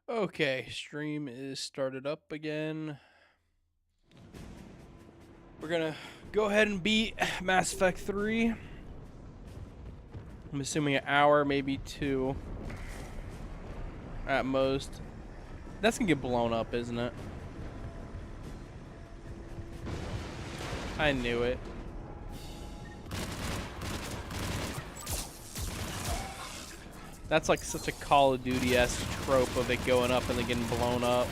Okay, stream is started up again. We're gonna go ahead and beat Mass Effect 3. I'm assuming an hour, maybe two at most. That's gonna get blown up, isn't it? I knew it. That's like such a Call of Duty-esque trope of it going up and then getting blown up.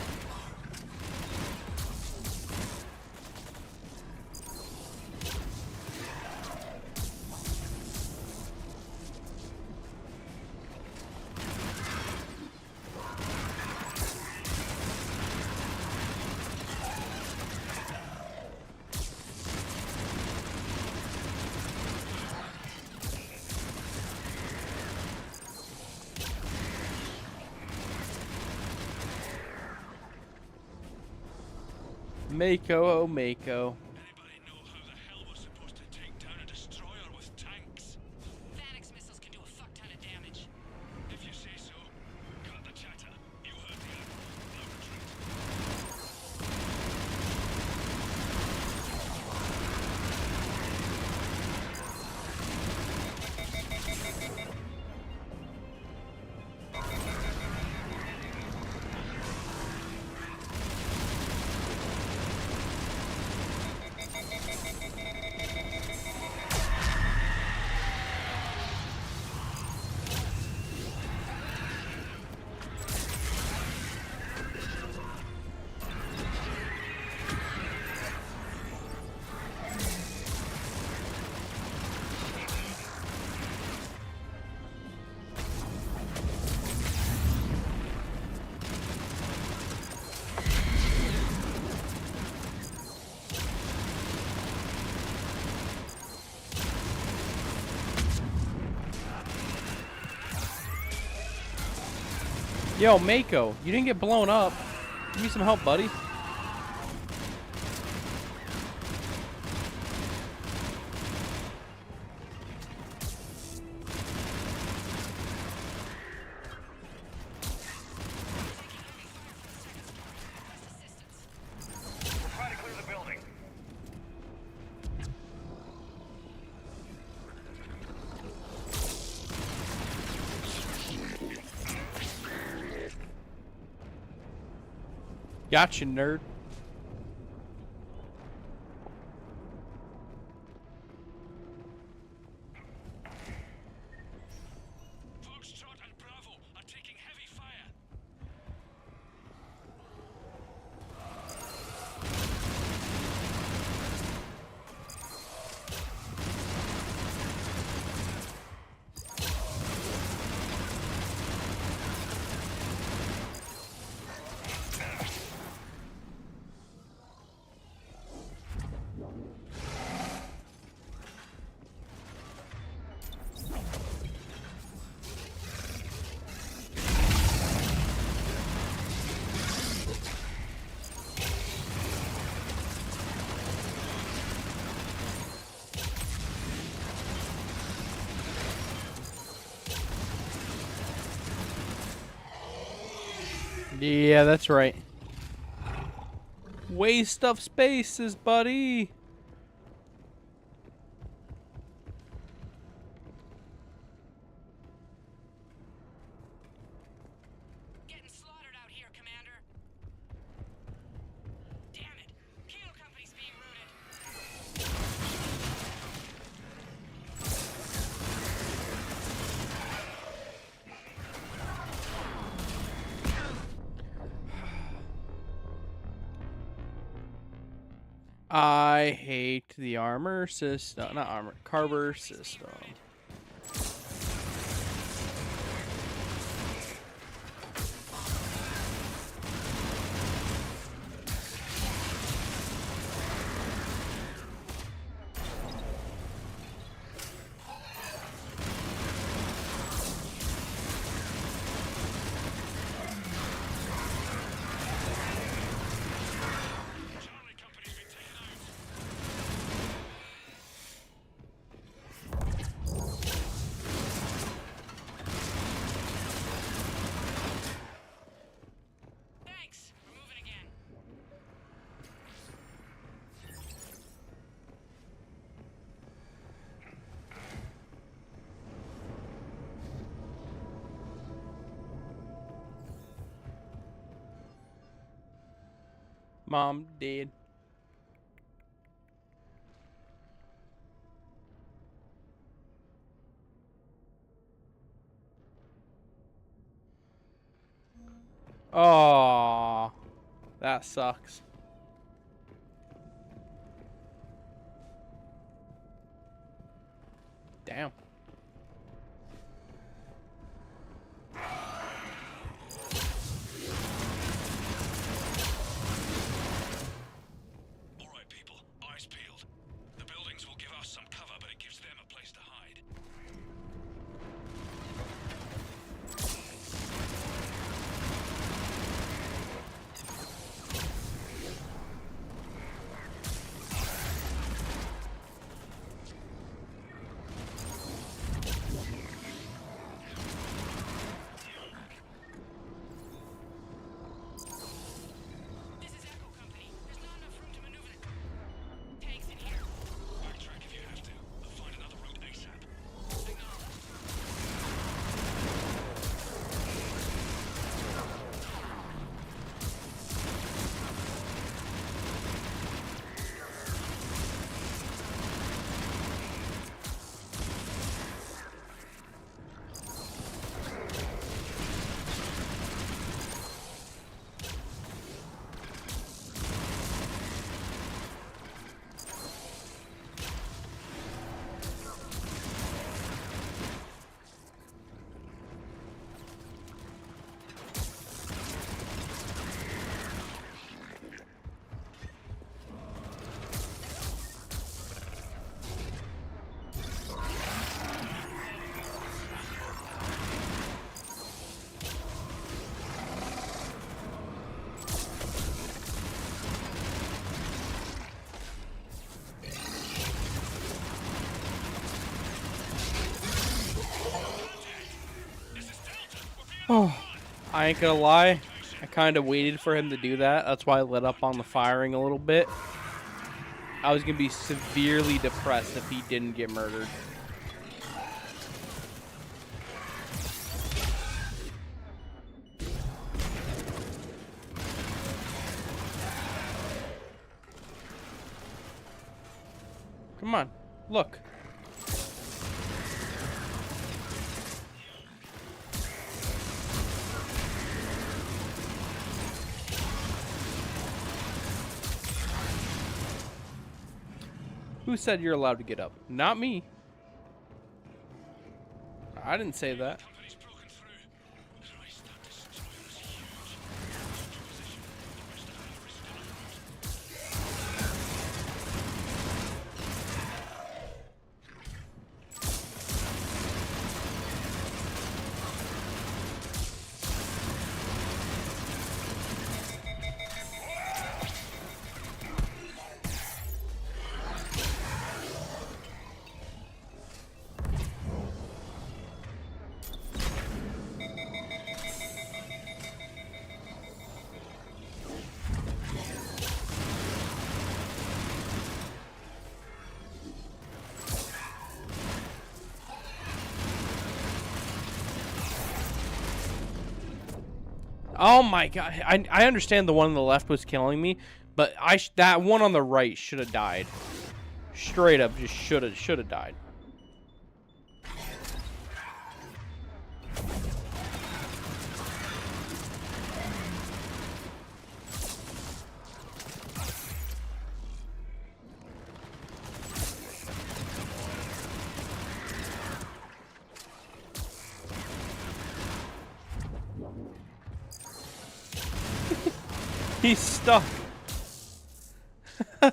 Mako, oh Mako. Anybody know how the hell we're supposed to take down a destroyer with tanks? Phanex missiles can do a fuck ton of damage. If you say so. Cut the chatter. You heard the admiral. Now retreat. Yo, Mako, you didn't get blown up. Give me some help, buddy. We're trying to clear the building. Gotcha, nerd. Foxtrot and Bravo are taking heavy fire. Yeah, that's right. Waste of spaces, buddy. Getting slaughtered out here, Commander. Damn it. Kilo Company's being routed. I hate the armor system. Not armor, carver system. Charlie Company's been taken out. Mom dead. Oh, that sucks. Damn. All right, people. Eyes peeled. The buildings will give us some cover, but it gives them a place to hide. This is Echo Company. There's not enough room to maneuver the tanks in here. Backtrack if you have to. But find another route ASAP. Acknowledged. Oh, I ain't gonna lie. I kind of waited for him to do that. That's why I let up on the firing a little bit. I was gonna be severely depressed if he didn't get murdered. Come on, look. Who said you're allowed to get up? Not me. I didn't say that. Company's broken through. Christ, that destroyer is huge. Hold your position. The rest of Hammer is still en route. Oh my god! I understand the one on the left was killing me, but that one on the right should have died. Straight up, just should have died. He's stuck. I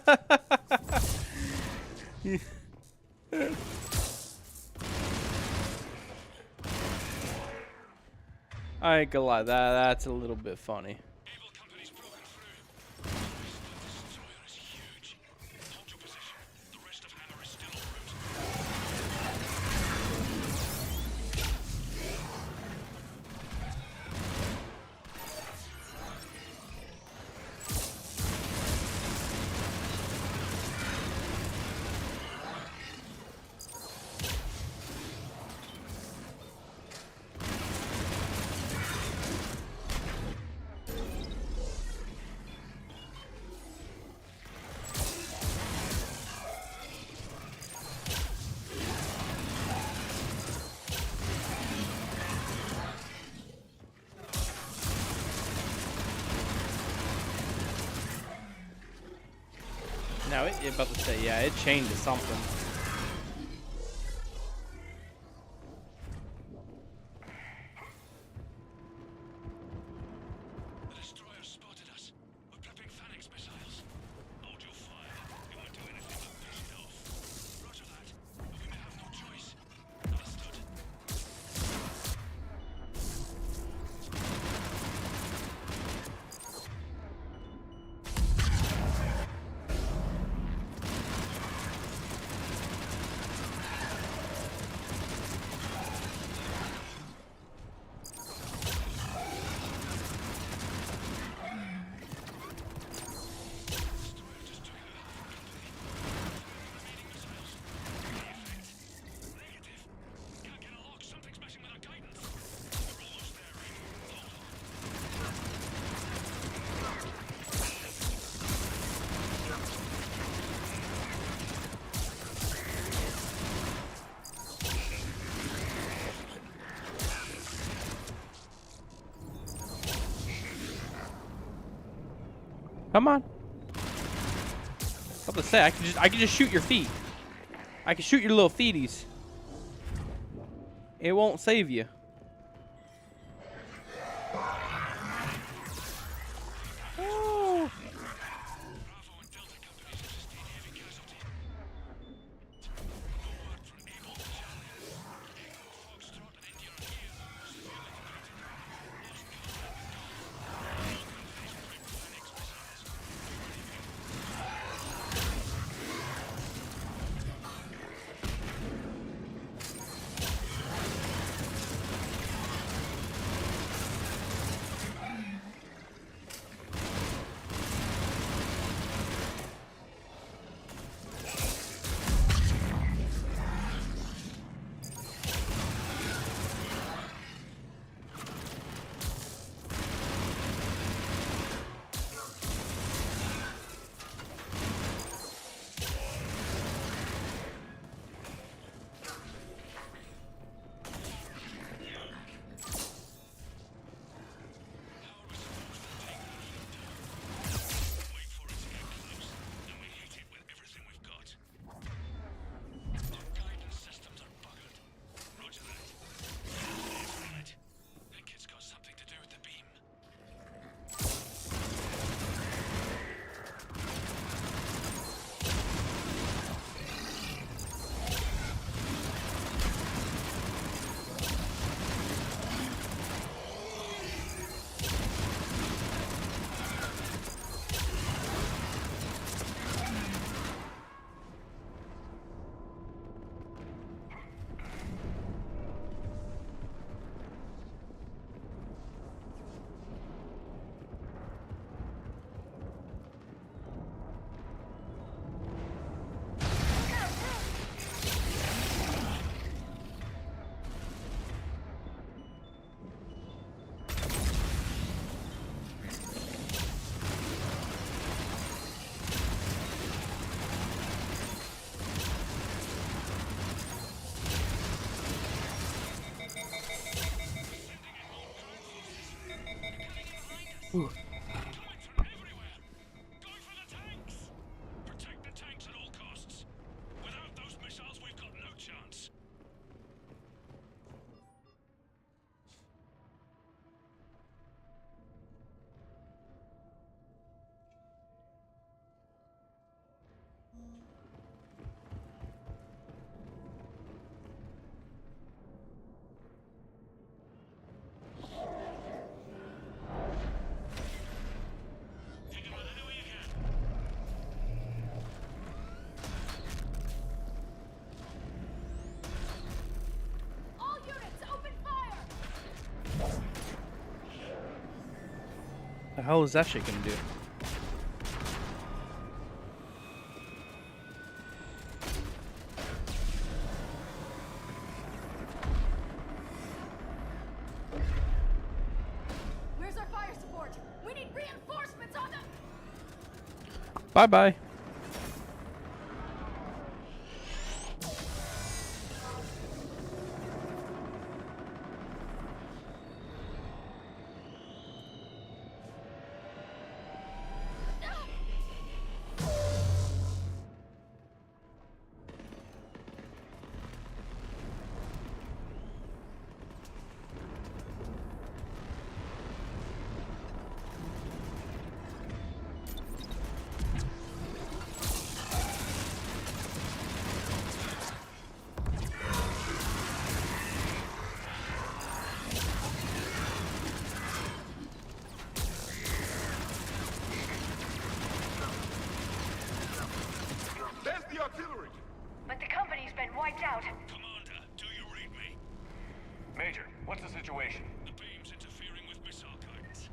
ain't gonna lie, that's a little bit funny. Able Company's broken through. Christ, that destroyer is huge. Hold your position. The rest of Hammer is still en route. No, about to say, yeah, it chained to something. The destroyer spotted us. We're prepping Phalanx missiles. Hold your fire. It won't do anything but piss it off. Roger that. But we may have no choice. Understood. Come on. About to say, I can just shoot your feet. I can shoot your little feeties. It won't save you. Oh. Bravo and Delta companies have sustained heavy casualties. No word from Able to Charlie. Echo, Foxtrot, and India are here. Severely depleted. Lost contact with Golf. All companies prep Phalanx missiles. Be ready for you. Wait for it to get close, then we hit it with everything we've got. Our guidance systems are buggered. Roger that. From it. Think it's got something to do with the beam. Coming from everywhere. Going for the tanks. Protect the tanks at all costs. Without those missiles, we've got no chance. Take 'em out any way you can. All units, open fire! The hell is that shit gonna do? Where's our fire support? We need reinforcements on them! Bye bye. Where's the artillery? But the company's been wiped out. Commander, do you read me? Major, what's the situation? The beam's interfering with missile guidance.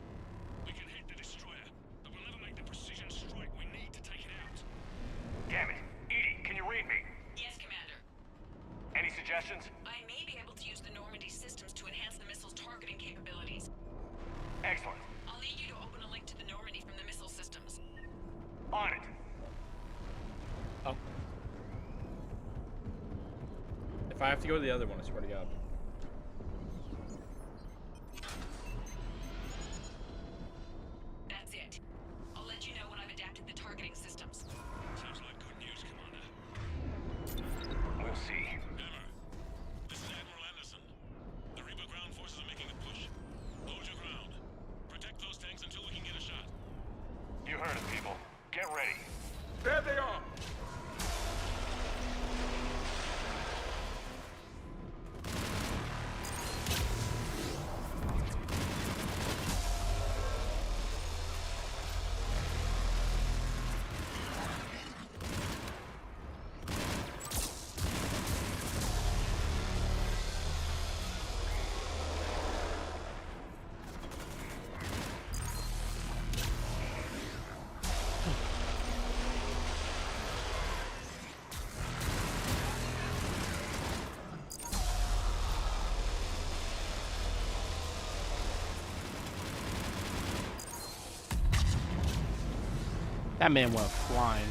We can hit the destroyer, but we'll never make the precision strike we need to take it out. Damn it. Edie, can you read me? Yes, Commander. Any suggestions? I may be able to use the Normandy systems to enhance the missile's targeting capabilities. Excellent. I'll need you to open a link to the Normandy from the missile systems. On it. Oh. If I have to go to the other one, I swear to God. That's it. I'll let you know when I've adapted the targeting systems. Sounds like good news, Commander. We'll see. Hammer, this is Admiral Anderson. The Reaper ground forces are making a push. Hold your ground. Protect those tanks until we can get a shot. You heard it, people. Get ready. There they are! That man went flying.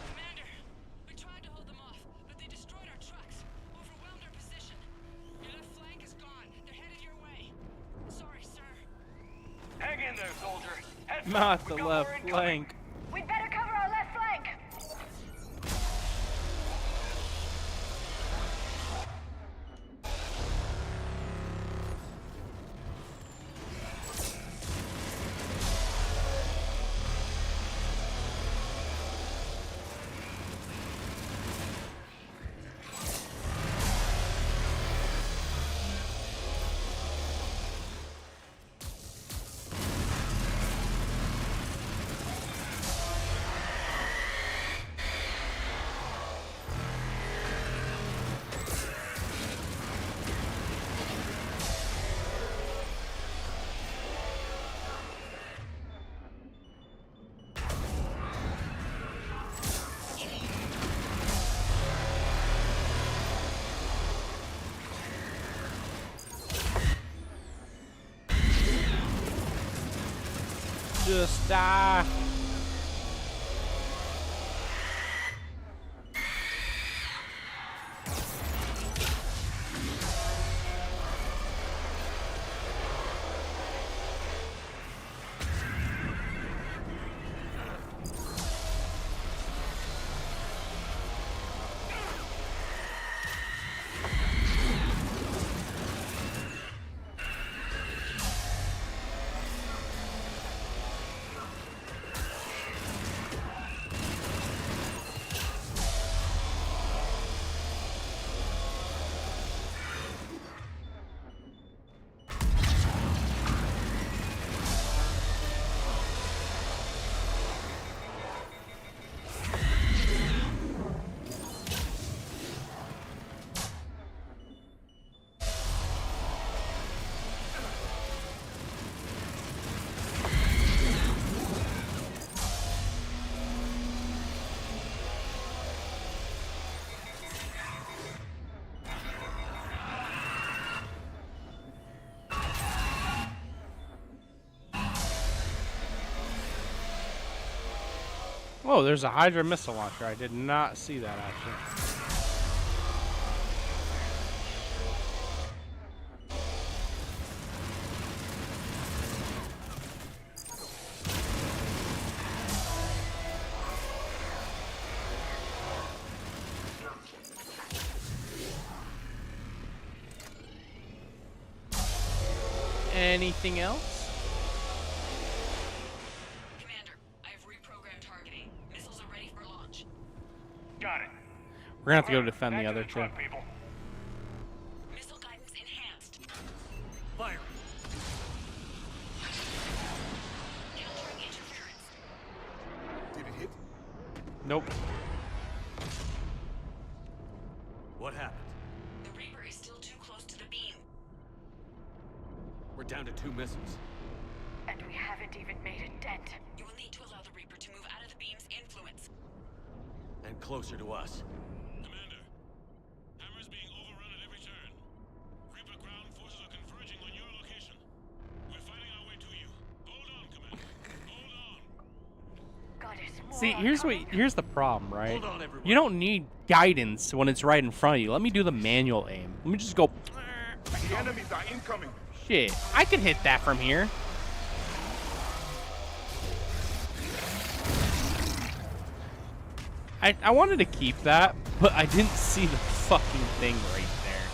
Commander, we tried to hold them off, but they destroyed our trucks, overwhelmed our position. Your left flank is gone. They're headed your way. Sorry, sir. Hang in there, soldier. Heads up. Not We the got left more incoming. flank. We'd better cover our left flank. Just die. Whoa, there's a Hydra missile launcher. I did not see that, actually. Anything else? Commander, I have reprogrammed targeting. Missiles are ready for launch. Got it. We're gonna have to go defend the Back to other two. truck, people. Missile guidance enhanced. Fire. Countering interference. Did it hit? Nope. What happened? The Reaper is still too close to the beam. We're down to 2 missiles. And we haven't even made a dent. You will need to allow the Reaper to move out of the beam's influence. And closer to us. Commander, Hammer's being overrun at every turn. Reaper ground forces are converging on your location. We're fighting our way to you. Hold on, Commander. Hold on. Goddess, more See, are coming. here's the problem, right? Hold on, everyone. You don't need guidance when it's right in front of you. Let me do the manual aim. Let me just go. The enemies are incoming. Shit, I can hit that from here. I wanted to keep that, but I didn't see the fucking thing right there.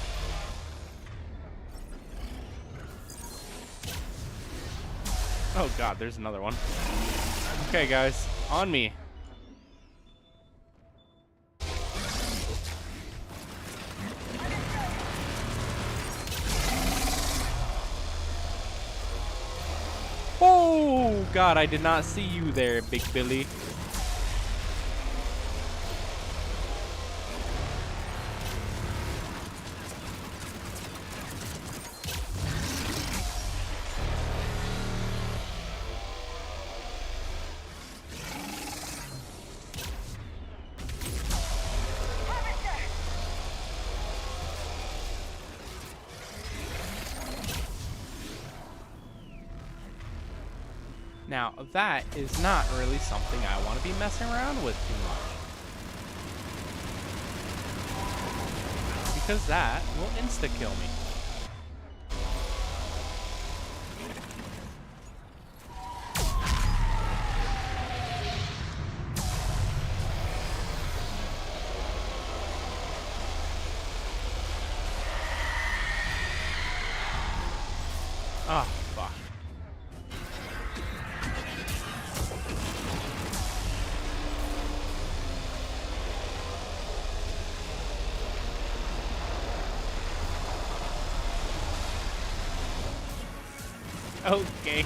Oh god, there's another one. Okay, guys, on me. Oh god, I did not see you there, Big Billy. Now, that is not really something I want to be messing around with too much. Because that will insta-kill me. Ah, fuck. Okay.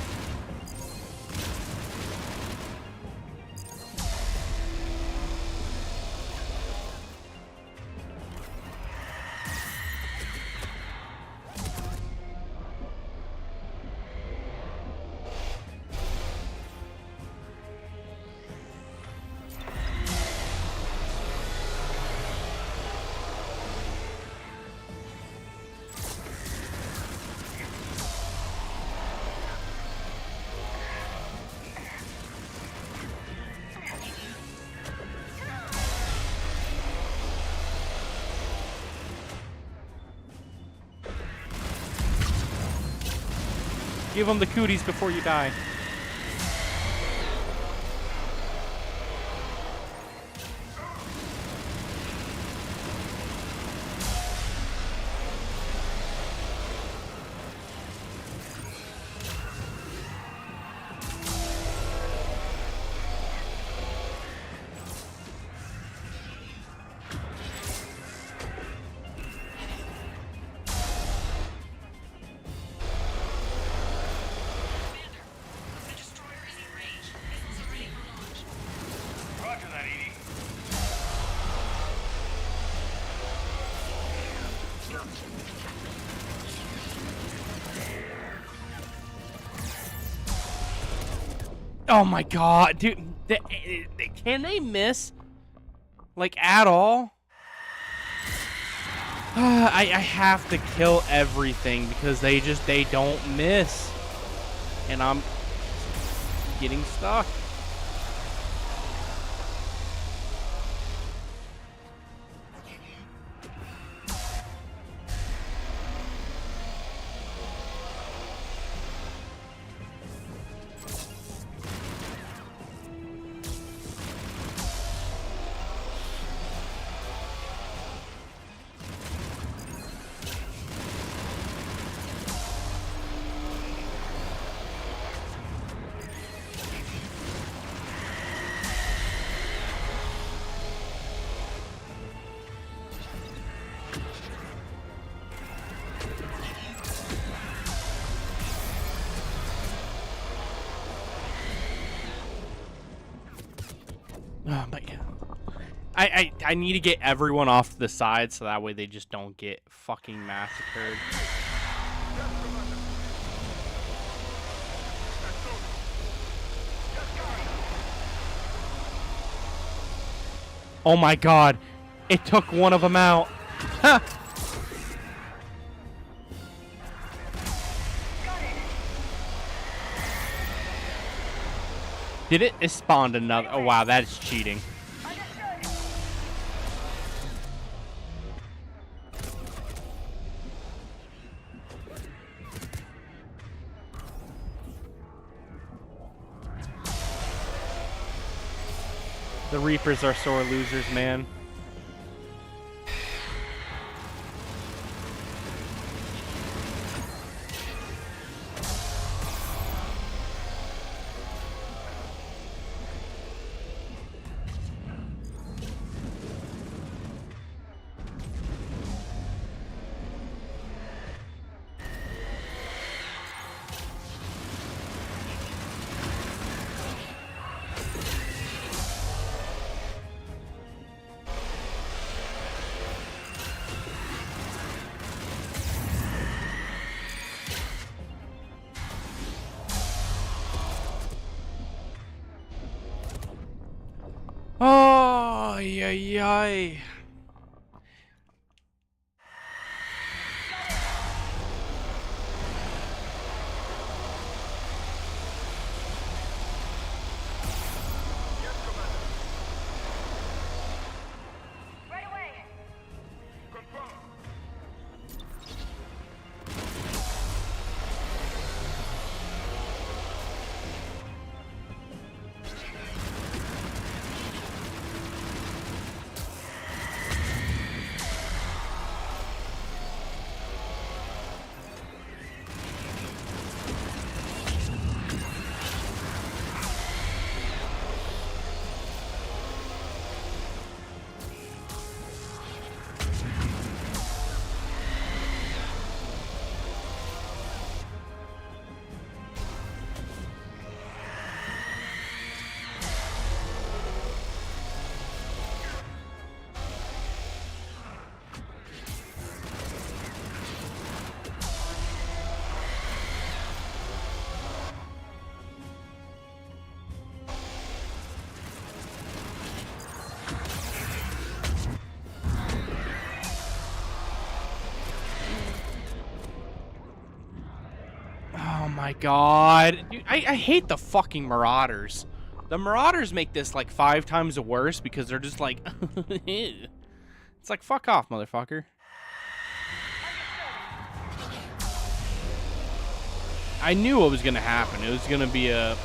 Give him the cooties before you die. The destroyer is in range. Missiles are ready for launch. Roger that, Edie. Oh my god, dude. Can they miss? Like, at all? I have to kill everything because they don't miss. And I'm getting stuck. But yeah. I need to get everyone off to the side so that way they just don't get fucking massacred. Oh my god. It took one of them out. Ha! Did it? It spawned another. Oh wow, that is cheating. The Reapers are sore losers, man. Oh, yay. Right away. Confirm. Oh my god. Dude, I hate the fucking Marauders. The Marauders make this like 5 times worse because they're just like... It's like, fuck off, motherfucker. I knew what was gonna happen. It was gonna be a...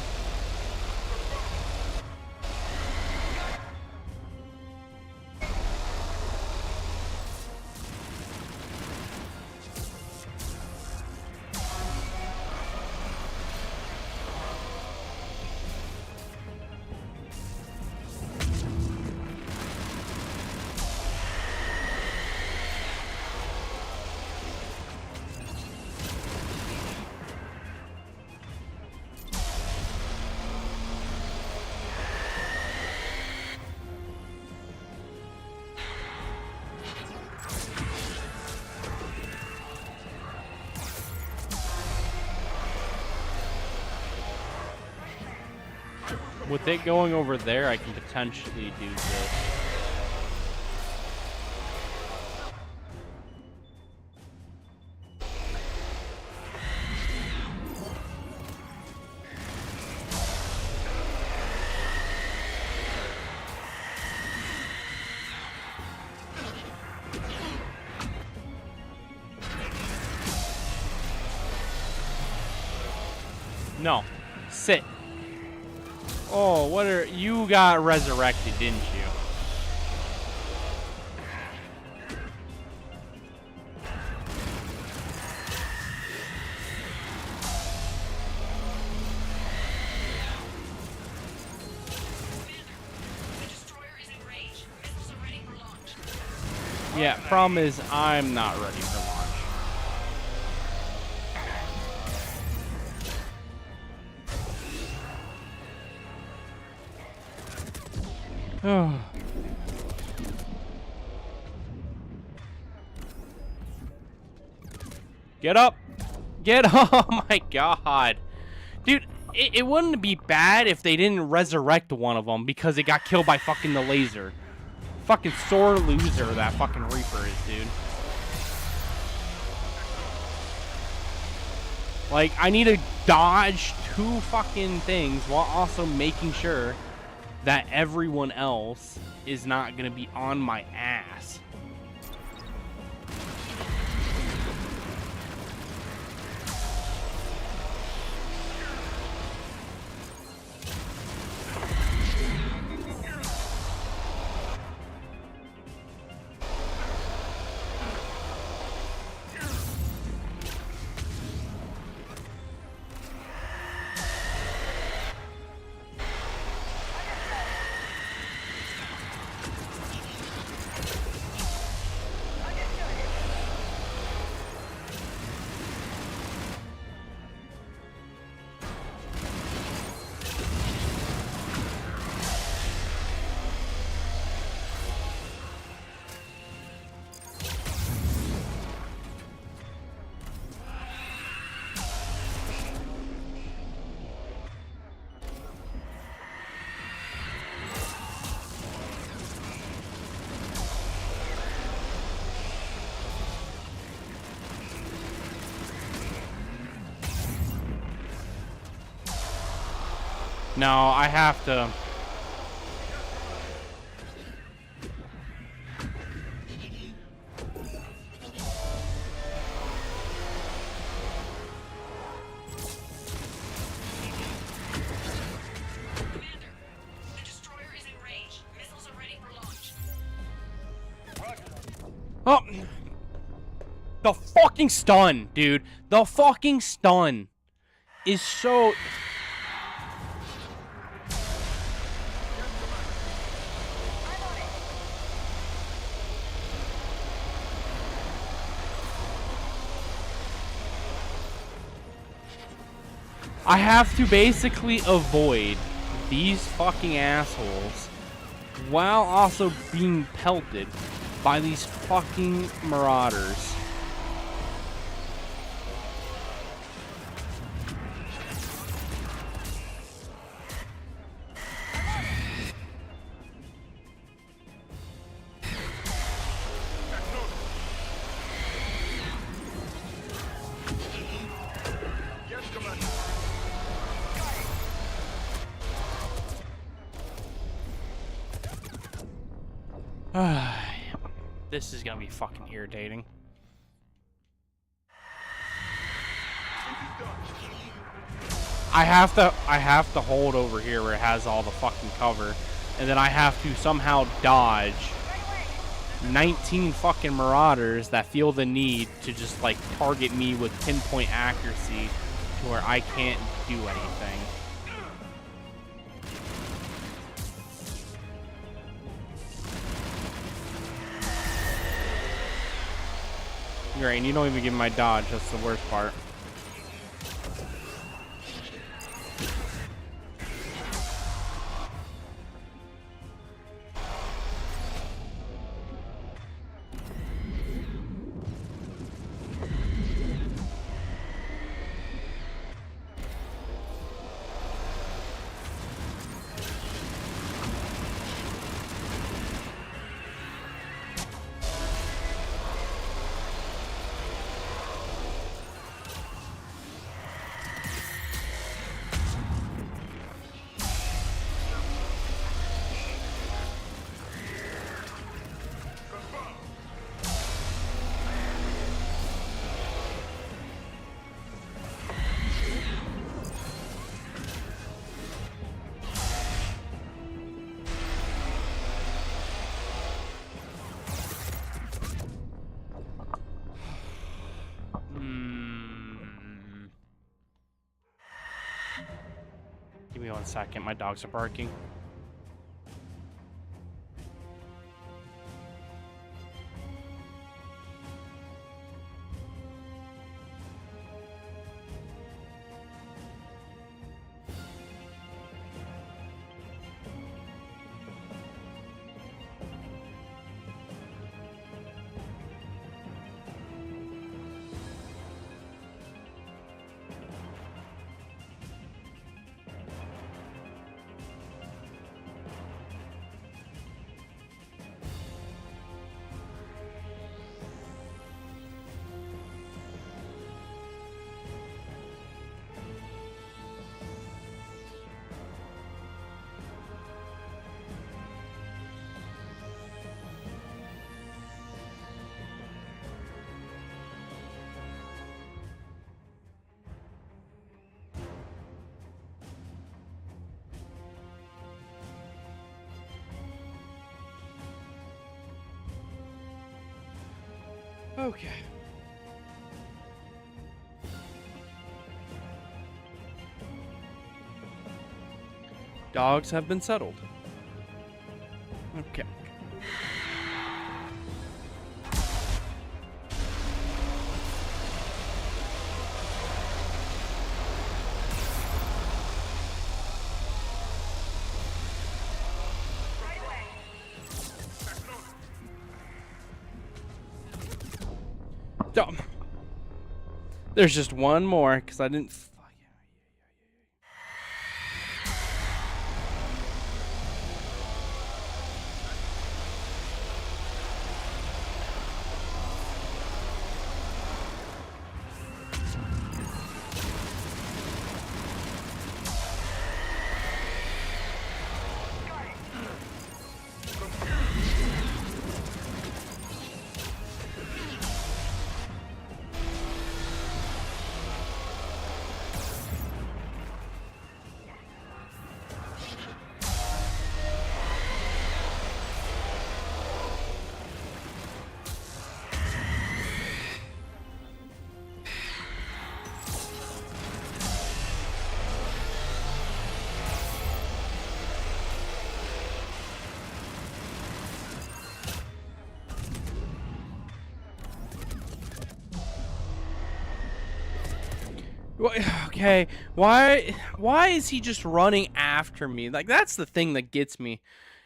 With it going over there, I can potentially do this. No. Sit. Oh, what are... You got resurrected, didn't you? The destroyer is in range. Missiles are ready for launch. Yeah, problem is I'm not ready for launch. Get up! Get up! Oh my god. Dude, it wouldn't be bad if they didn't resurrect one of them because it got killed by fucking the laser. Fucking sore loser that fucking Reaper is, dude. Like, I need to dodge 2 fucking things while also making sure that everyone else is not gonna be on my ass. No, I have to. Commander, the destroyer is in range. Missiles are ready for launch. Oh, the fucking stun, dude. The fucking stun is so. I have to basically avoid these fucking assholes while also being pelted by these fucking marauders. Yes, Commander. This is gonna be fucking irritating. I have to hold over here where it has all the fucking cover, and then I have to somehow dodge 19 fucking marauders that feel the need to just like target me with pinpoint accuracy to where I can't do anything. Great, and you don't even give me my dodge. That's the worst part. Give me 1 second. My dogs are barking. Okay. Dogs have been settled. Okay. Right away. Dumb. There's just one more because I didn't. Okay, why is he just running after me? Like, that's the thing that gets me.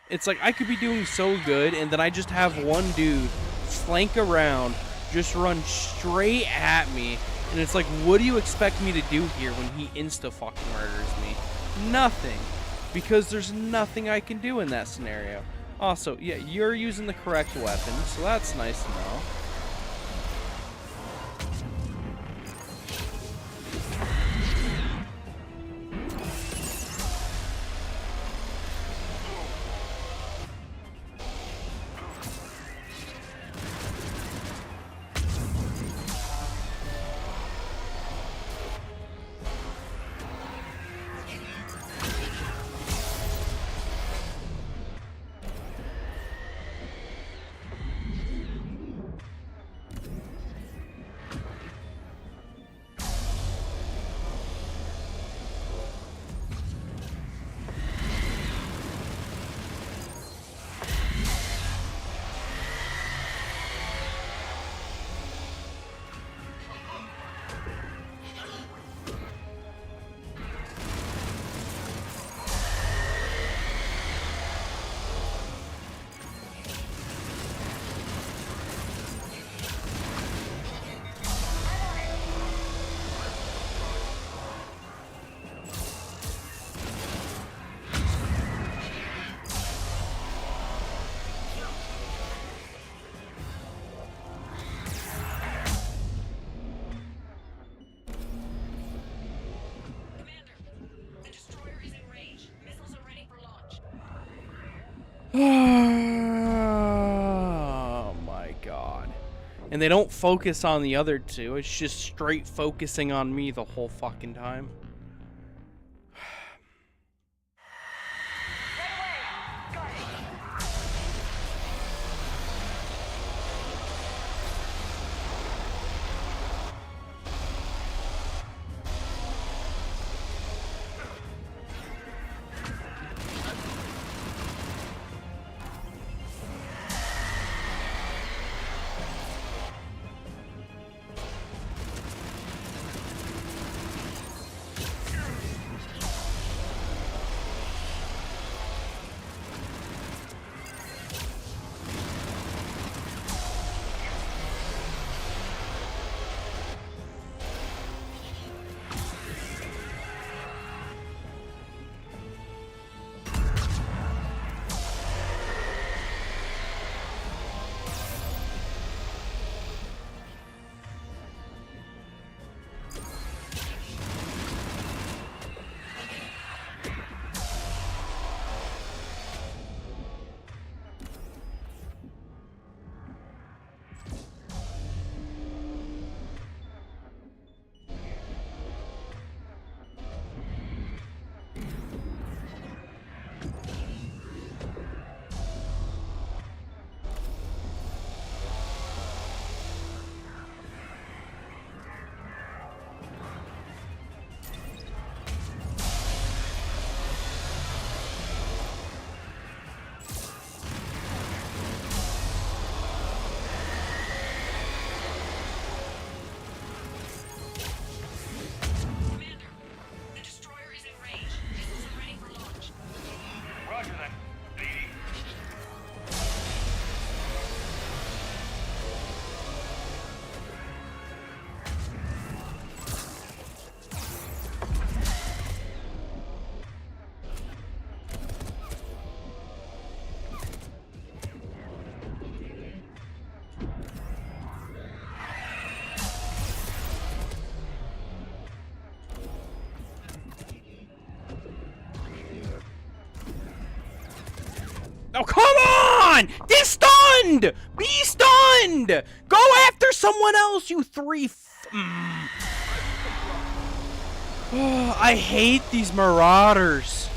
It's like I could be doing so good, and then I just have one dude flank around, just run straight at me, and it's like, what do you expect me to do here when he insta-fucking murders me? Nothing. Because there's nothing I can do in that scenario. Also, yeah, you're using the correct weapon, so that's nice to know. Commander, the destroyer is in range. Missiles are ready for launch. Oh my god. And they don't focus on the other two. It's just straight focusing on me the whole fucking time. Right away. Got it. Oh, come on! Get stunned! Be stunned! Go after someone else, you Oh, I hate these marauders.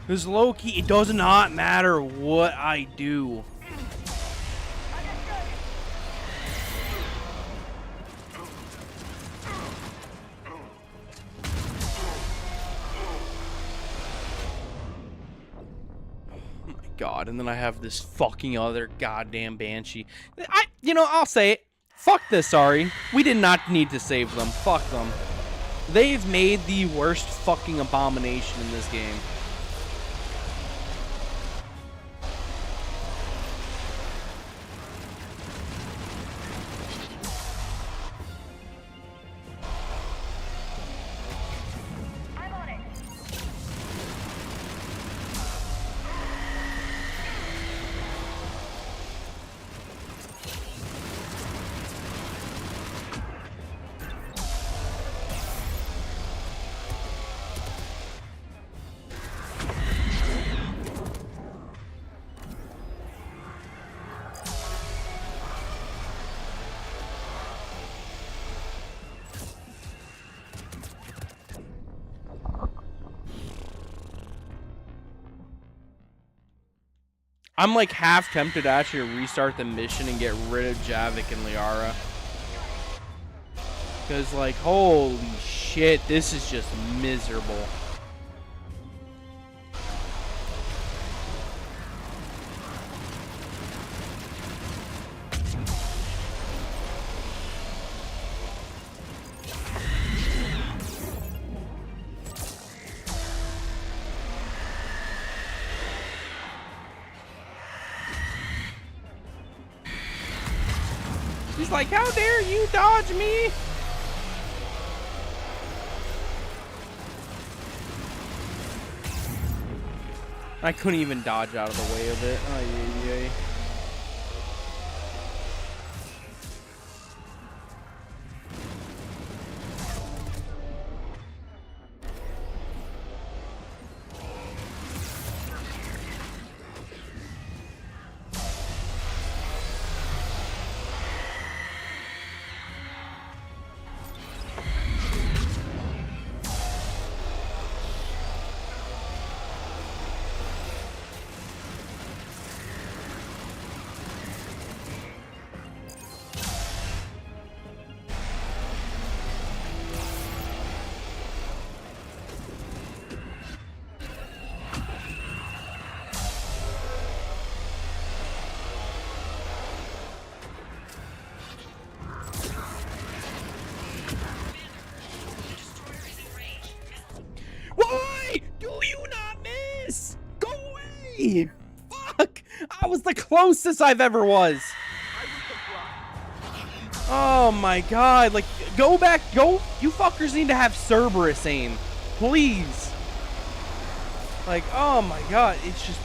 Because Loki, it does not matter what I do. God, and then I have this fucking other goddamn Banshee. I'll say it. Fuck this, sorry. We did not need to save them. Fuck them. They've made the worst fucking abomination in this game. I'm like half tempted to actually restart the mission and get rid of Javik and Liara. Because, like, holy shit, this is just miserable. He's like, how dare you dodge me? I couldn't even dodge out of the way of it. Ay, ay, ay. Why do you not miss? Go away! Fuck! I was the closest I've ever was. Oh my god, like, go back, go. You fuckers need to have Cerberus aim. Please. Like, oh my god,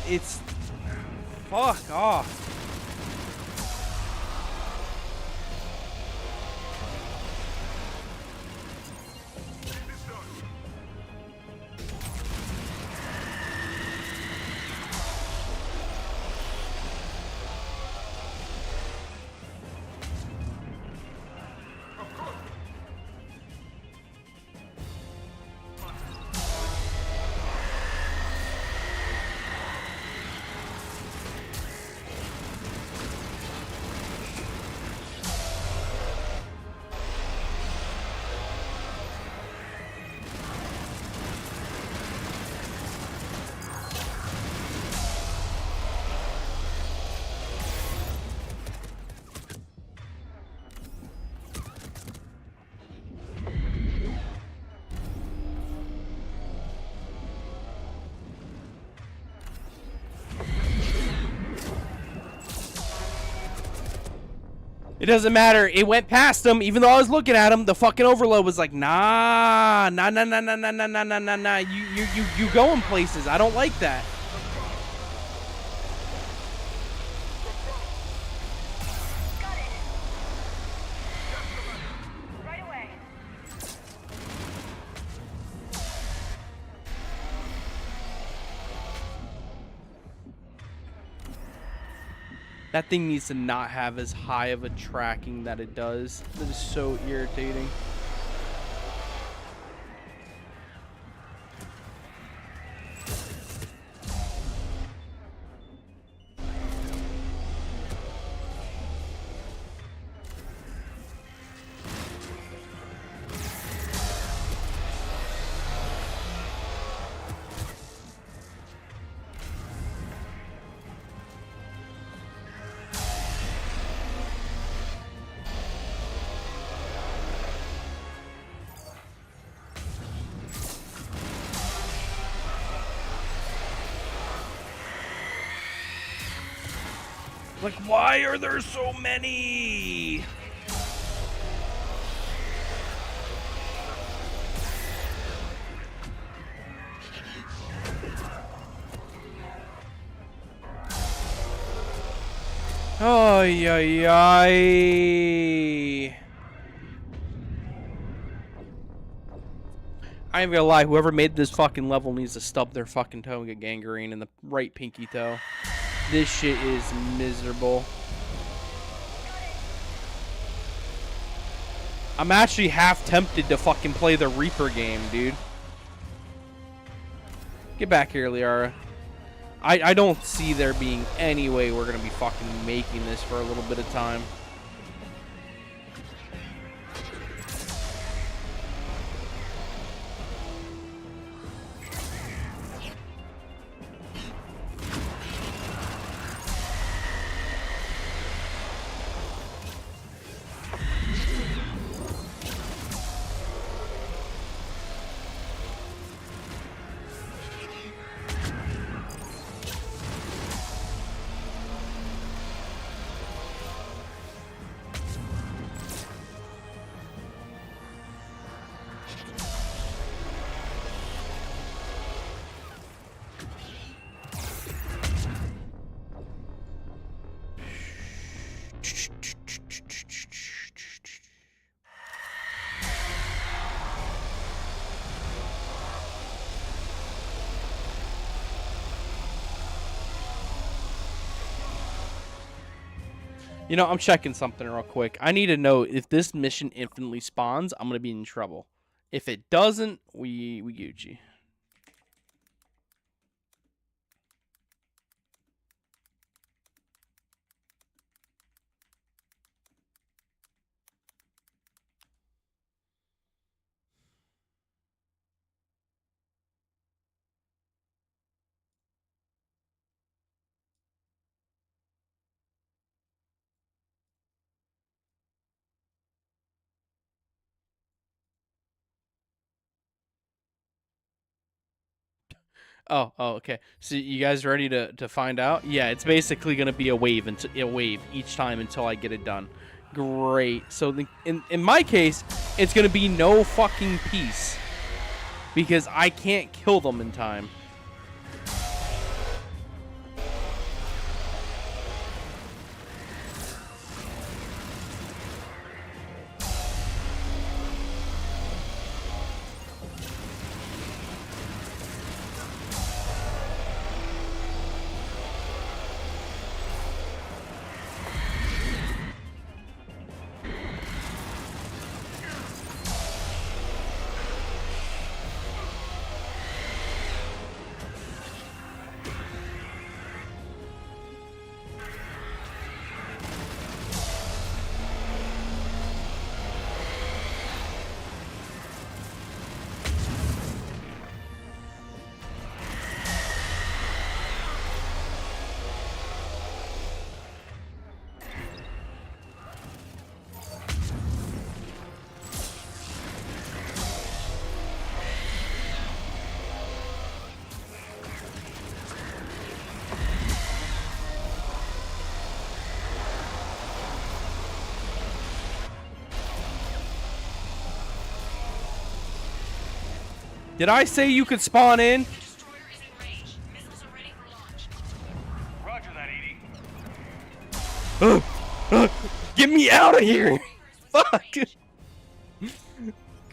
it's. Fuck off. It doesn't matter. It went past him, even though I was looking at him. The fucking overload was like, nah. You going places. I don't like that. That thing needs to not have as high of a tracking that it does. That is so irritating. Like, why are there so many? Oh, yeah. I ain't gonna lie, whoever made this fucking level needs to stub their fucking toe and get gangrene in the right pinky toe. This shit is miserable. I'm actually half tempted to fucking play the Reaper game, dude. Get back here, Liara. I don't see there being any way we're gonna be fucking making this for a little bit of time. You know, I'm checking something real quick. I need to know if this mission infinitely spawns, I'm going to be in trouble. If it doesn't, we Gucci. Oh, okay. So you guys ready to find out? Yeah, it's basically gonna be a wave each time until I get it done. Great. So in my case, it's gonna be no fucking peace because I can't kill them in time. Did I say you could spawn in? Destroyer is in range. Missiles are ready for launch. Roger that, Edie. Get me out of here! Fuck! Fuck!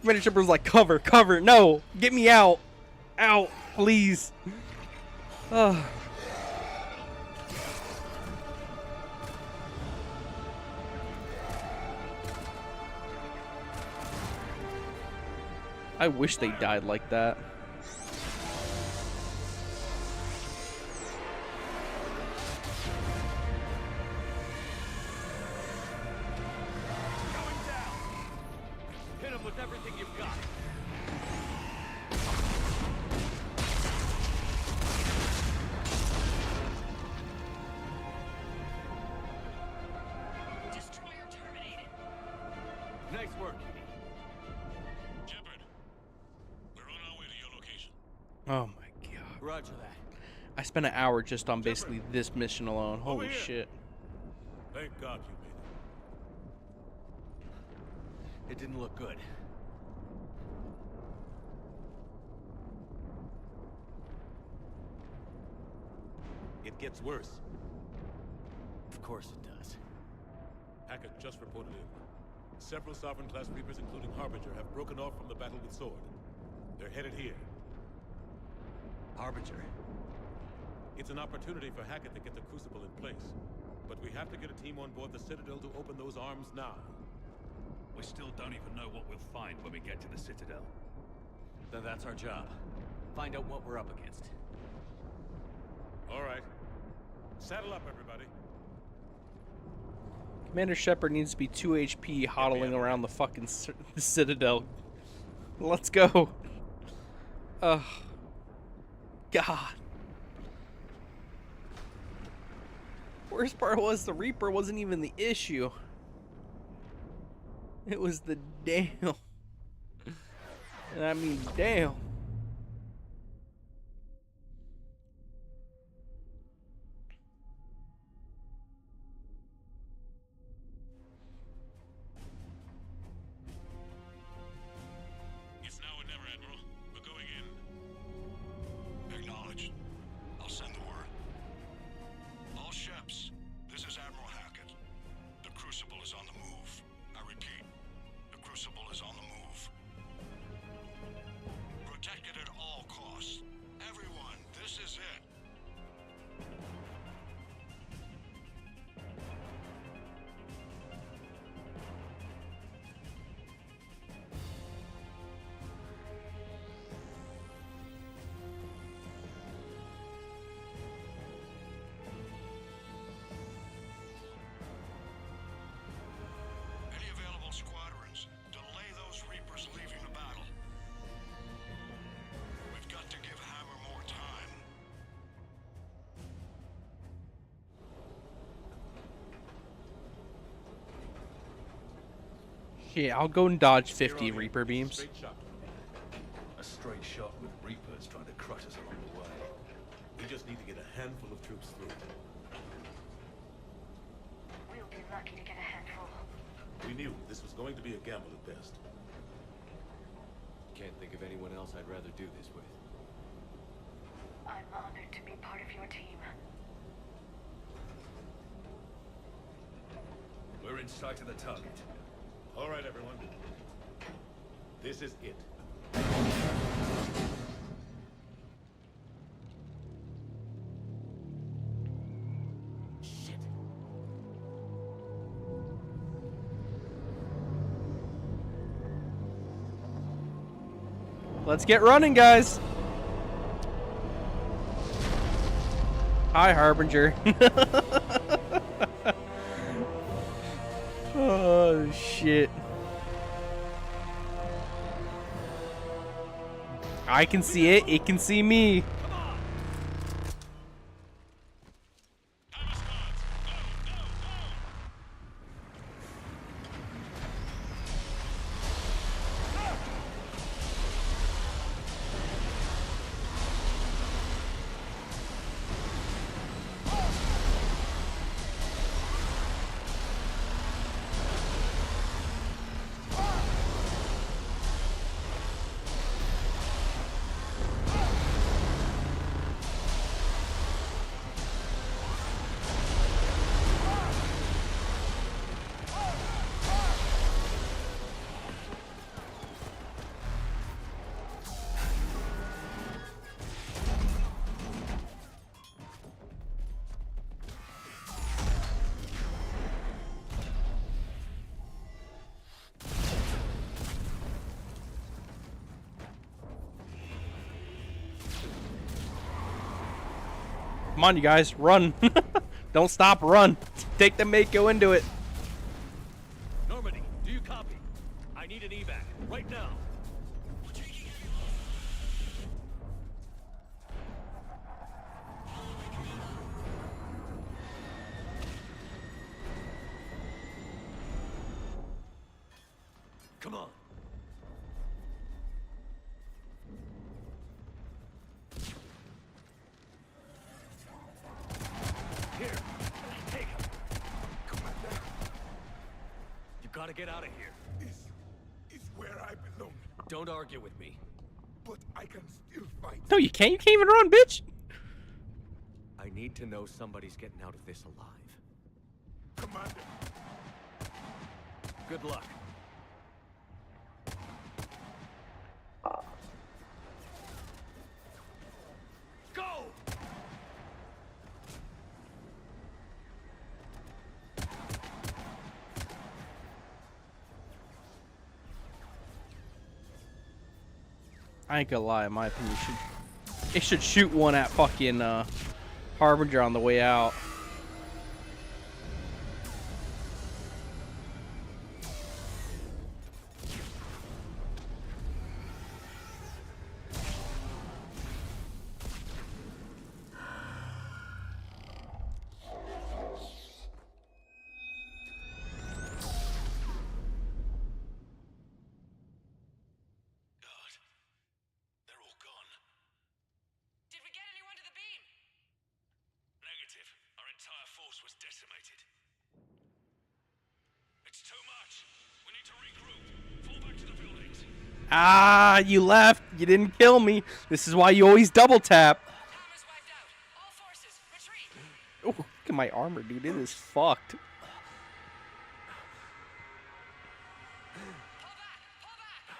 Commander Shipper's like, cover, no! Get me out! Out, please! Ugh. I wish they died like that. Going down! Hit him with everything you've got. Destroyer terminated. Nice work, Kitty. Shepard, we're on our way to your location. Oh my god. Roger that. I spent an hour just on basically this mission alone. Holy here. shit. Thank God you made it. It didn't look good. It gets worse. Of course it does. Hackett just reported in. Several Sovereign-class Reapers, including Harbinger, have broken off from the battle with Sword. They're headed here. Harbinger. It's an opportunity for Hackett to get the Crucible in place. But we have to get a team on board the Citadel to open those arms now. We still don't even know what we'll find when we get to the Citadel. Then that's our job. Find out what we're up against. All right. Saddle up, everybody. Commander Shepard needs to be 2 HP hodling around the fucking Citadel. Let's go. Ugh. God. Worst part was the Reaper wasn't even the issue. It was the damn. And I mean damn. It's now or never, Admiral. We're going in. Acknowledged. I'll send the word. All ships, this is Admiral Hackett. The Crucible is on the move. I repeat, the Crucible is on the move. Protect it at all costs. Everyone, this is it. Any available squadrons, delay those Reapers leaving the battle. We've got to give Hammer more time. Yeah, I'll go and dodge 50 Reaper beams. Straight shot. A straight shot with Reapers trying to crush us along the way. We just need to get a handful of troops through. We'll be lucky to get a handful. We knew this was going to be a gamble at best. Can't think of anyone else I'd rather do this with. I'm honored to be part of your team. We're in sight of the target. All right, everyone. This is it. Shit. Let's get running, guys. Hi, Harbinger. Oh, shit. I can see it. It can see me. Hammer squads, go, go, go! Come on, you guys, run. Don't stop, run. Take the Mako into it. Normandy, do you copy? I need an evac right now. Come on. Here, take him. Commander, You gotta get out of here. is where I belong, Don't argue with me. but I can still fight. No, you can't. You can't even run, bitch. I need to know somebody's getting out of this alive. Commander, Good luck. Go! I ain't gonna lie, in my opinion, it should shoot one at fucking Harbinger on the way out. God, they're all gone. Did we get anyone to the beam? Negative. Our entire force was decimated. It's too much. We need to regroup. Fall back to the buildings. Ah, you left. You didn't kill me. This is why you always double tap. Palmer's wiped out. All forces, retreat. Oh, look at my armor, dude. It is fucked. Pull back, pull back.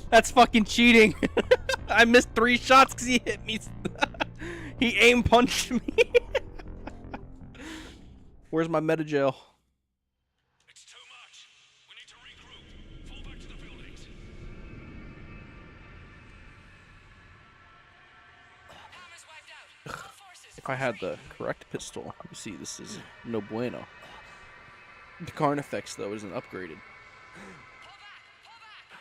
That's fucking cheating. I missed 3 shots because he hit me. He aim punched me. Where's my metagel? It's too much. We need to regroup. Fall back to the buildings. Palmer's wiped out. All forces, If I had the retreat. correct pistol, you see, this is no bueno. The Carnifex, though, isn't upgraded. Pull back, pull back.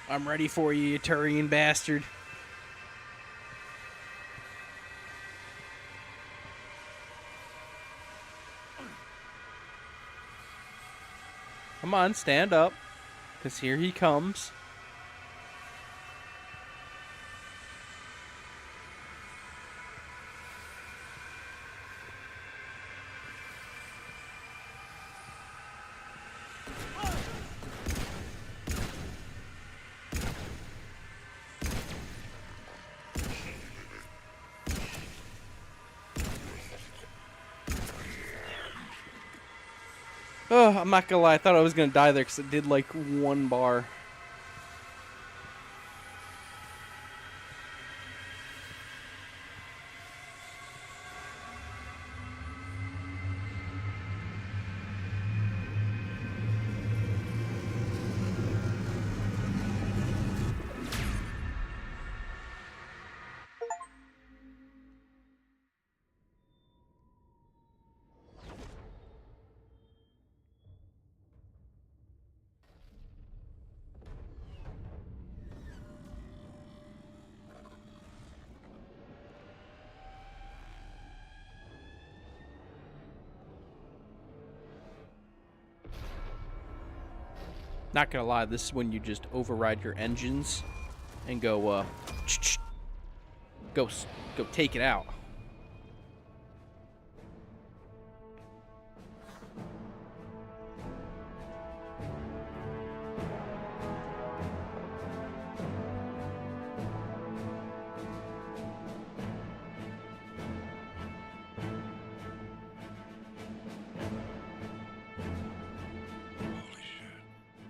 I'm ready for you, you Turian bastard. Come on, stand up. Because here he comes. Oh, I'm not gonna lie, I thought I was gonna die there because it did like 1 bar. Not gonna lie, this is when you just override your engines and go, go take it out. Holy shit.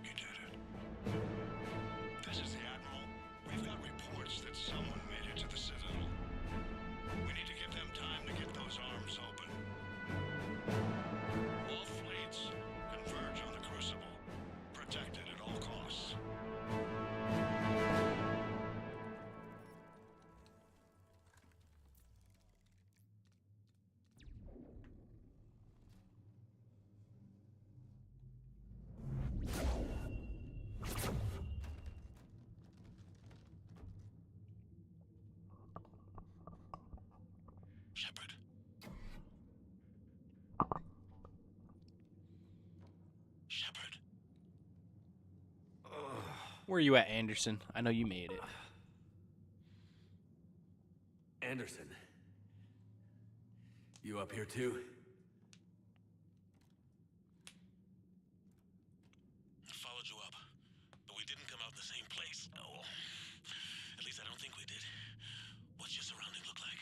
He did it. This is the Admiral. We've got reports that someone made it to the Citadel. We need to give them time to get those arms open. All fleets converge on the Crucible. Protected at all costs. Shepard. Shepard. Where are you at, Anderson? I know you made it. Anderson. You up here too? Followed you up, but we didn't come out in the same place. Oh, at least I don't think we did. What's your surrounding look like?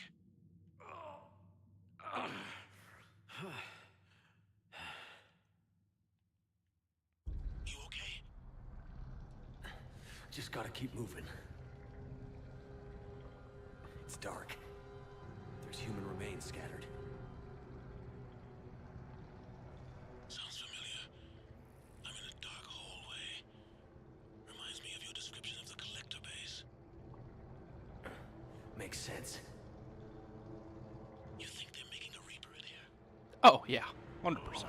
You okay? Just gotta keep moving. It's dark. There's human remains scattered. Sounds familiar. I'm in a dark hallway. Reminds me of your description of the collector base. Makes sense. You think they're making a Reaper in here? Oh, yeah. 100%.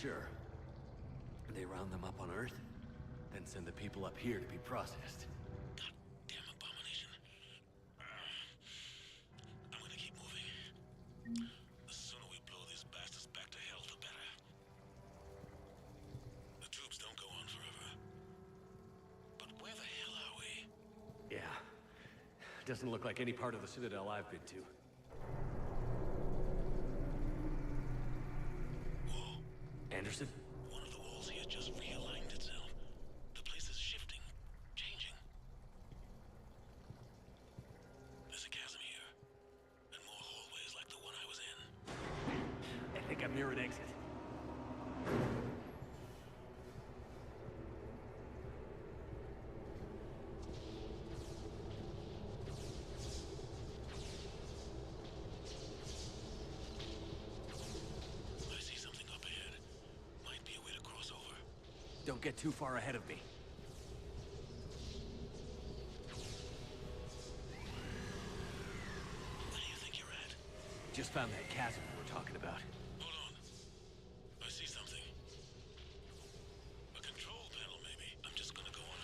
Sure. They round them up on Earth, then send the people up here to be processed. Goddamn abomination. I'm gonna keep moving. The sooner we blow these bastards back to hell, the better. The troops don't go on forever. But where the hell are we? Yeah. Doesn't look like any part of the Citadel I've been to. Whoa. Anderson? One of the walls here just realigned itself. The place is shifting, changing. There's a chasm here, and more hallways like the one I was in. I think I'm near an exit. I see something up ahead. Might be a way to cross over. Don't get too far ahead of me. Where do you think you're at? Just found that chasm we were talking about. Hold on. I see something. A control panel, maybe. I'm just gonna go on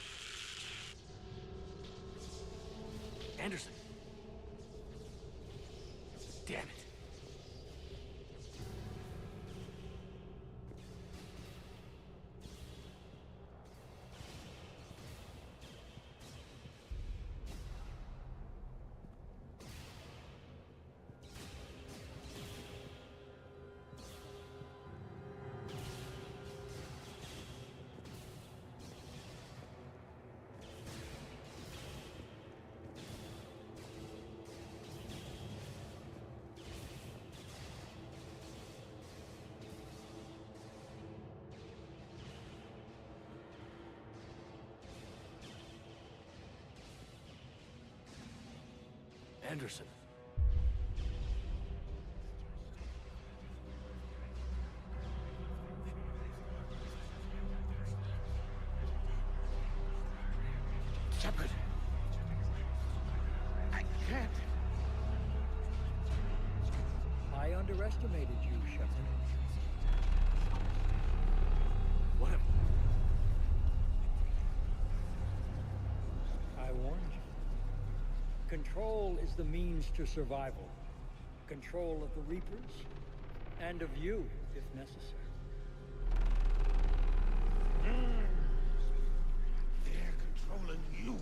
ahead. Anderson! Damn it. Anderson. Shepard. I can't. I underestimated you, Shepard. What a... I warned you. Control is the means to survival. Control of the Reapers, and of you, if necessary. controlling you.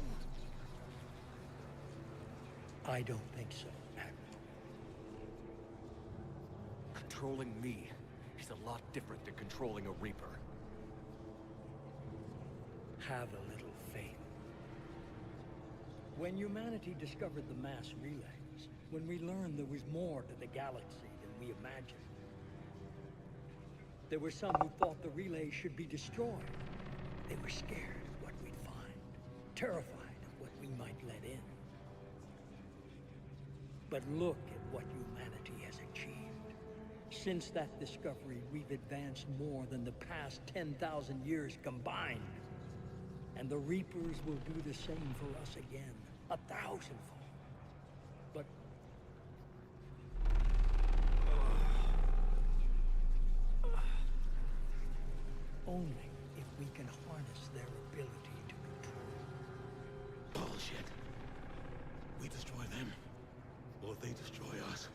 I don't think so, Admiral. Controlling me is a lot different than controlling a Reaper. Have a little faith. When humanity discovered the mass relays, when we learned there was more to the galaxy than we imagined, there were some who thought the relays should be destroyed. They were scared of what we'd find, terrified of what we might let in. But look at what humanity has achieved. Since that discovery, we've advanced more than the past 10,000 years combined. And the Reapers will do the same for us again, 1,000-fold. But only if we can harness their ability to control. Bullshit. We destroy them, or they destroy us.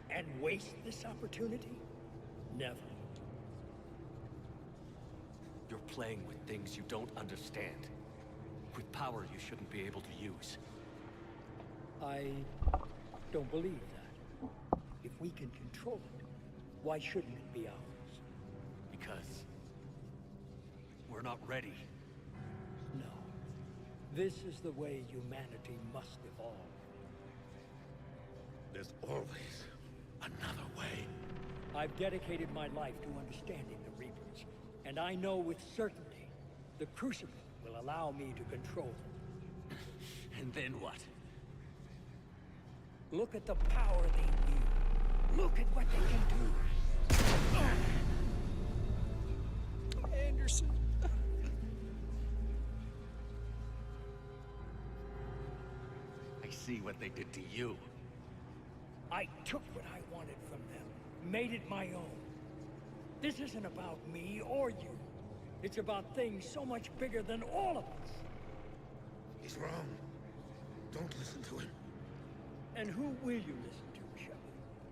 And waste this opportunity? Never. You're playing with things you don't understand. With power you shouldn't be able to use. I don't believe that. If we can control it, why shouldn't it be ours? Because we're not ready. No. This is the way humanity must evolve. There's always another way. I've dedicated my life to understanding the Reapers, and I know with certainty the Crucible will allow me to control them. And then what? Look at the power they wield. Look at what they can do. Anderson. I see what they did to you. I took what I wanted from them, made it my own. This isn't about me or you. It's about things so much bigger than all of us. He's wrong. Don't listen to him. And who will you listen to, Shepard?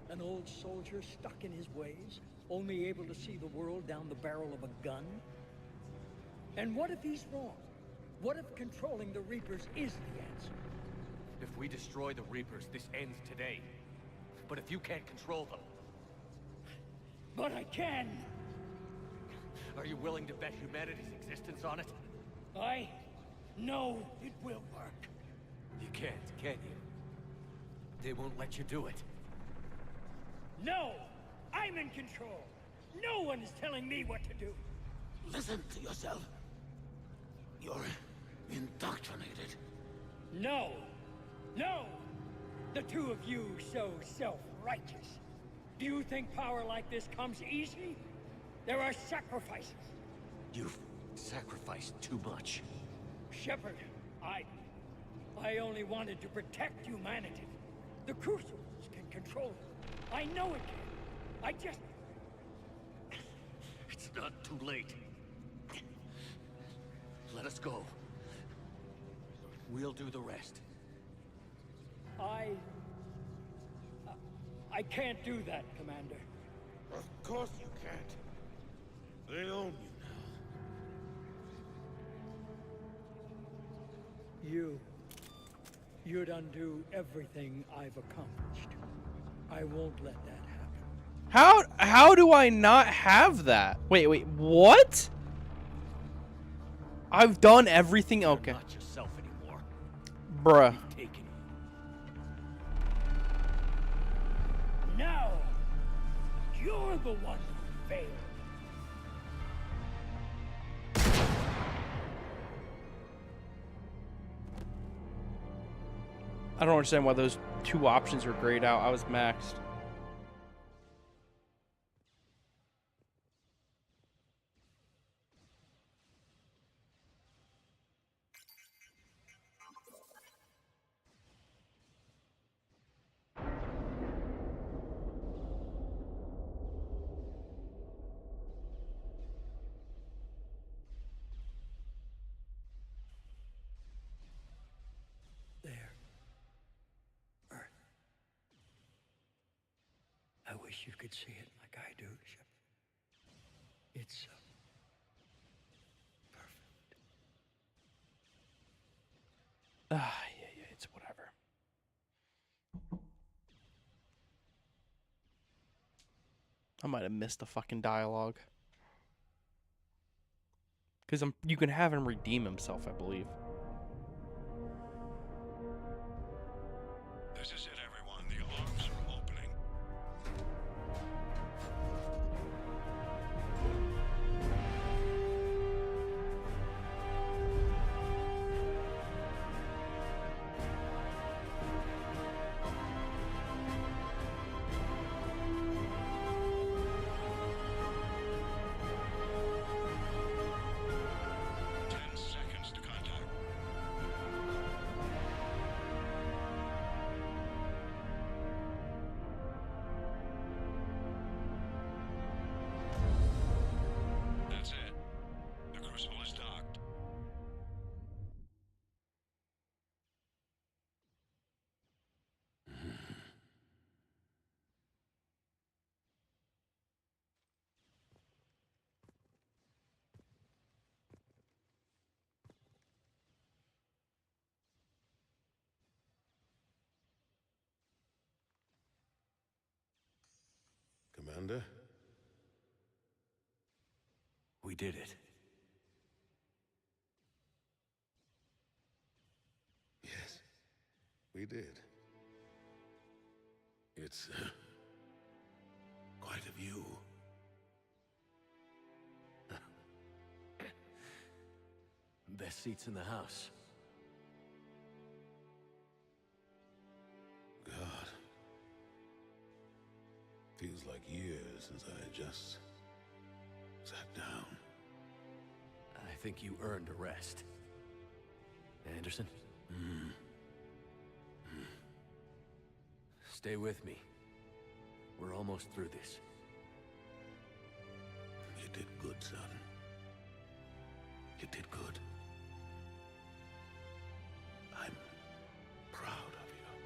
An old soldier stuck in his ways, only able to see the world down the barrel of a gun? And what if he's wrong? What if controlling the Reapers is the answer? If we destroy the Reapers, this ends today. But if you can't control them... But I can! Are you willing to bet humanity's existence on it? I know it will work. You can't, can you? They won't let you do it. No! I'm in control! No one is telling me what to do! Listen to yourself. You're indoctrinated. No! No! The two of you so self-righteous. Do you think power like this comes easy? There are sacrifices. You've sacrificed too much. Shepard, I only wanted to protect humanity. The Crucibles can control it. I know it can. I just... It's not too late. Let us go. We'll do the rest. I can't do that, Commander. Of course you can't. They own you now. You'd undo everything I've accomplished. I won't let that happen. How do I not have that? Wait, what? I've done everything. Okay. You're not yourself anymore. Bruh. You've taken it. Now, you're the one who failed. I don't understand why those two options were grayed out. I was maxed. I wish you could see it like I do, Shepard. It's perfect. I might have missed the fucking dialogue. Because you can have him redeem himself, I believe. This is it, everyone. The alarms are opening. Commander? We did it. Yes, we did. It's quite a view. Best seats in the house. God. Feels like years since I just sat down. I think you earned a rest. Anderson? Stay with me. We're almost through this. You did good, son. You did good. I'm proud of you.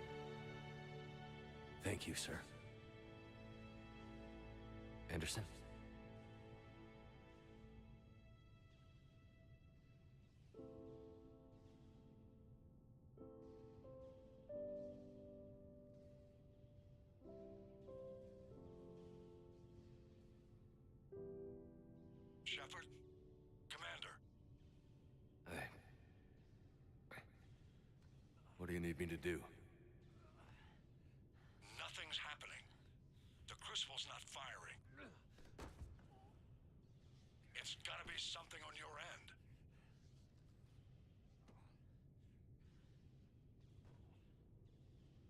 Thank you, sir. Anderson? Shepard? Commander? What do you need me to do? Nothing's happening. The crucible's not firing. It's gotta be something on your end.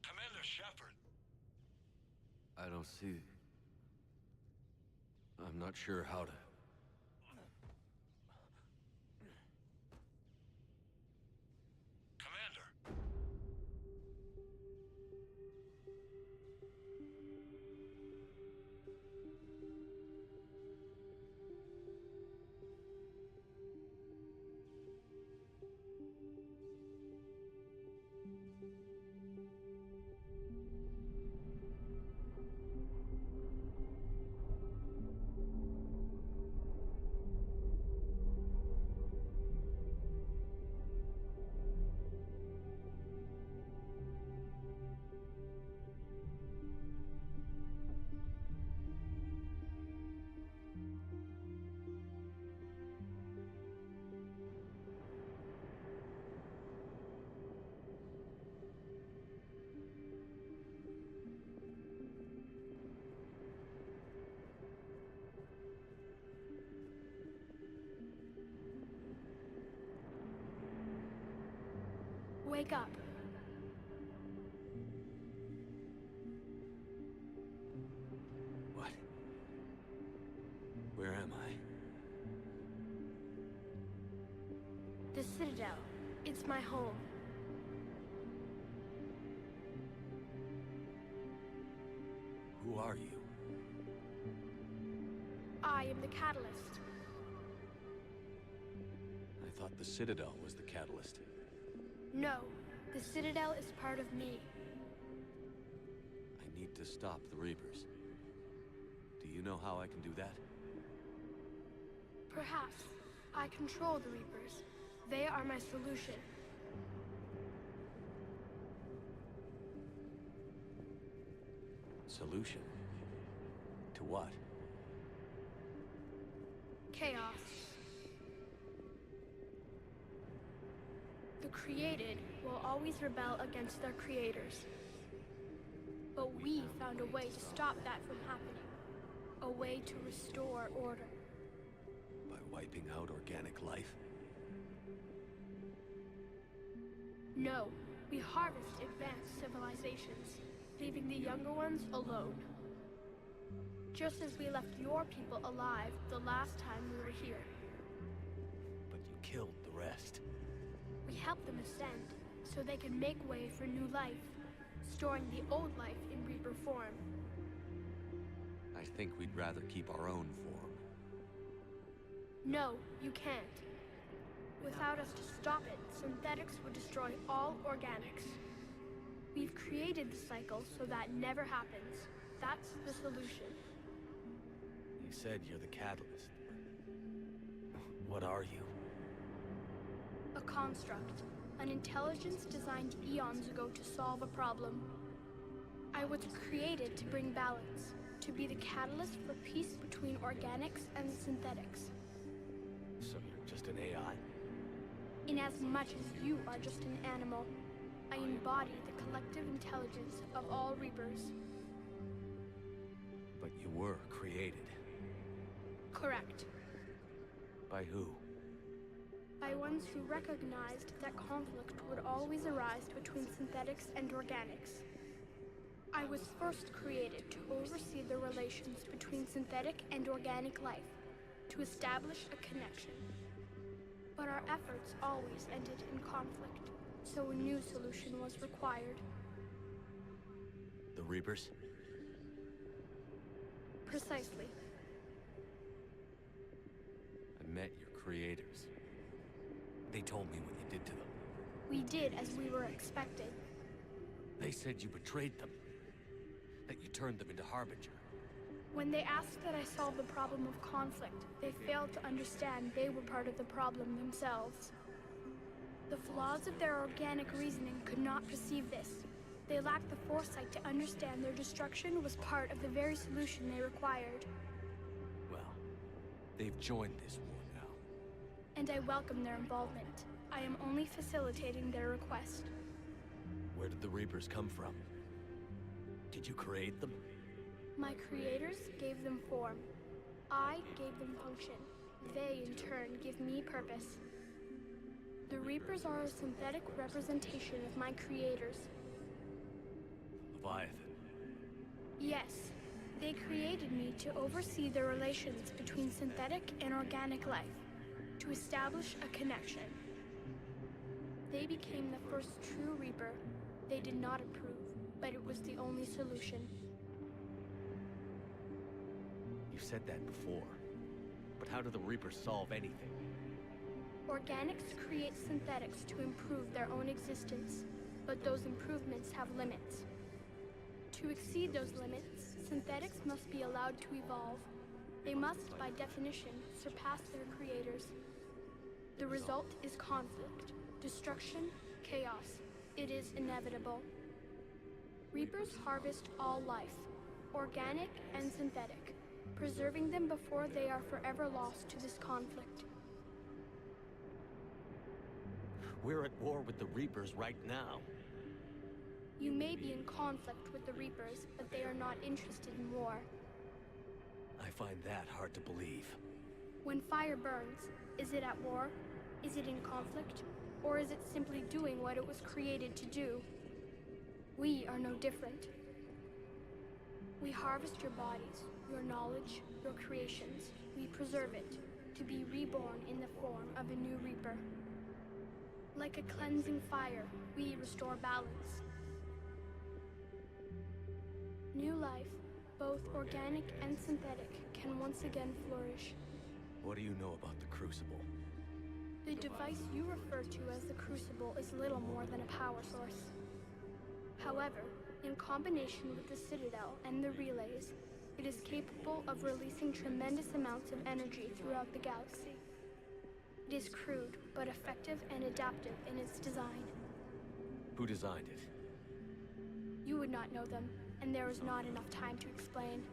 Commander Shepard. I don't see... I'm not sure how to... Commander. Wake up. What? Where am I? The Citadel. It's my home. Who are you? I am the Catalyst. I thought the Citadel was the catalyst. No, the Citadel is part of me. I need to stop the Reapers. Do you know how I can do that? Perhaps. I control the Reapers. They are my solution. Solution? To what? Chaos. The created will always rebel against their creators. But we found a way to stop that from happening. A way to restore order. By wiping out organic life? No, we harvest advanced civilizations, leaving the younger ones alone. Just as we left your people alive the last time we were here. But you killed the rest. We helped them ascend, so they could make way for new life, storing the old life in Reaper form. I think we'd rather keep our own form. No, you can't. Without us to stop it, synthetics would destroy all organics. We've created the cycle so that never happens. That's the solution. You said you're the catalyst. What are you? A construct. An intelligence designed eons ago to solve a problem. I was created to bring balance, to be the catalyst for peace between organics and synthetics. So you're just an AI? In as much as you are just an animal, I embody the collective intelligence of all Reapers. But you were created. Correct. By who? By ones who recognized that conflict would always arise between synthetics and organics. I was first created to oversee the relations between synthetic and organic life, to establish a connection. But our efforts always ended in conflict, so a new solution was required. The Reapers? Precisely. I met your creators. They told me what you did to them. We did as we were expected. They said you betrayed them. That you turned them into Harbinger. When they asked that I solve the problem of conflict, they failed to understand they were part of the problem themselves. The flaws of their organic reasoning could not perceive this. They lacked the foresight to understand their destruction was part of the very solution they required. Well, they've joined this war now. And I welcome their involvement. I am only facilitating their request. Where did the Reapers come from? Did you create them? My creators gave them form. I gave them function. They, in turn, give me purpose. The Reapers are a synthetic representation of my creators. Leviathan. Yes, they created me to oversee the relations between synthetic and organic life, to establish a connection. They became the first true Reaper. They did not approve, but it was the only solution. You said that before. But how do the Reapers solve anything? Organics create synthetics to improve their own existence, but those improvements have limits. To exceed those limits, synthetics must be allowed to evolve. They must, by definition, surpass their creators. The result is conflict, destruction, chaos. It is inevitable. Reapers harvest all life, organic and synthetic, preserving them before they are forever lost to this conflict. We're at war with the Reapers right now. You may be in conflict with the Reapers, but they are not interested in war. I find that hard to believe. When fire burns, is it at war? Is it in conflict? Or is it simply doing what it was created to do? We are no different. We harvest your bodies, your knowledge, your creations. We preserve it, to be reborn in the form of a new Reaper. Like a cleansing fire, we restore balance. New life, both organic and synthetic, can once again flourish. What do you know about the Crucible? The device you refer to as the Crucible is little more than a power source. However, in combination with the Citadel and the relays, it is capable of releasing tremendous amounts of energy throughout the galaxy. It is crude, but effective and adaptive in its design. Who designed it? You would not know them, and there is not enough time to explain.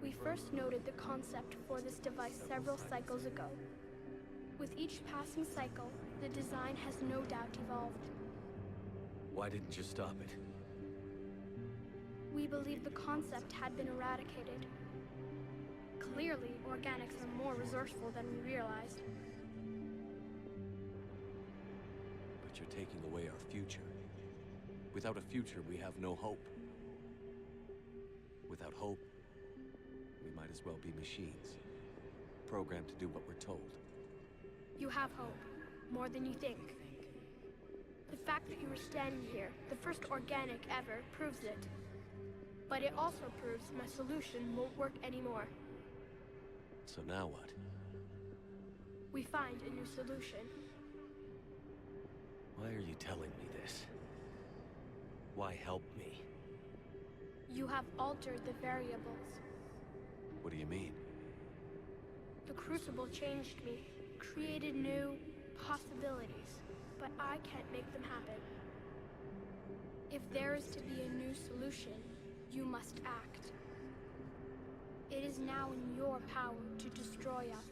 We first noted the concept for this device several cycles ago. With each passing cycle, the design has no doubt evolved. Why didn't you stop it? We believe the concept had been eradicated. Clearly, organics are more resourceful than we realized. But you're taking away our future. Without a future, we have no hope. Without hope, we might as well be machines, programmed to do what we're told. You have hope, more than you think. The fact that you are standing here, the first organic ever, proves it. But it also proves my solution won't work anymore. So now what? We find a new solution. Why are you telling me this? Why help me? You have altered the variables. What do you mean? The Crucible changed me, created new possibilities, but I can't make them happen. If there is to be a new solution, you must act. It is now in your power to destroy us.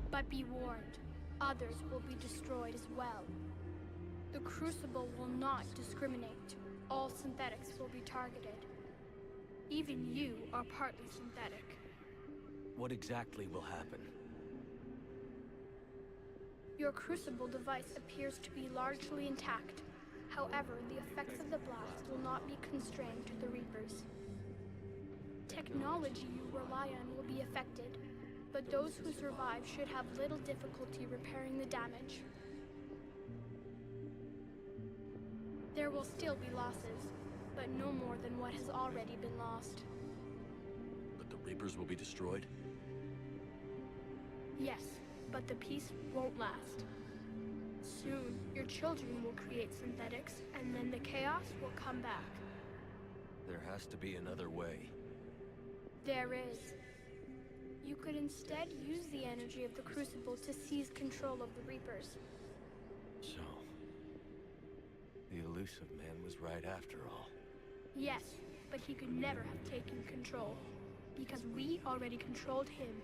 But be warned, others will be destroyed as well. The Crucible will not discriminate. All synthetics will be targeted. Even you are partly synthetic. What exactly will happen? Your Crucible device appears to be largely intact. However, the effects of the blast will not be constrained to the Reapers. Technology you rely on will be affected, but those who survive should have little difficulty repairing the damage. There will still be losses, but no more than what has already been lost. But the Reapers will be destroyed? Yes, but the peace won't last. Soon, your children will create synthetics, and then the chaos will come back. There has to be another way. There is. You could instead use the energy of the Crucible to seize control of the Reapers. So, the elusive man was right after all. Yes, but he could never have taken control, because we already controlled him.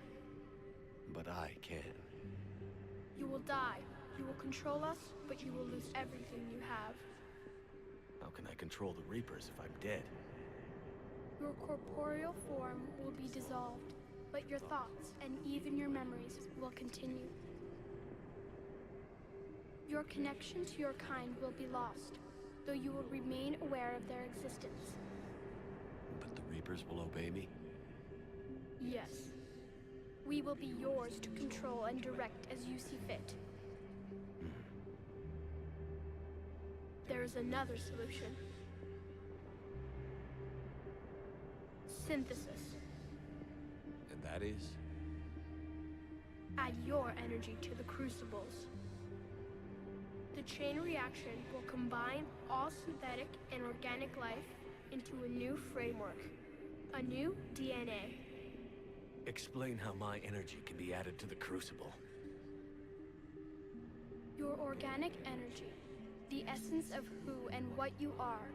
But I can. You will die. You will control us, but you will lose everything you have. How can I control the Reapers if I'm dead? Your corporeal form will be dissolved, but your thoughts and even your memories will continue. Your connection to your kind will be lost, though you will remain aware of their existence. But the Reapers will obey me? Yes. We will be yours to control and direct as you see fit. There is another solution. Synthesis. And that is? Add your energy to the Crucibles. The chain reaction will combine all synthetic and organic life into a new framework, a new DNA. Explain how my energy can be added to the Crucible. Your organic energy, the essence of who and what you are,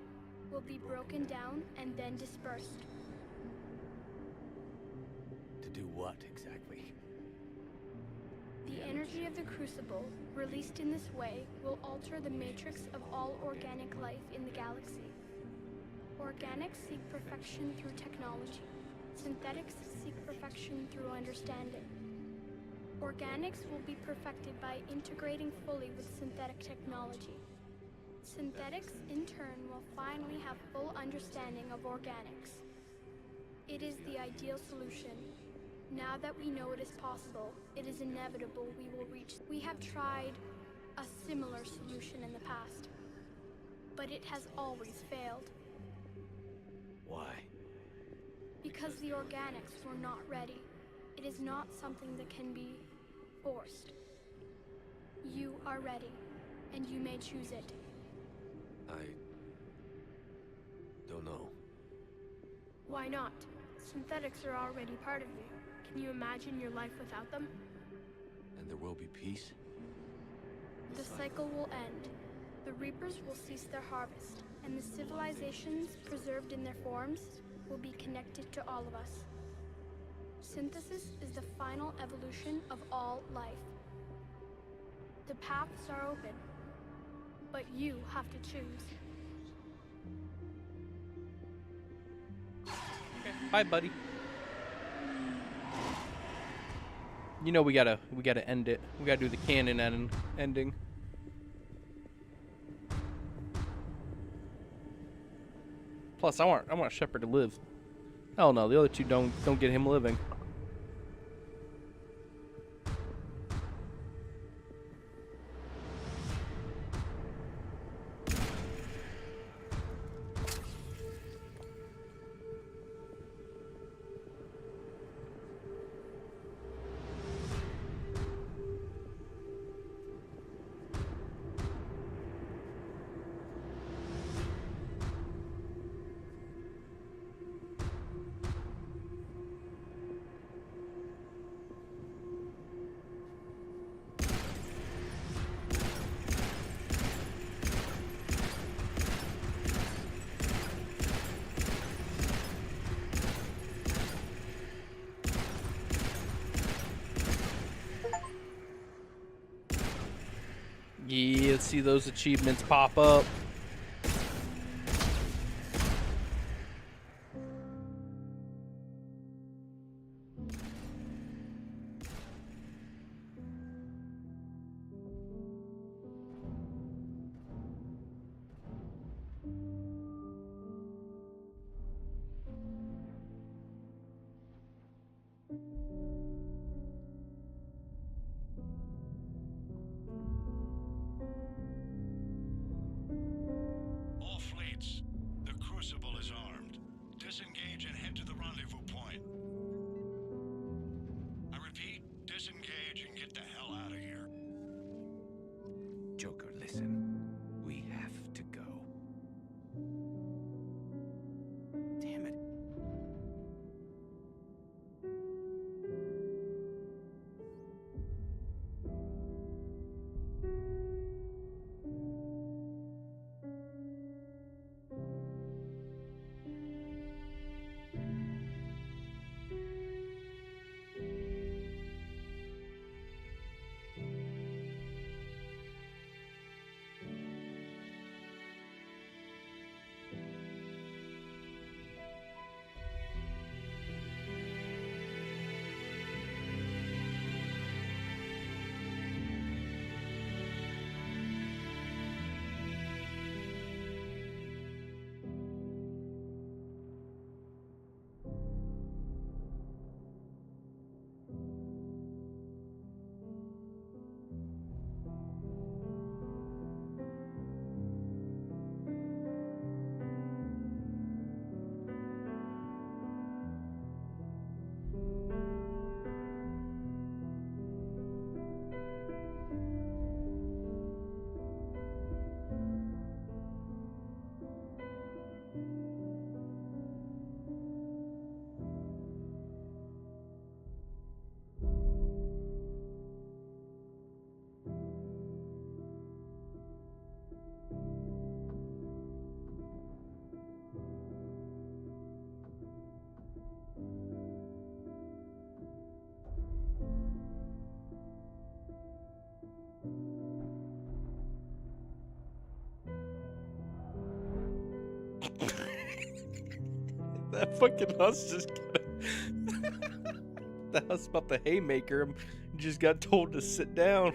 will be broken down and then dispersed. To do what, exactly? The energy of the Crucible, released in this way, will alter the matrix of all organic life in the galaxy. Organics seek perfection through technology. Synthetics seek perfection through understanding. Organics will be perfected by integrating fully with synthetic technology. Synthetics, in turn, will finally have full understanding of organics. It is the ideal solution. Now that we know it is possible, it is inevitable we will reach. We have tried a similar solution in the past, but it has always failed. Why? Because the organics were not ready. It is not something that can be forced. You are ready, and you may choose it. I don't know. Why not? Synthetics are already part of you. Can you imagine your life without them? And there will be peace? the cycle will end. The reapers will cease their harvest, and the civilizations preserved in their forms will be connected to all of us. Synthesis is the final evolution of all life. The paths are open, but you have to choose. Bye, buddy. You know we gotta end it. We gotta do the canon ending. Plus, I want Shepard to live. Hell no, the other two don't get him living. Yeah, let's see those achievements pop up. All fleets. The Crucible is armed. Disengage and head to the rendezvous point. I repeat, disengage and get the hell out of here. Joker, listen. We have to go. Damn it. That fucking huss just got the huss about the haymaker just got told to sit down.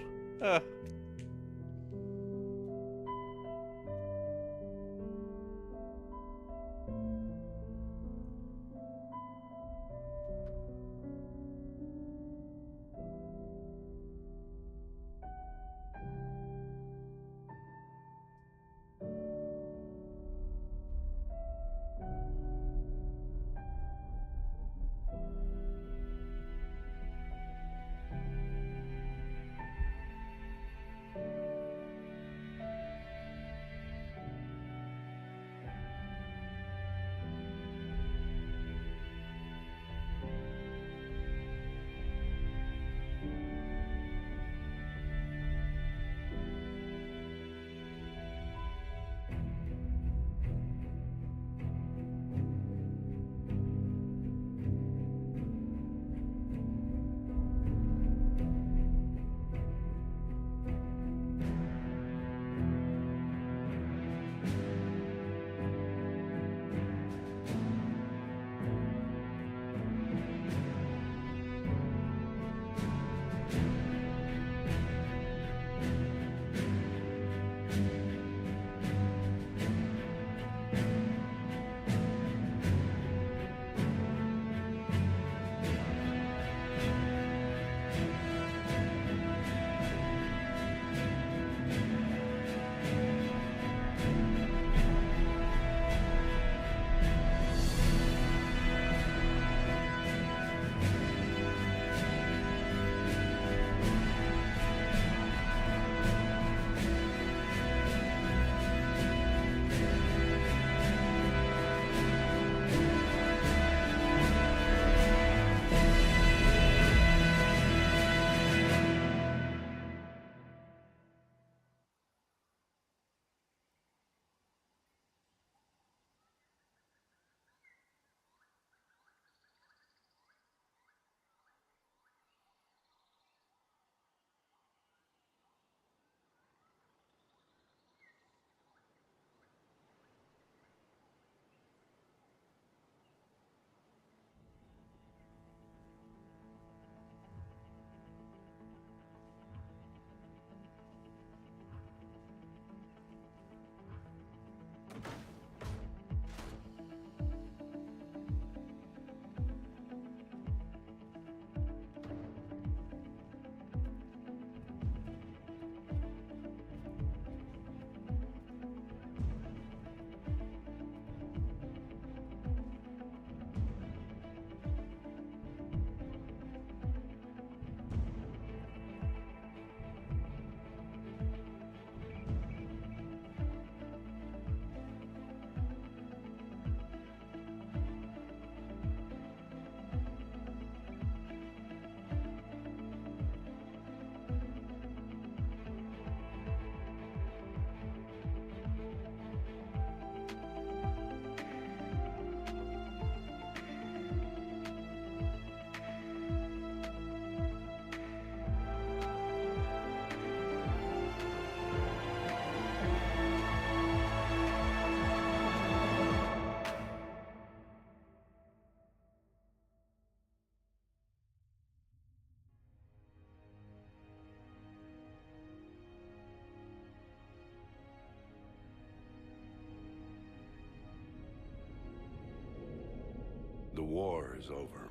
is over.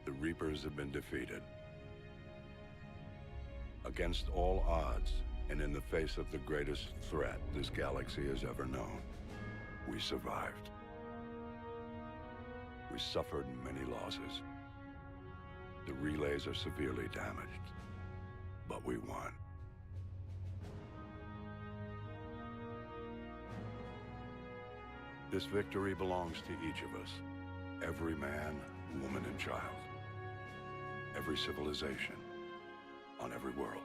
The Reapers have been defeated. Against all odds, and in the face of the greatest threat this galaxy has ever known, we survived. We suffered many losses. The relays are severely damaged, but we won. This victory belongs to each of us. Every man, woman, and child. Every civilization on every world.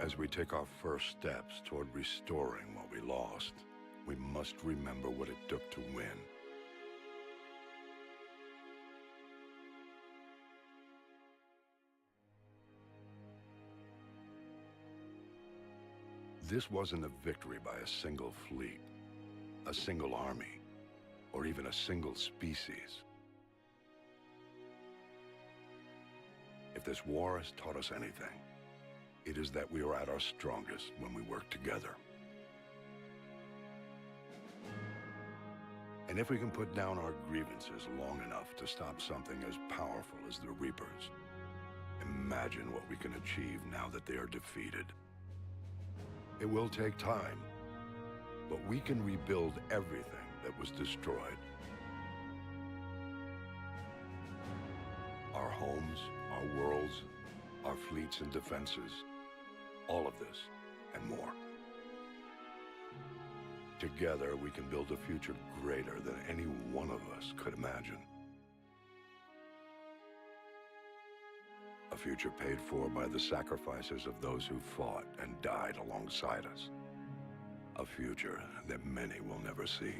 As we take our first steps toward restoring what we lost, we must remember what it took to win. This wasn't a victory by a single fleet, a single army, or even a single species. If this war has taught us anything, it is that we are at our strongest when we work together. And if we can put down our grievances long enough to stop something as powerful as the Reapers, imagine what we can achieve now that they are defeated. It will take time, but we can rebuild everything that was destroyed. Our homes, our worlds, our fleets and defenses, all of this and more. Together, we can build a future greater than any one of us could imagine. A future paid for by the sacrifices of those who fought and died alongside us. A future that many will never see.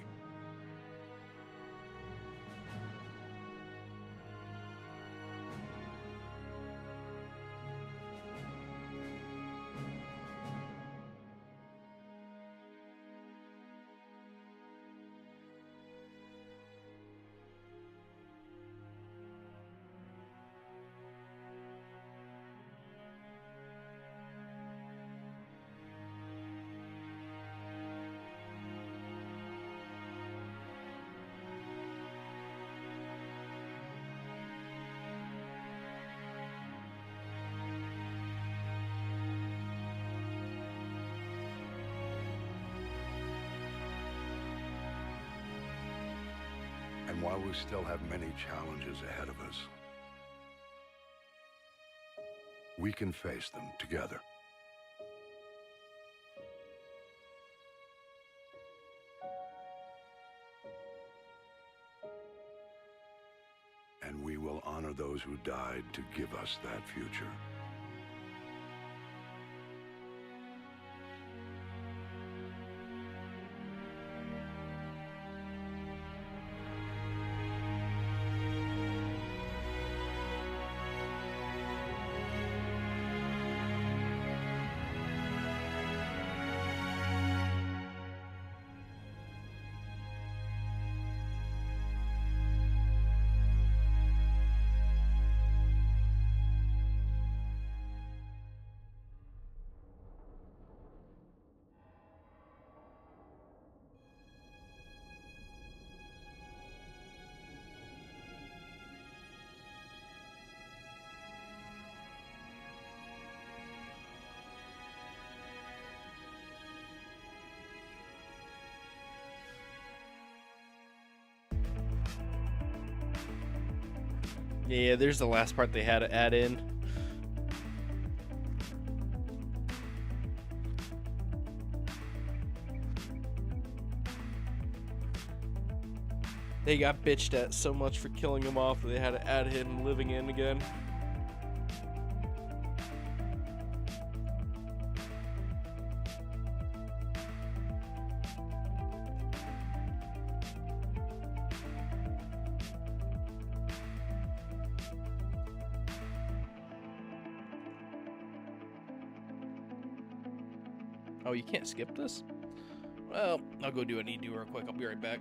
And while we still have many challenges ahead of us, we can face them together. And we will honor those who died to give us that future. Yeah, there's the last part they had to add in. They got bitched at so much for killing him off that they had to add him living in again. Oh, you can't skip this? Well, I'll go do what I need to do real quick. I'll be right back.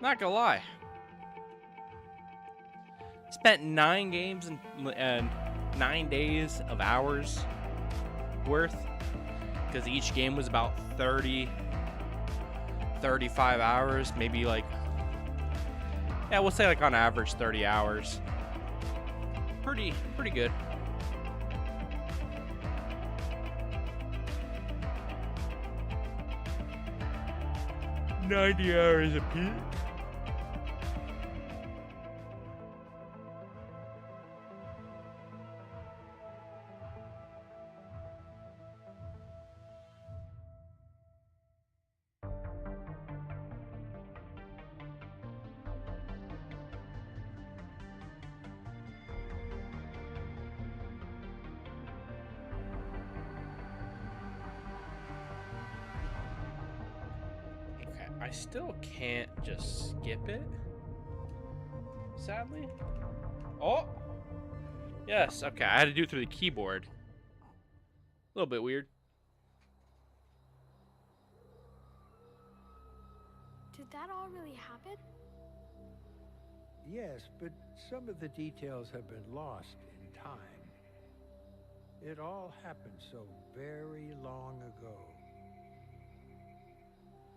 Not gonna lie. Spent 9 games and 9 days of hours worth, because each game was about 30, 35 hours, maybe like, yeah, we'll say like on average 30 hours. Pretty good. $90 hours a piece. I still can't just skip it, sadly. Oh! Yes, okay, I had to do it through the keyboard. A little bit weird. Did that all really happen? Yes, but some of the details have been lost in time. It all happened so very long ago.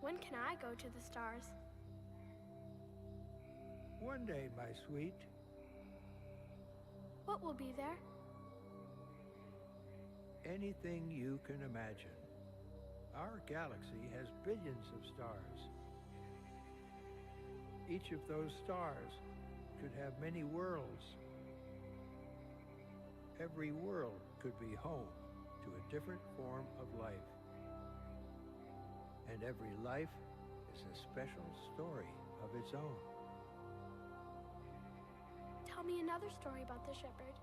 When can I go to the stars? One day, my sweet. What will be there? Anything you can imagine. Our galaxy has billions of stars. Each of those stars could have many worlds. Every world could be home to a different form of life. And every life is a special story of its own. Tell me another story about the shepherd.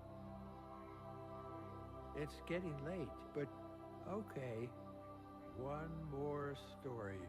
It's getting late, but okay. One more story.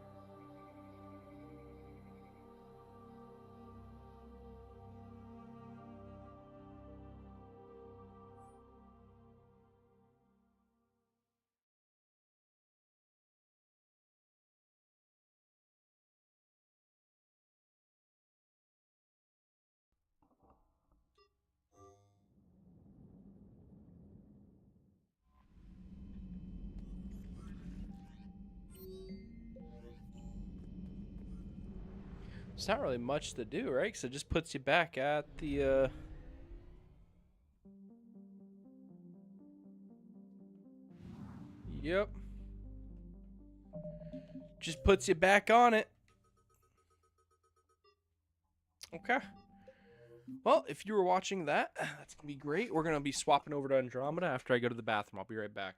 It's not really much to do, right? Because it just puts you back at the, Yep. Just puts you back on it. Okay. Well, if you were watching that, that's going to be great. We're going to be swapping over to Andromeda after I go to the bathroom. I'll be right back.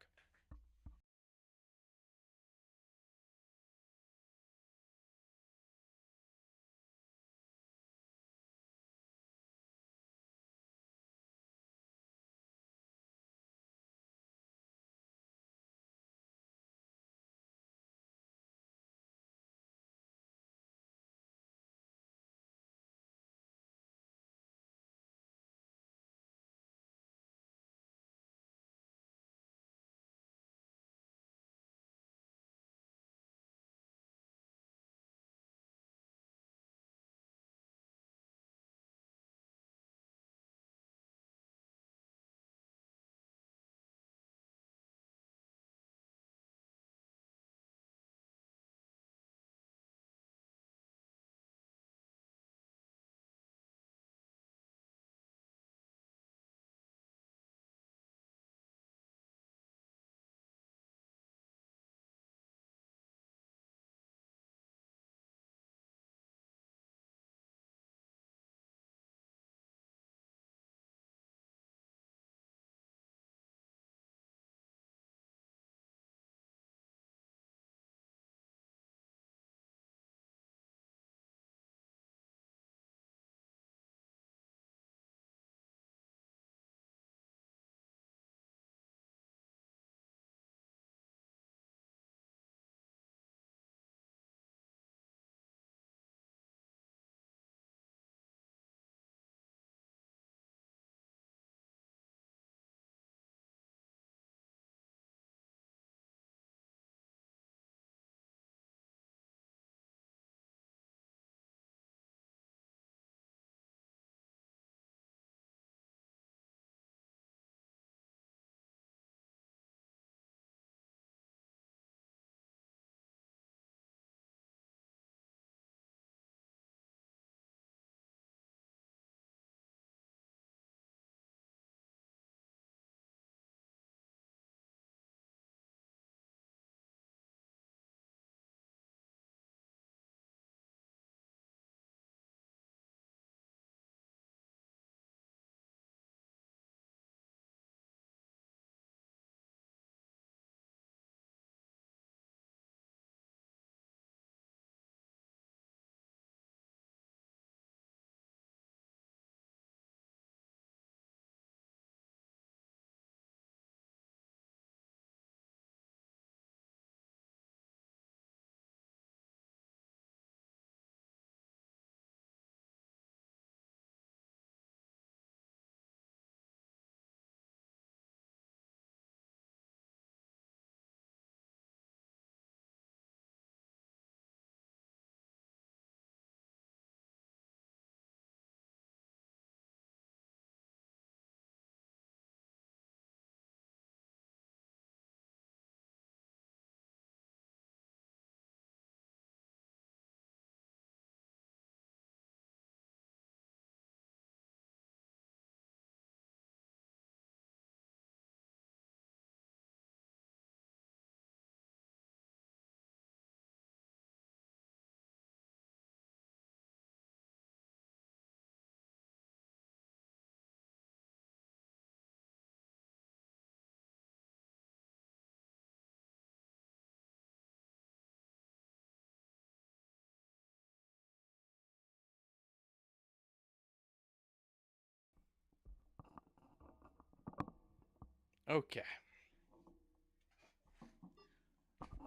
Okay.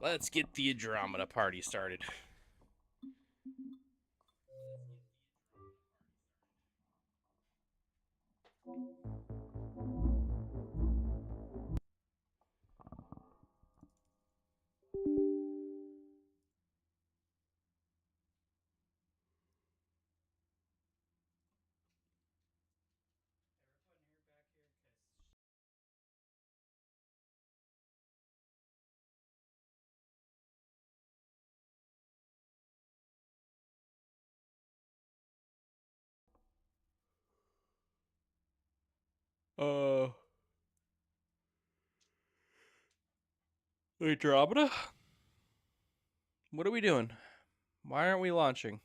Let's get the Andromeda party started. Andromeda? What are we doing? Why aren't we launching?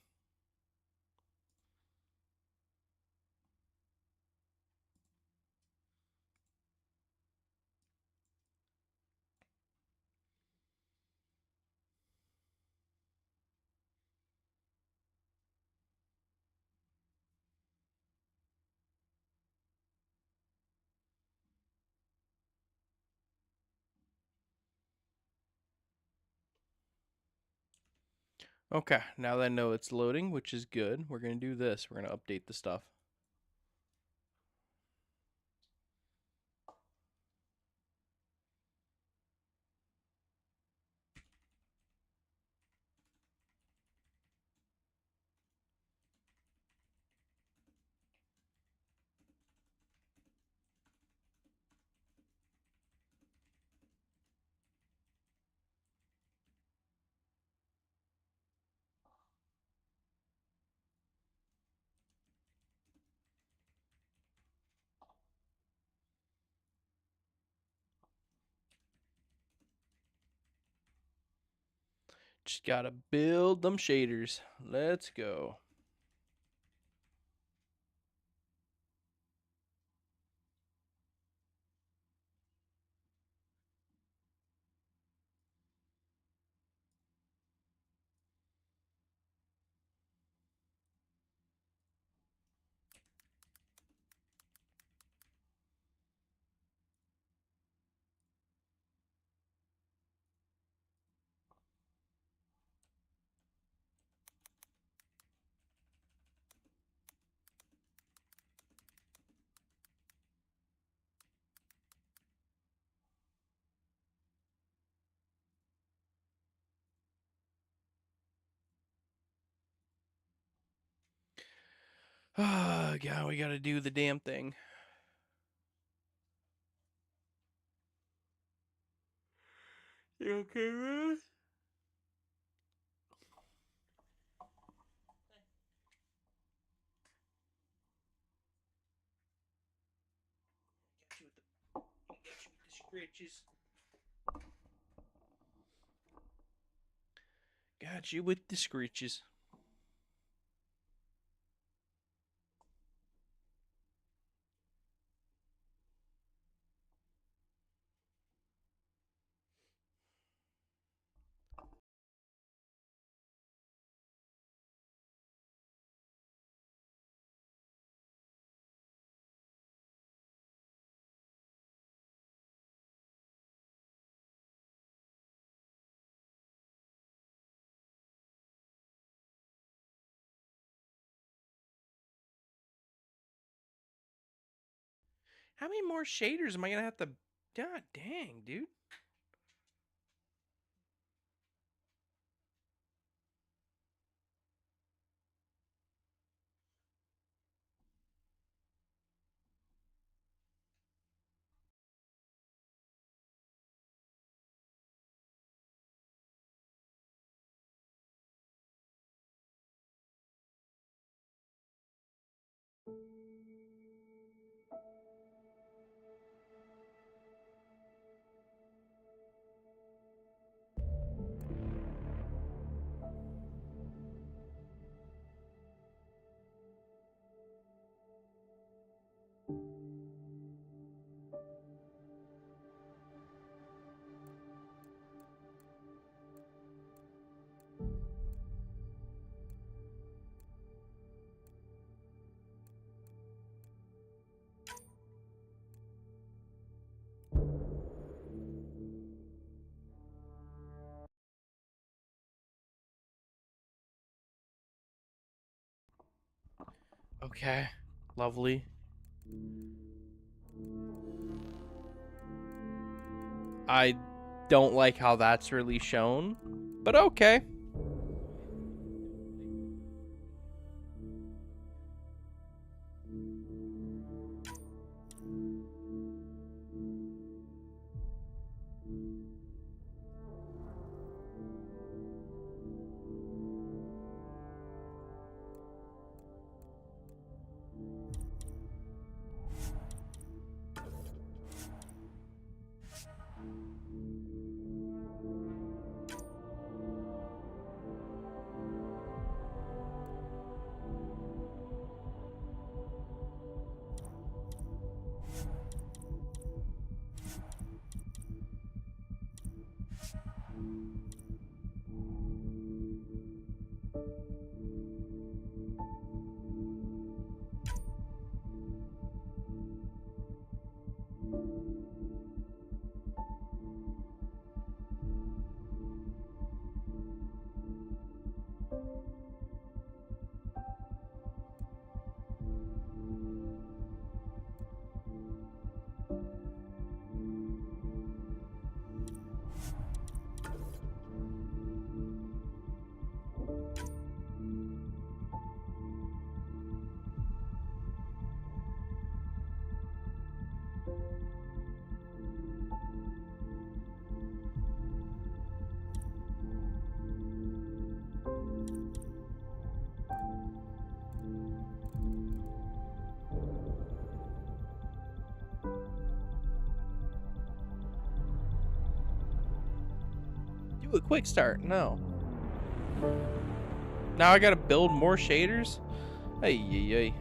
Okay, now that I know it's loading, which is good, we're going to do this. We're going to update the stuff. Just got to build them shaders. Let's go. Oh, God, we got to do the damn thing. You okay, man? Got you with the scritches. Got you with the scritches. How many more shaders am I going to have to... God dang, dude. Okay. Lovely. I don't like how that's really shown, but okay. Do a quick start. No. Now I gotta build more shaders? Ay, ay, ay.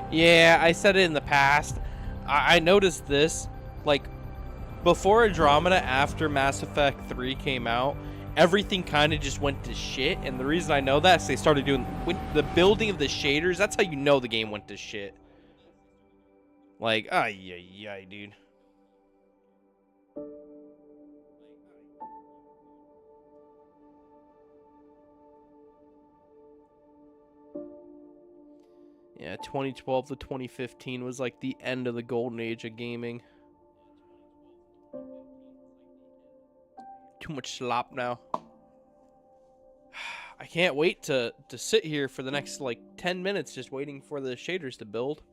Yeah, I said it in the past. I noticed this, like, before Andromeda, after Mass Effect 3 came out, everything kind of just went to shit. And the reason I know that is they started doing the building of the shaders. That's how you know the game went to shit. Like, ay, ay, ay, dude. Yeah, 2012 to 2015 was like the end of the golden age of gaming. Too much slop now. I can't wait to sit here for the next like 10 minutes just waiting for the shaders to build.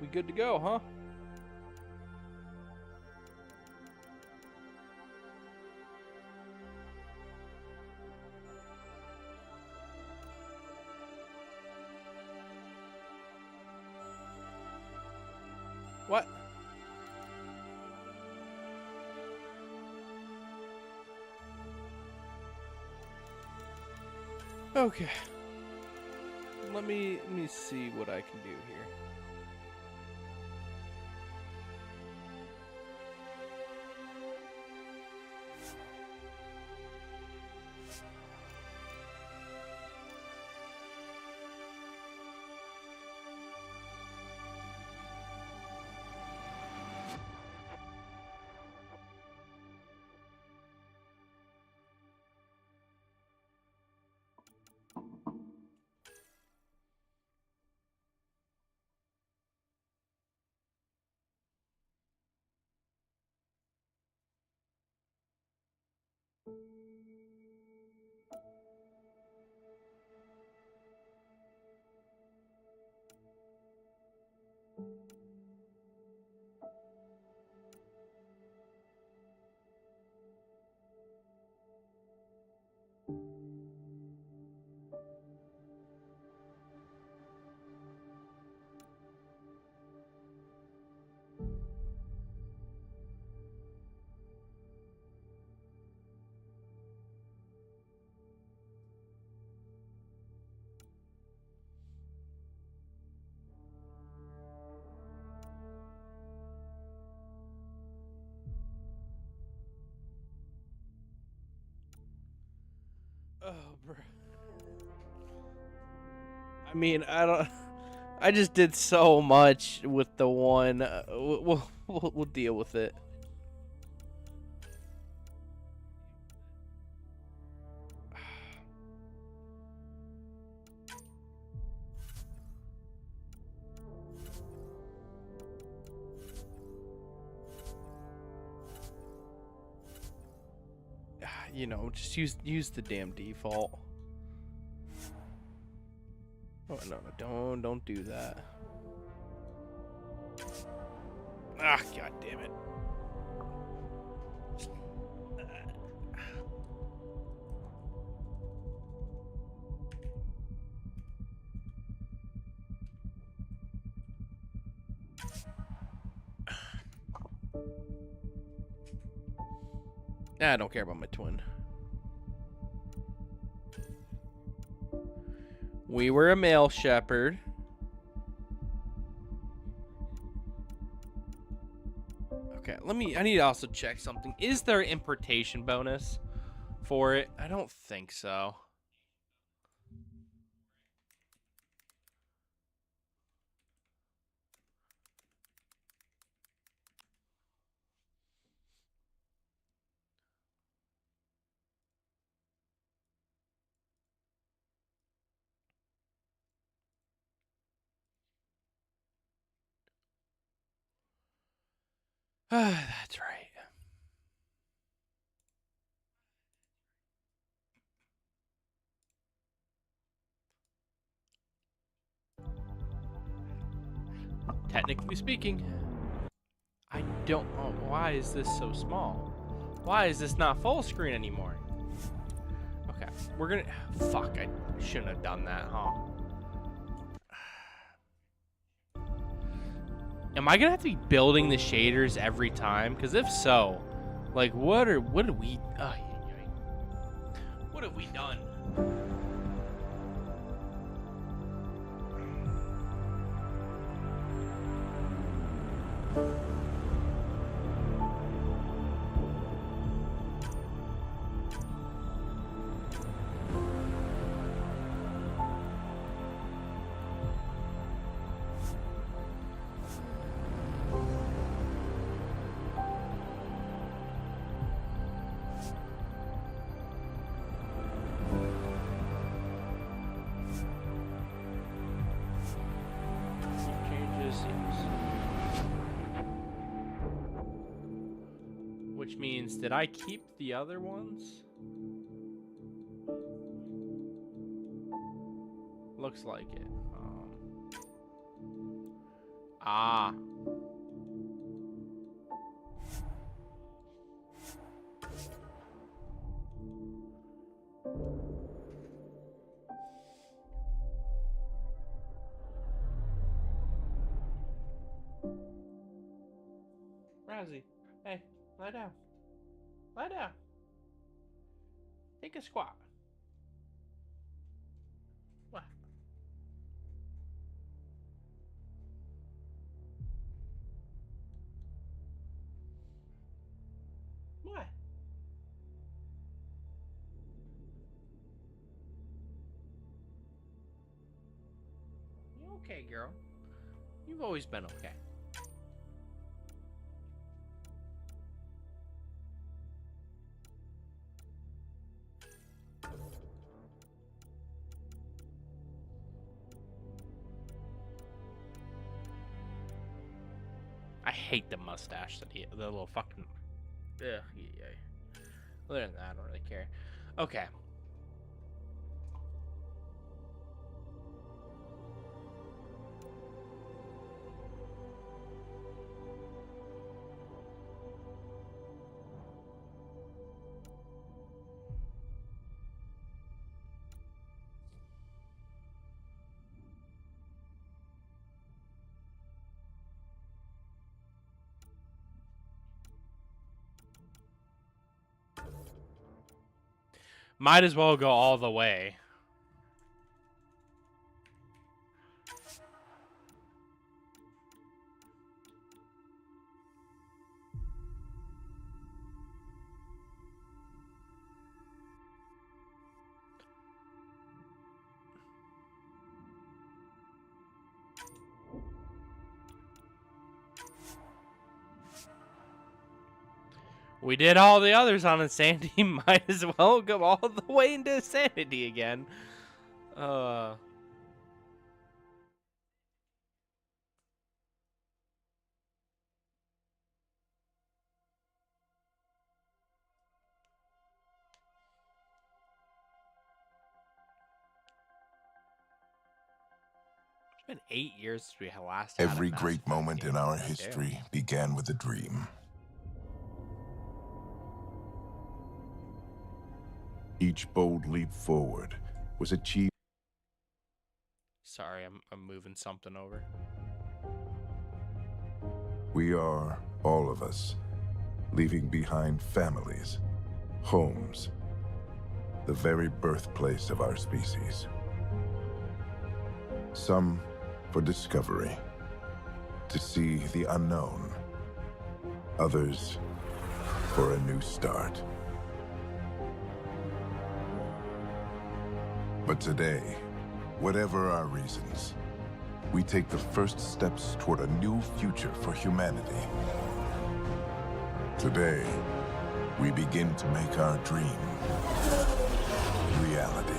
We good to go, huh? What? Okay. Let me see what I can do here. Oh, bro. I mean, I don't. I just did so much with the one. We'll deal with it. You know, just use the damn default. Oh no, don't do that. Ah, god damn it. I don't care about my twin. We were a male shepherd. Okay, I need to also check something. Is there an importation bonus for it? I don't think so. That's right. Technically speaking. I don't. Oh, why is this so small? Why is this not full screen anymore? Okay, we're gonna. Fuck, I shouldn't have done that, huh? Am I gonna have to be building the shaders every time? Because if so, like, what have we? What have we done? Which means, did I keep the other ones? Looks like it. Ah. Rousey, hey, lie down. Lie down. Take a squat. What? What? You okay, girl? You've always been okay. I hate the mustache that the little fucking. Ugh, yeah. Other than that, I don't really care. Okay. Might as well go all the way. We did all the others on Insanity. Might as well go all the way into Insanity again. It's been 8 years since we last had Every a Mass great Effect moment game. in our God damn. history began with a dream. Each bold leap forward was achieved. Sorry, I'm moving something over. We are, all of us, leaving behind families, homes, the very birthplace of our species. Some for discovery, to see the unknown. Others for a new start. But today, whatever our reasons, we take the first steps toward a new future for humanity. Today, we begin to make our dream reality.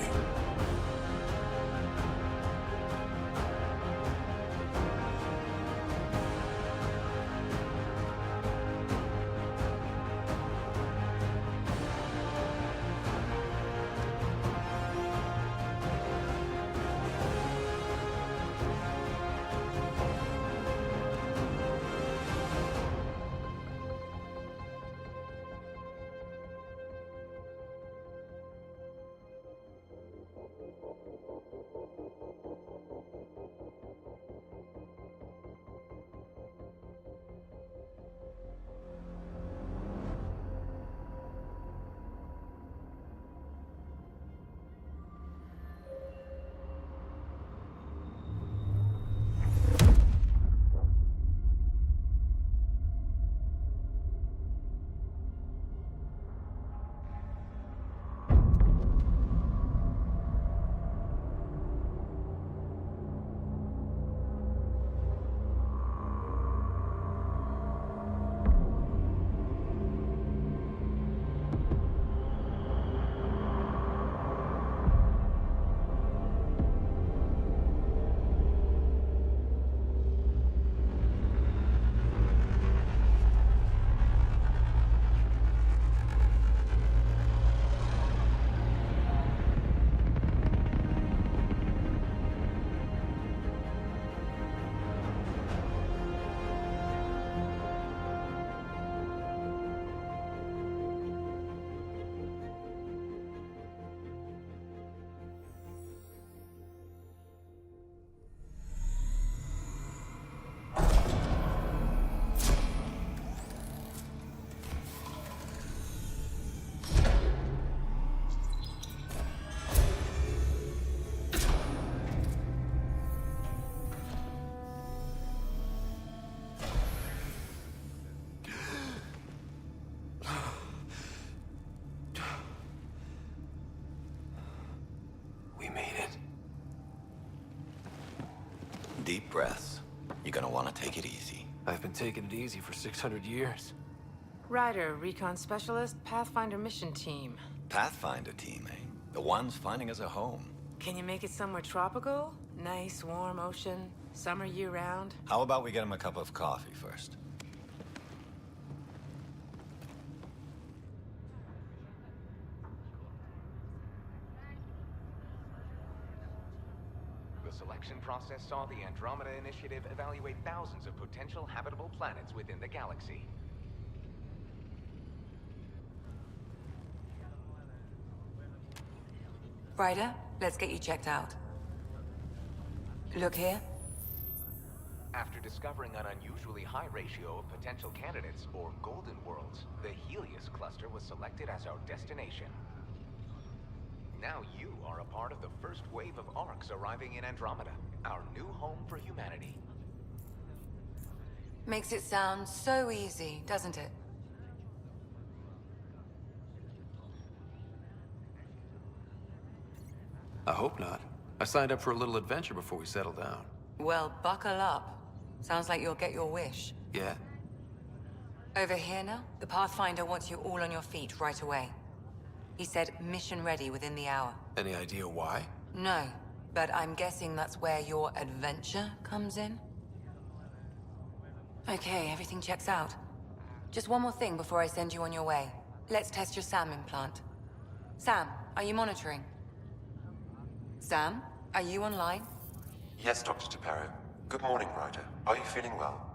Deep breaths. You're gonna want to take it easy. I've been taking it easy for 600 years. Ryder, recon specialist, Pathfinder mission team. Pathfinder team, eh? The ones finding us a home. Can you make it somewhere tropical? Nice, warm ocean, summer year-round? How about we get him a cup of coffee first? The selection process saw the Andromeda Initiative evaluate thousands of potential habitable planets within the galaxy. Ryder, let's get you checked out. Look here. After discovering an unusually high ratio of potential candidates, or golden worlds, the Helios cluster was selected as our destination. Now you are a part of the first wave of Arks arriving in Andromeda, our new home for humanity. Makes it sound so easy, doesn't it? I hope not. I signed up for a little adventure before we settle down. Well, buckle up. Sounds like you'll get your wish. Yeah? Over here now, the Pathfinder wants you all on your feet right away. He said mission ready within the hour. Any idea why? No, but I'm guessing that's where your adventure comes in? Okay, everything checks out. Just one more thing before I send you on your way. Let's test your SAM implant. Sam, are you monitoring? Sam, are you online? Yes, Dr. Taparo. Good morning, Ryder. Are you feeling well?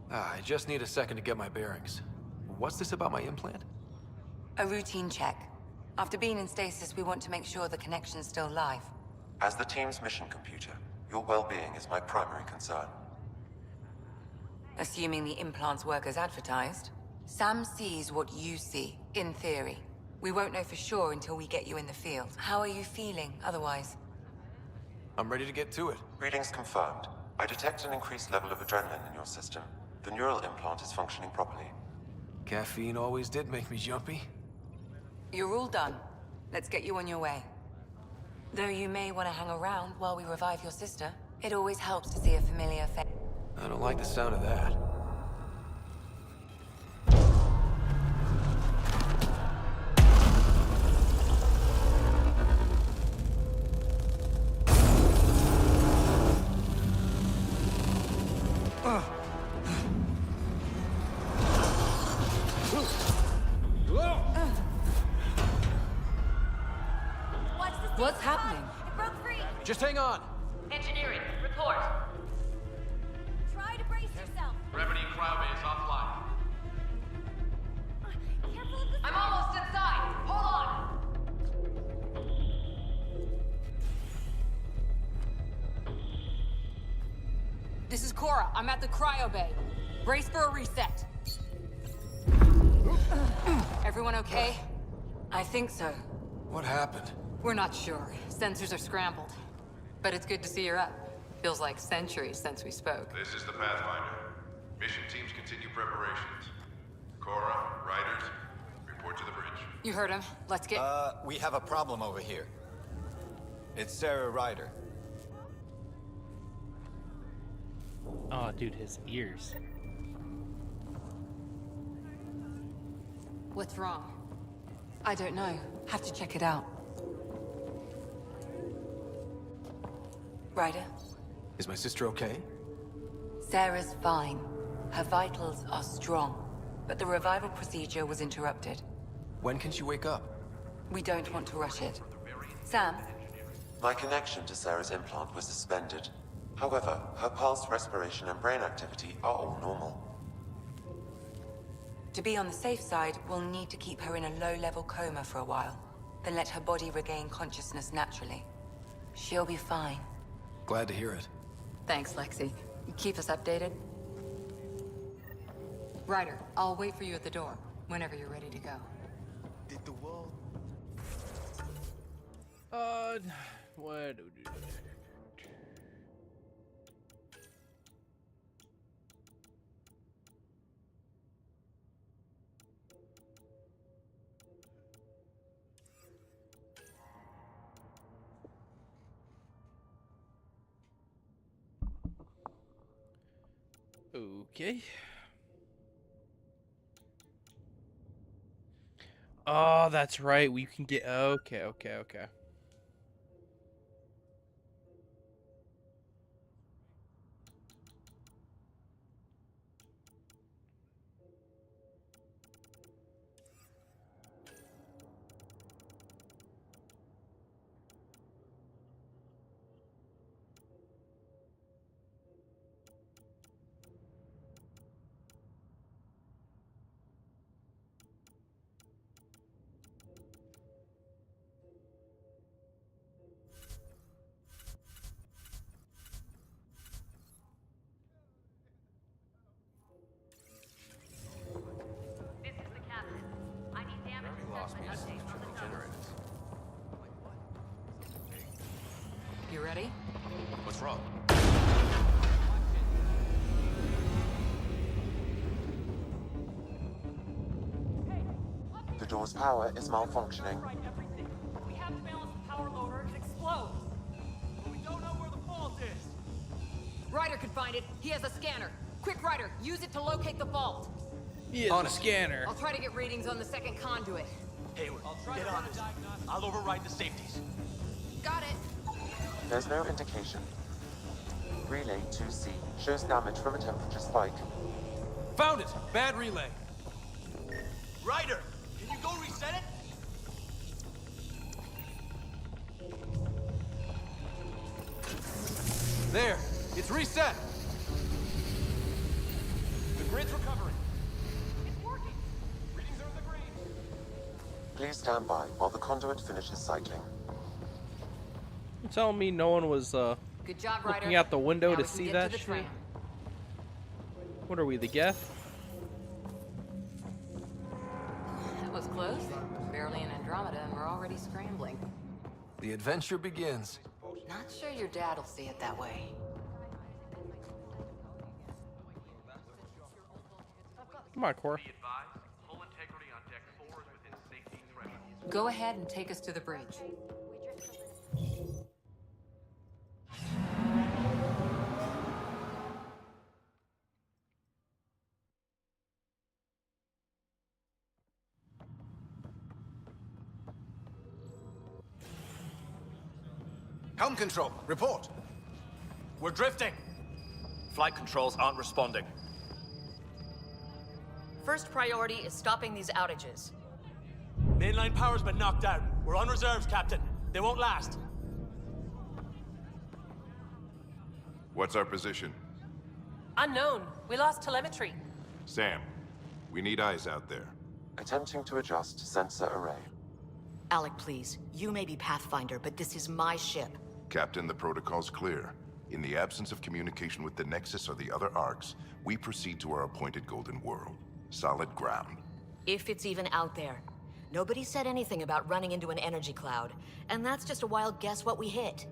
I just need a second to get my bearings. What's this about my implant? A routine check. After being in stasis, we want to make sure the connection's still live. As the team's mission computer, your well-being is my primary concern. Assuming the implants work as advertised, Sam sees what you see, in theory. We won't know for sure until we get you in the field. How are you feeling, otherwise? I'm ready to get to it. Readings confirmed. I detect an increased level of adrenaline in your system. The neural implant is functioning properly. Caffeine always did make me jumpy. You're all done. Let's get you on your way. Though you may want to hang around while we revive your sister, it always helps to see a familiar face. I don't like the sound of that. What's happening? It broke free. Just hang on. Engineering, report. Try to brace yourself. Gravity cryobase offline. Careful of the I'm almost inside. Hold on. This is Cora. I'm at the cryo bay. Brace for a reset. Everyone okay? I think so. What happened? We're not sure. Sensors are scrambled. But it's good to see you're up. Feels like centuries since we spoke. This is the Pathfinder. Mission teams continue preparations. Cora, Riders, report to the bridge. You heard him. Let's get... We have a problem over here. It's Sarah Ryder. Oh, dude, his ears. What's wrong? I don't know. Have to check it out. Ryder? Is my sister okay? Sarah's fine. Her vitals are strong. But the revival procedure was interrupted. When can she wake up? We don't want to rush it. Sam? My connection to Sarah's implant was suspended. However, her pulse, respiration, and brain activity are all normal. To be on the safe side, we'll need to keep her in a low-level coma for a while. Then let her body regain consciousness naturally. She'll be fine. Glad to hear it. Thanks, Lexi. Keep us updated. Ryder, I'll wait for you at the door, whenever you're ready to go. Did the world... What? Okay. Oh, that's right. We can get... Okay. This is the captain. I need damage assessment updates on the tunnel. You ready? What's wrong? The door's power is malfunctioning. We have to balance the power load or it could explode. But we don't know where the fault is. Ryder could find it. He has a scanner. Quick, Ryder, use it to locate the fault. He has a scanner. I'll try to get readings on the second conduit. Hayward, get on this. I'll override the safeties. Got it. There's no indication. Relay 2C shows damage from a temperature spike. Found it! Bad relay. Ryder, can you go reset it? There, it's reset. The grid's recovering. It's working. Readings are in the green. Please stand by while the conduit finishes cycling. You're telling me no one was Good job, Ryder. looking out the window Now to we can see get that to the shit? tram. What are we, the Geth? That was close. Barely in Andromeda and we're already scrambling. The adventure begins. Not sure your dad'll see it that way. Come on, Cor. Go ahead and take us to the bridge. Helm control, report. We're drifting. Flight controls aren't responding. First priority is stopping these outages. Mainline power's been knocked out. We're on reserves, Captain. They won't last. What's our position? Unknown. We lost telemetry. Sam, we need eyes out there. Attempting to adjust sensor array. Alec, please. You may be Pathfinder, but this is my ship. Captain, the protocol's clear. In the absence of communication with the Nexus or the other arcs, we proceed to our appointed Golden World. Solid ground. If it's even out there. Nobody said anything about running into an energy cloud, and that's just a wild guess what we hit.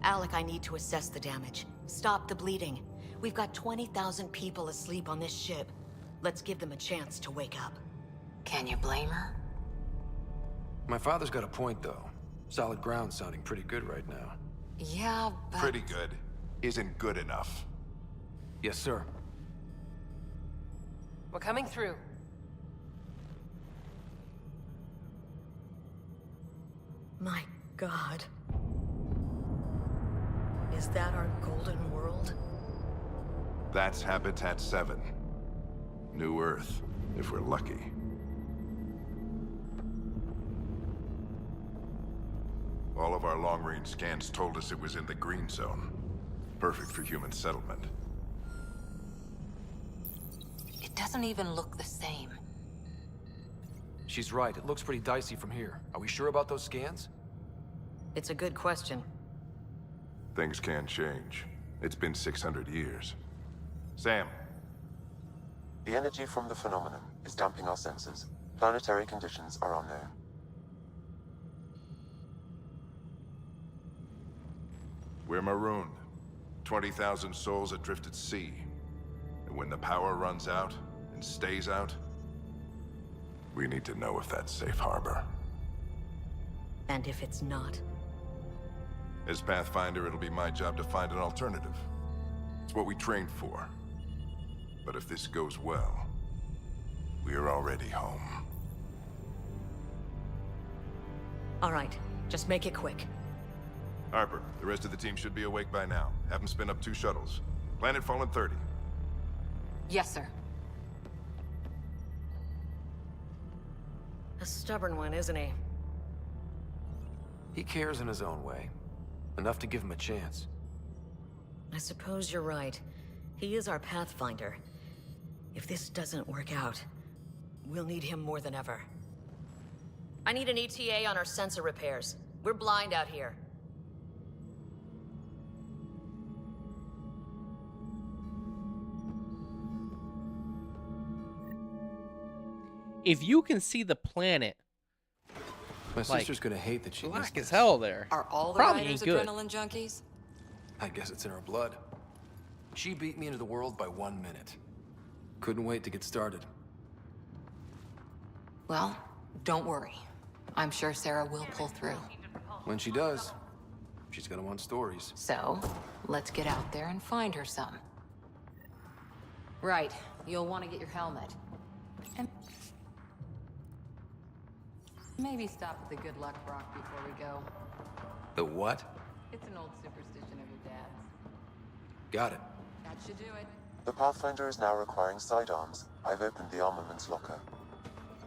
Alec, I need to assess the damage. Stop the bleeding. We've got 20,000 people asleep on this ship. Let's give them a chance to wake up. Can you blame her? My father's got a point, though. Solid ground sounding pretty good right now. Yeah, but... Pretty good. Isn't good enough. Yes, sir. We're coming through. My God. Is that our golden world? That's Habitat 7. New Earth, if we're lucky. All of our long-range scans told us it was in the green zone. Perfect for human settlement. It doesn't even look the same. She's right. It looks pretty dicey from here. Are we sure about those scans? It's a good question. Things can change. It's been 600 years. Sam. The energy from the phenomenon is damping our sensors. Planetary conditions are unknown. We're marooned. 20,000 souls adrift at sea. And when the power runs out, and stays out, we need to know if that's safe harbor. And if it's not? As Pathfinder, it'll be my job to find an alternative. It's what we trained for. But if this goes well, we're already home. All right, just make it quick. Harper, the rest of the team should be awake by now. Have them spin up 2 shuttles. Planet Fallen 30. Yes, sir. A stubborn one, isn't he? He cares in his own way. Enough to give him a chance. I suppose you're right. He is our Pathfinder. If this doesn't work out, we'll need him more than ever. I need an ETA on our sensor repairs. We're blind out here. If you can see the planet, My sister's gonna hate that she missed black as this. hell there. Are all the Probably riders ain't good. adrenaline junkies? I guess it's in her blood. She beat me into the world by 1 minute. Couldn't wait to get started. Well, don't worry. I'm sure Sarah will pull through. When she does, she's gonna want stories. So, let's get out there and find her some. Right. You'll want to get your helmet. And maybe stop at the Good Luck Rock before we go. The what? It's an old superstition of your dad's. Got it. That should do it. The Pathfinder is now requiring sidearms. I've opened the armaments locker.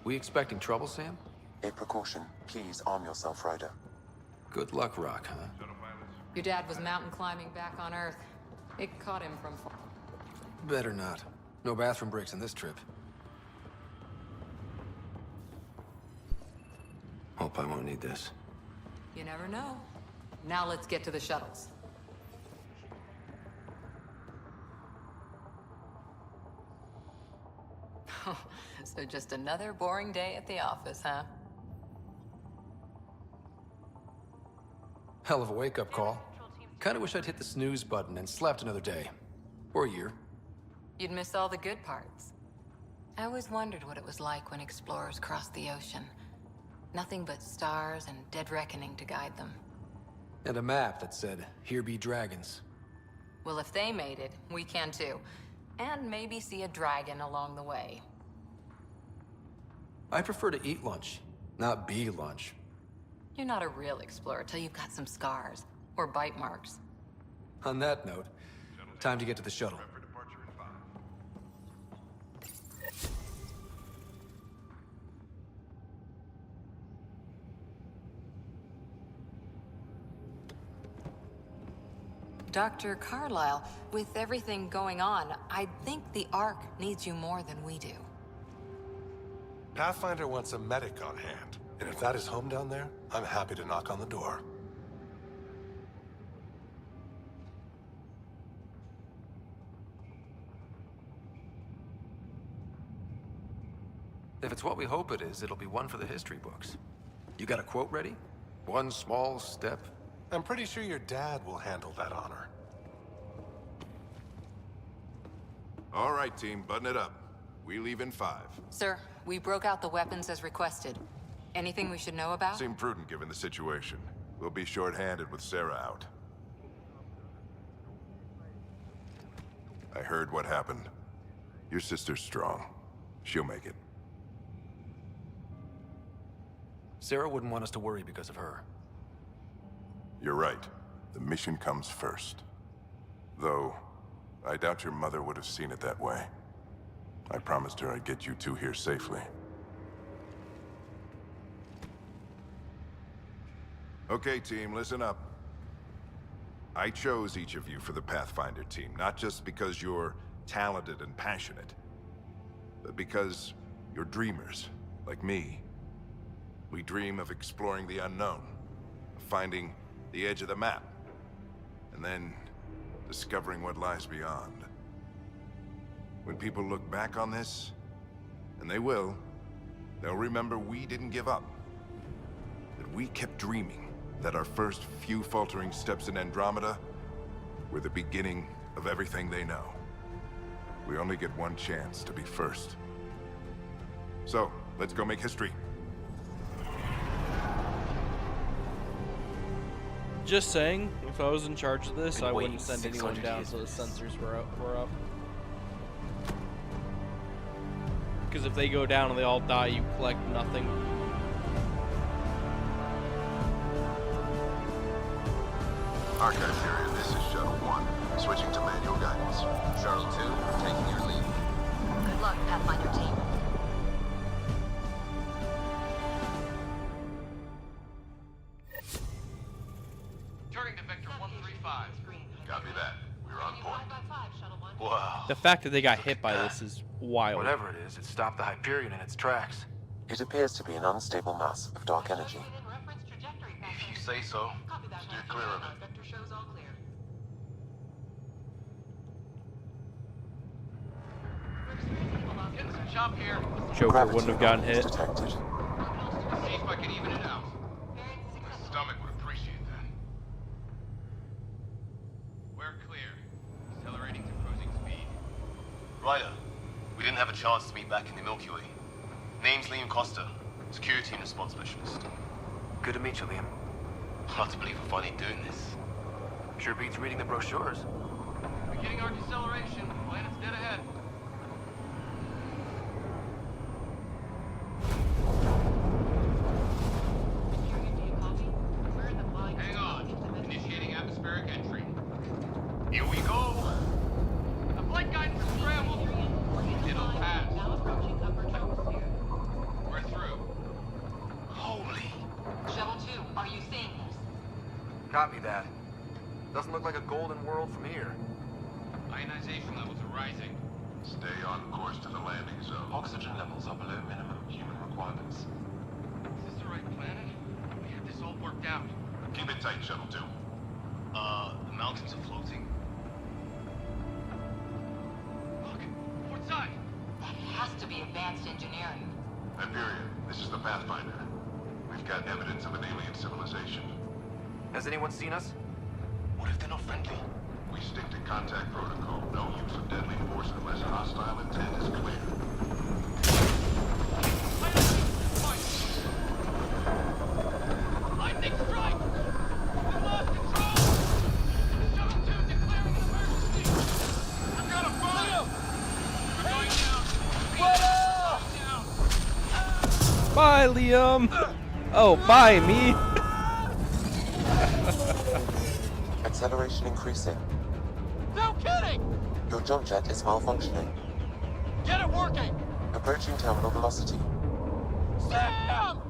We expecting trouble, Sam? A precaution. Please arm yourself, Ryder. Good luck, Rock, huh? Your dad was mountain climbing back on Earth. It caught him from far. Better not. No bathroom breaks on this trip. Hope I won't need this. You never know. Now let's get to the shuttles. So just another boring day at the office, huh? Hell of a wake-up call. Kinda wish I'd hit the snooze button and slept another day. Or a year. You'd miss all the good parts. I always wondered what it was like when explorers crossed the ocean. Nothing but stars and dead reckoning to guide them. And a map that said, "Here be dragons." Well, if they made it, we can too. And maybe see a dragon along the way. I prefer to eat lunch, not be lunch. You're not a real explorer till you've got some scars. Or bite marks. On that note, time to get to the shuttle. Dr. Carlyle, with everything going on, I think the Ark needs you more than we do. Pathfinder wants a medic on hand, and if that is home down there, I'm happy to knock on the door. If it's what we hope it is, it'll be one for the history books. You got a quote ready? One small step? I'm pretty sure your dad will handle that honor. All right, team, button it up. We leave in 5. Sir, we broke out the weapons as requested. Anything we should know about? Seemed prudent given the situation. We'll be short-handed with Sarah out. I heard what happened. Your sister's strong. She'll make it. Sarah wouldn't want us to worry because of her. You're right. The mission comes first. Though, I doubt your mother would have seen it that way. I promised her I'd get you two here safely. Okay, team, listen up. I chose each of you for the Pathfinder team, not just because you're talented and passionate, but because you're dreamers, like me. We dream of exploring the unknown, of finding the edge of the map, and then discovering what lies beyond. When people look back on this, and they will, they'll remember we didn't give up. That we kept dreaming, that our first few faltering steps in Andromeda were the beginning of everything they know. We only get one chance to be first. So, let's go make history. Just saying, if I was in charge of this, I Wait wouldn't send anyone 600 down years till the for this. sensors were up. Because if they go down and they all die, you collect nothing. Archive period, this is Shuttle 1. Switching to manual guidance. Shuttle 2, taking your lead. Good luck, Pathfinder team. Turning to Vector 135. Copy that. We're on point. Wow. The fact that they got hit by this is wild. Whatever it is, it stopped the Hyperion in its tracks. It appears to be an unstable mass of dark energy. If you say so. Steer clear of it. Getting some chop here. Joker wouldn't have gotten hit. Detected. See if I can even it out. The stomach would appreciate that. We're clear. Accelerating to cruising speed. Ryder, we didn't have a chance to meet back in the Milky Way. Name's Liam Costa, security and response specialist. Good to meet you, Liam. Hard to believe we're finally doing this. Sure beats reading the brochures. Beginning our deceleration. Planet's dead ahead. Hang on. Initiating atmospheric entry. Here we go. The flight guidance is scrambled. It'll pass. We're through. Holy. Shuttle 2, are you seeing this? Copy that. Doesn't look like a golden world from here. Ionization levels are rising. Stay on course to the landing zone. Oxygen levels are below minimum human requirements. Is this the right planet? We had this all worked out. Keep it tight, Shuttle 2. The mountains are floating. Look, port side. That has to be advanced engineering. Hyperion, this is the Pathfinder. We've got evidence of an alien civilization. Has anyone seen us? What if they're not friendly? We stick to contact protocol. No use of deadly force unless hostile intent is clear. Lightning strike! We lost control! Shuttle 2 declaring an emergency! I've got a fire! We're going down! Bye, Liam. Oh, bye, me. Acceleration increasing. No kidding! Your jump jet is malfunctioning. Get it working! Approaching terminal velocity. Sam!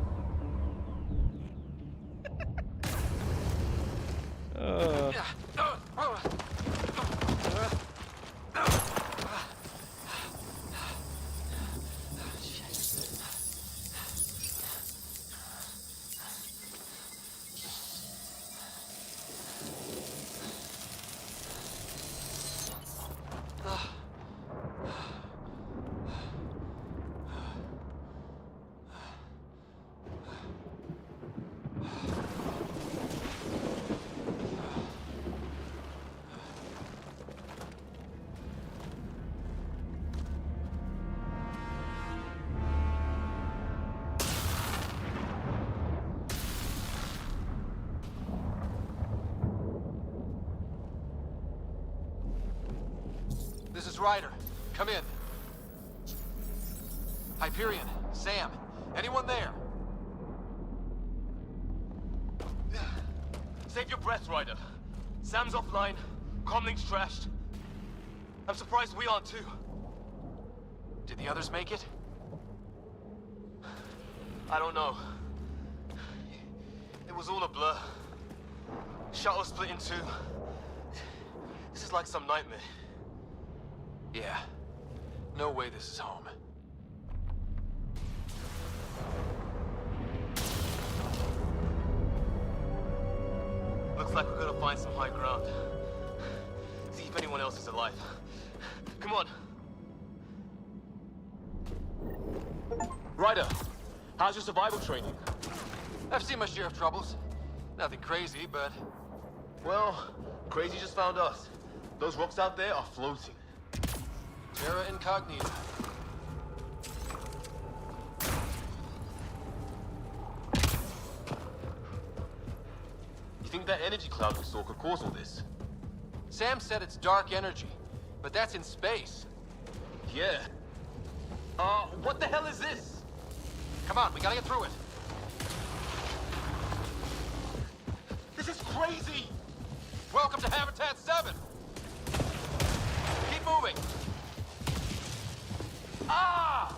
This is Ryder. Come in. Hyperion, Sam, anyone there? Save your breath, Ryder. Sam's offline. Comlink's trashed. I'm surprised we aren't too. Did the others make it? I don't know. It was all a blur. Shuttle split in two. This is like some nightmare. Yeah. No way this is home. Looks like we're gonna find some high ground. See if anyone else is alive. Come on. Ryder, how's your survival training? I've seen my share of troubles. Nothing crazy, but... Well, crazy just found us. Those rocks out there are floating. Terra Incognita. You think think that energy cloud we saw could cause all this. Sam said it's dark energy, but that's in space. Yeah. What the hell is this? Come on, we gotta get through it. This is crazy! Welcome to Habitat 7. Keep moving. Ah!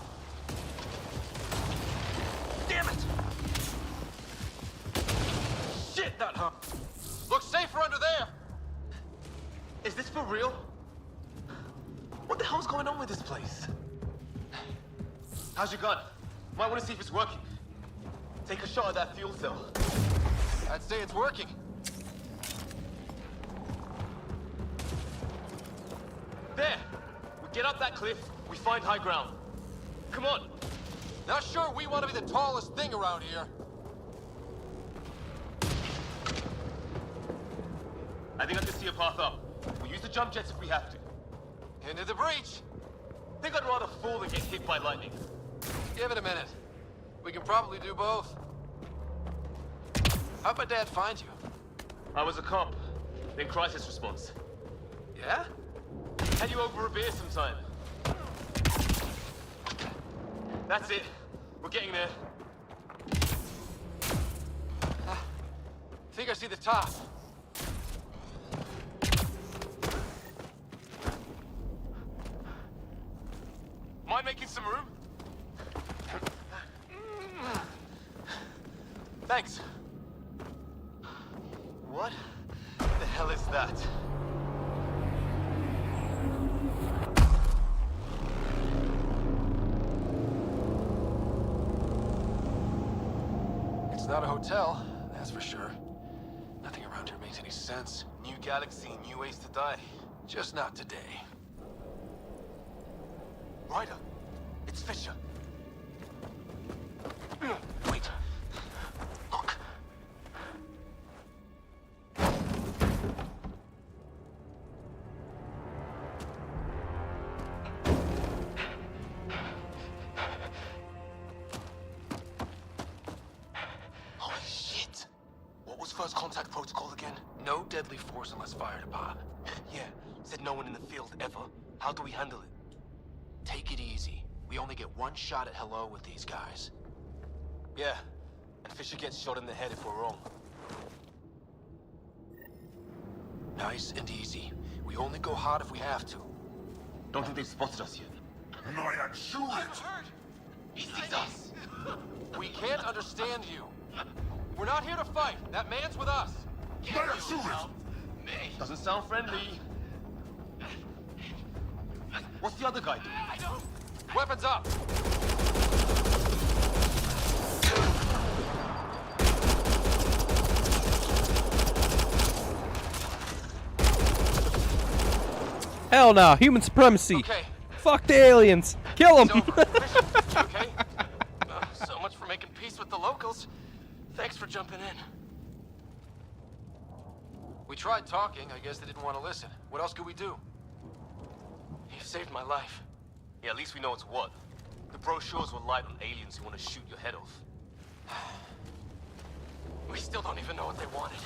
Damn it! Shit, that hurt. Looks safer under there. Is this for real? What the hell's going on with this place? How's your gun? Might want to see if it's working. Take a shot at that fuel cell. I'd say it's working. There! We get up that cliff, we find high ground. Come on! Not sure we want to be the tallest thing around here. I think I can see a path up. We'll use the jump jets if we have to. Into the breach. Think I'd rather fall than get hit by lightning. Give it a minute. We can probably do both. How'd my dad find you? I was a cop, then crisis response. Yeah? Had you over a beer sometime. That's it. We're getting there. Think I see the top. Mind making some room? Thanks. What the hell is that? It's not a hotel, that's for sure. Nothing around here makes any sense. New galaxy, new ways to die. Just not today. Ryder, it's Fisher. Wait. Look. Holy shit! What was first contact protocol again? No deadly force unless fired upon. Yeah, said no one in the field ever. How do we handle it? Take it easy. We only get one shot at hello with these guys. Yeah, and Fisher gets shot in the head if we're wrong. Nice and easy. We only go hard if we have to. Don't think they've spotted us yet. Nyan, shoot it! He sees us! We can't understand you. We're not here to fight. That man's with us. Nyan, shoot it! Doesn't sound friendly. What's the other guy doing? I don't... Weapons up! Hell no, human supremacy. Okay. Fuck the aliens. Kill them. Okay? So much for making peace with the locals. Thanks for jumping in. We tried talking. I guess they didn't want to listen. What else could we do? You saved my life. Yeah, at least we know it's what. The brochures were light on aliens who want to shoot your head off. We still don't even know what they wanted.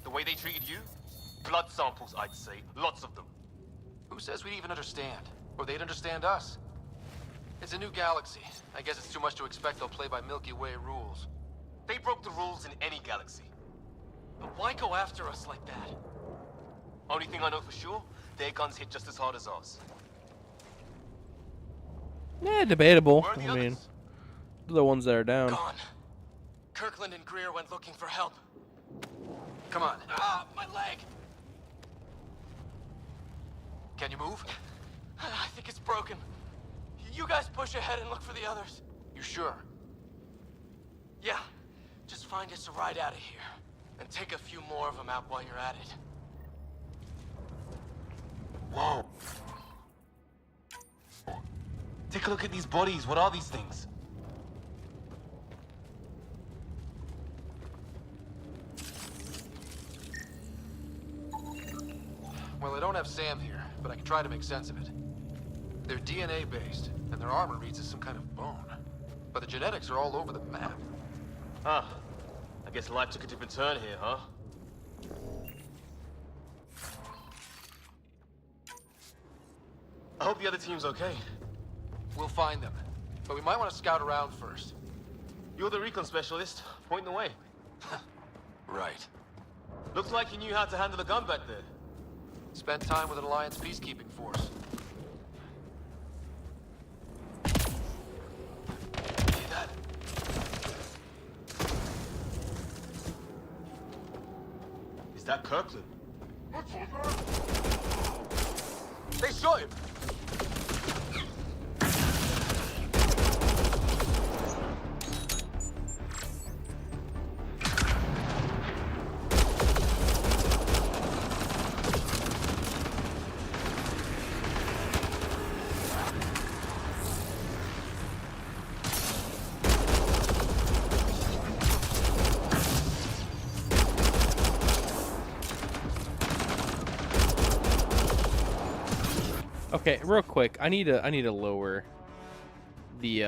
The way they treated you? Blood samples, I'd say. Lots of them. Who says we'd even understand? Or they'd understand us? It's a new galaxy. I guess it's too much to expect they'll play by Milky Way rules. They broke the rules in any galaxy. But why go after us like that? Only thing I know for sure, their guns hit just as hard as ours. Yeah, debatable. Where are the I mean, others? they're the ones that are down. Gone. Kirkland and Greer went looking for help. Come on. Ah, my leg! Can you move? I think it's broken. You guys push ahead and look for the others. You sure? Yeah. Just find us a ride out of here. And take a few more of them out while you're at it. Whoa. Take a look at these bodies. What are these things? Well, I don't have Sam here, but I can try to make sense of it. They're DNA-based, and their armor reads as some kind of bone. But the genetics are all over the map. Ah, I guess life took a different turn here, huh? I hope the other team's okay. We'll find them. But we might want to scout around first. You're the recon specialist. Point the way. Right. Looks like you knew how to handle a gun back there. Spent time with an Alliance peacekeeping force. See that? Is that Kirkland? They shot him! Okay, real quick, I need to lower the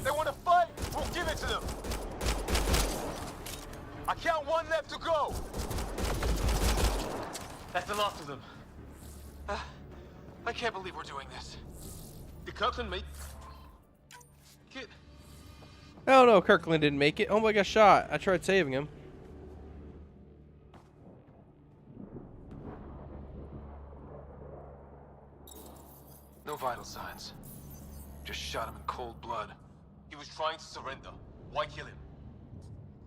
They want to fight! We'll give it to them! I count one left to go! That's the last of them. I can't believe we're doing this. Did Kirkland make... Kid. Oh no, Kirkland didn't make it. Oh my, got shot. I tried saving him. No vital signs. Just shot him in cold blood. He was trying to surrender. Why kill him?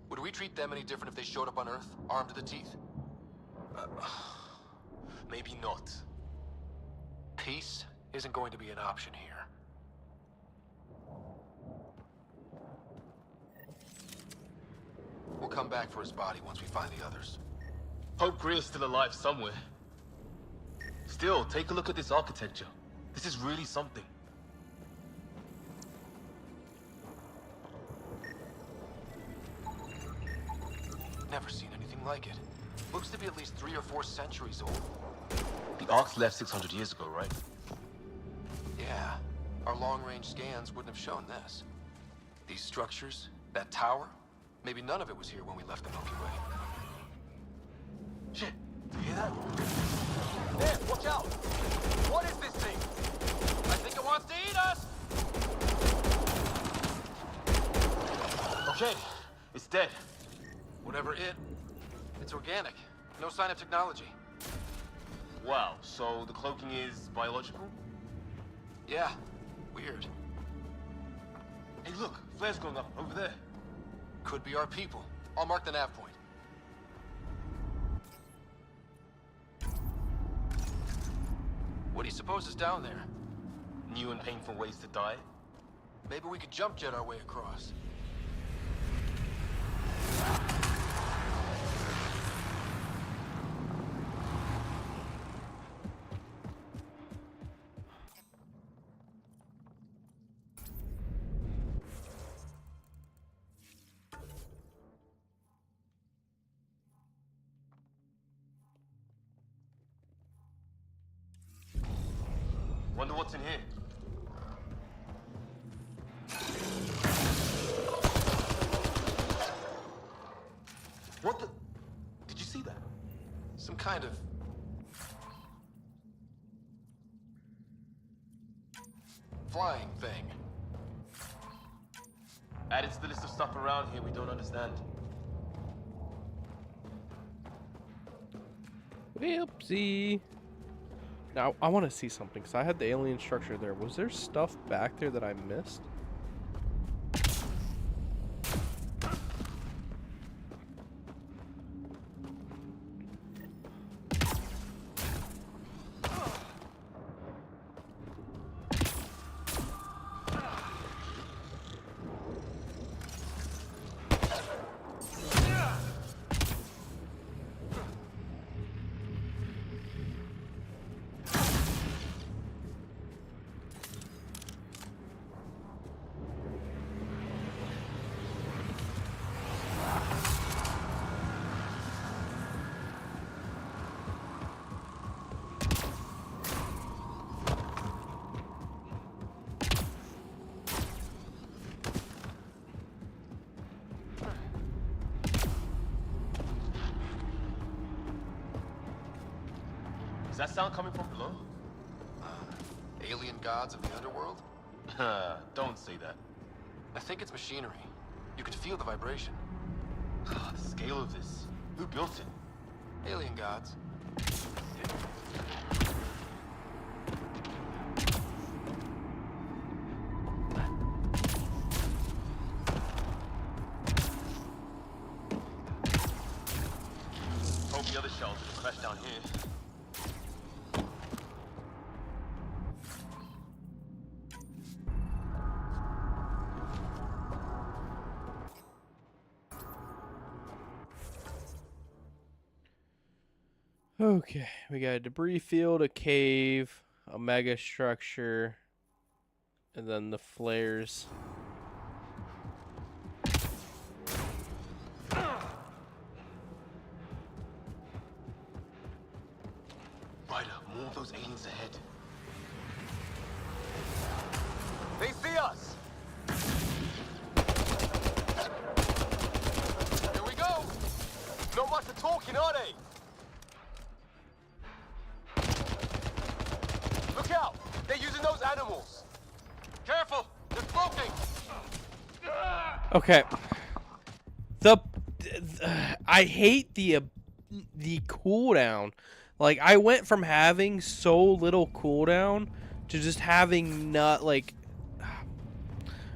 Would we treat them any different if they showed up on Earth, armed to the teeth? Maybe not. Peace isn't going to be an option here. We'll come back for his body once we find the others. Hope Greer's still alive somewhere. Still, take a look at this architecture. This is really something. Never seen anything like it. Looks to be at least 3 or 4 centuries old. The Arks left 600 years ago, right? Yeah. Our long-range scans wouldn't have shown this. These structures, that tower, maybe none of it was here when we left the Milky Way. Shit, do you hear that? There, watch out! What is this thing? I think it wants to eat us! Okay, it's dead. Whatever it's organic. No sign of technology. Wow, so the cloaking is biological? Yeah, weird. Hey look, flare's going up over there. Could be our people. I'll mark the nav point. What do you suppose is down there? New and painful ways to die? Maybe we could jump jet our way across. Wonder what's in here. What the... Did you see that? Some kind of... flying thing. Added to the list of stuff around here we don't understand. Whoopsie. Now, I want to see something, because I had the alien structure there. Was there stuff back there that I missed? that sound coming from below? Alien gods of the underworld? Don't say that. I think it's machinery. You can feel the vibration. The scale of this. Who built it? Alien gods. Hope the other shells didn't crash down here. Okay, we got a debris field, a cave, a mega structure, and then the flares. Ryder, more of those aliens ahead. They see us! Here we go! Not much of talking, are they? Look out! They're using those animals! Careful! They're floating! Okay. I hate the cooldown. Like, I went from having so little cooldown to just having not, like...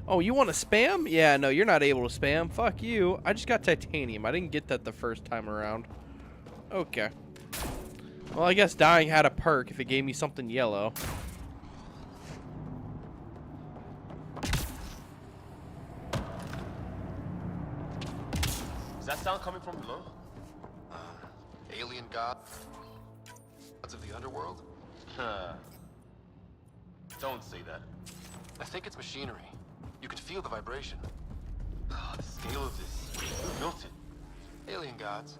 Oh, you want to spam? Yeah, no, you're not able to spam. Fuck you. I just got titanium. I didn't get that the first time around. Okay. Well, I guess dying had a perk if it gave me something yellow. Does that sound coming from below? Alien gods of the underworld? Don't say that. I think it's machinery. You can feel the vibration. The scale of this. Who built it? Alien gods.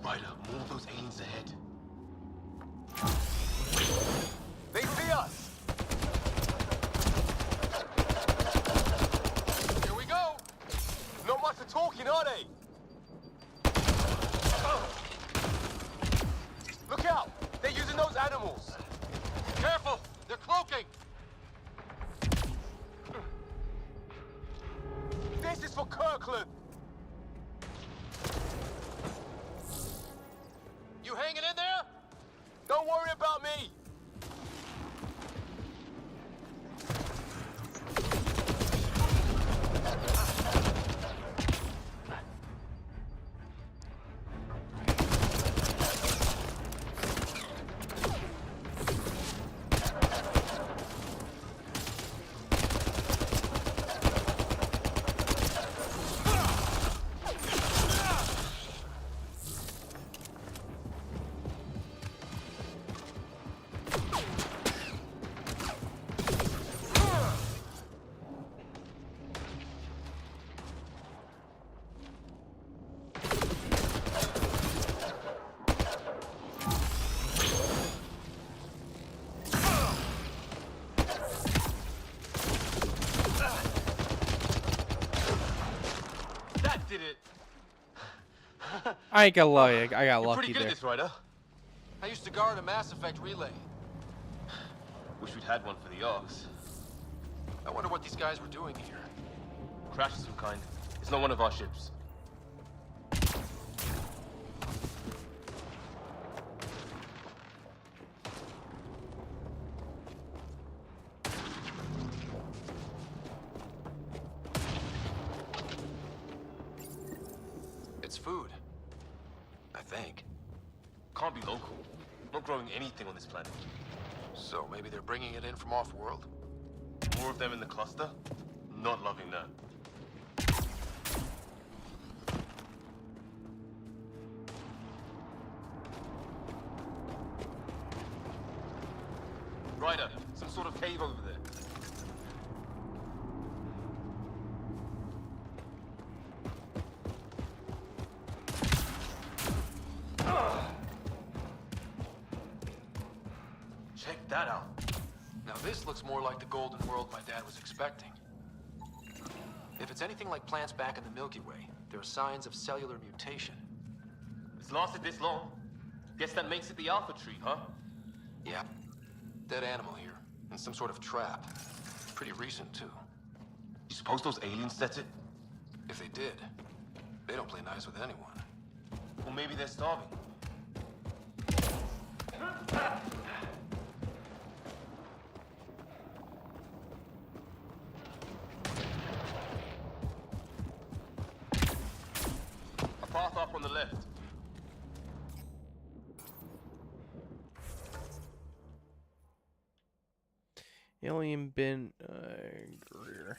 Ryder, more of those aliens ahead. They see us! Here we go! Not much of talking, are they? Look out! They're using those animals! Careful! They're cloaking! This is for Kirkland! You hanging in there? Don't worry about me! Did it? I ain't gonna lie, I got You're lucky pretty good there. at this, Ryder. I used to guard a Mass Effect relay. Wish we'd had one for the Arks. I wonder what these guys were doing here. Crash of some kind. It's not one of our ships. It's food. I think. Can't be local. Not growing anything on this planet. So maybe they're bringing it in from off-world? More of them in the cluster? Not loving that. Ryder, some sort of cave over there. Check that out. Now this looks more like the golden world my dad was expecting. If it's anything like plants back in the Milky Way, there are signs of cellular mutation. It's lasted this long. Guess that makes it the Alpha Tree, huh? Yeah. Dead animal here, in some sort of trap. Pretty recent, too. You suppose those aliens set it? If they did, they don't play nice with anyone. Well, maybe they're starving. A path off on the left. Alien bin Greer.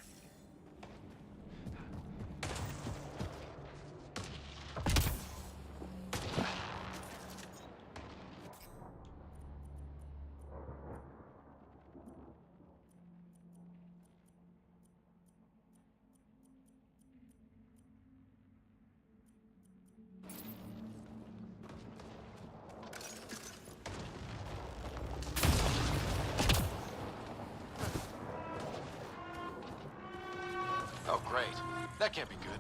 Oh, great. That can't be good.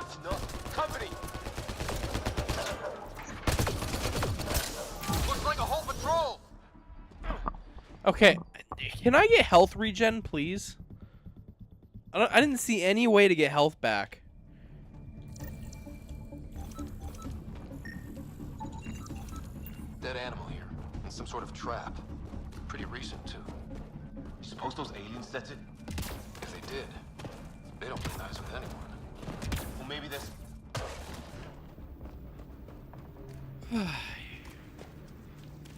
It's not company! Looks like a whole patrol! Okay, can I get health regen, please? I didn't see any way to get health back. Dead animal here, in some sort of trap. Pretty recent, too. You suppose those aliens set it? If they did, they don't play nice with anyone. Well, maybe this...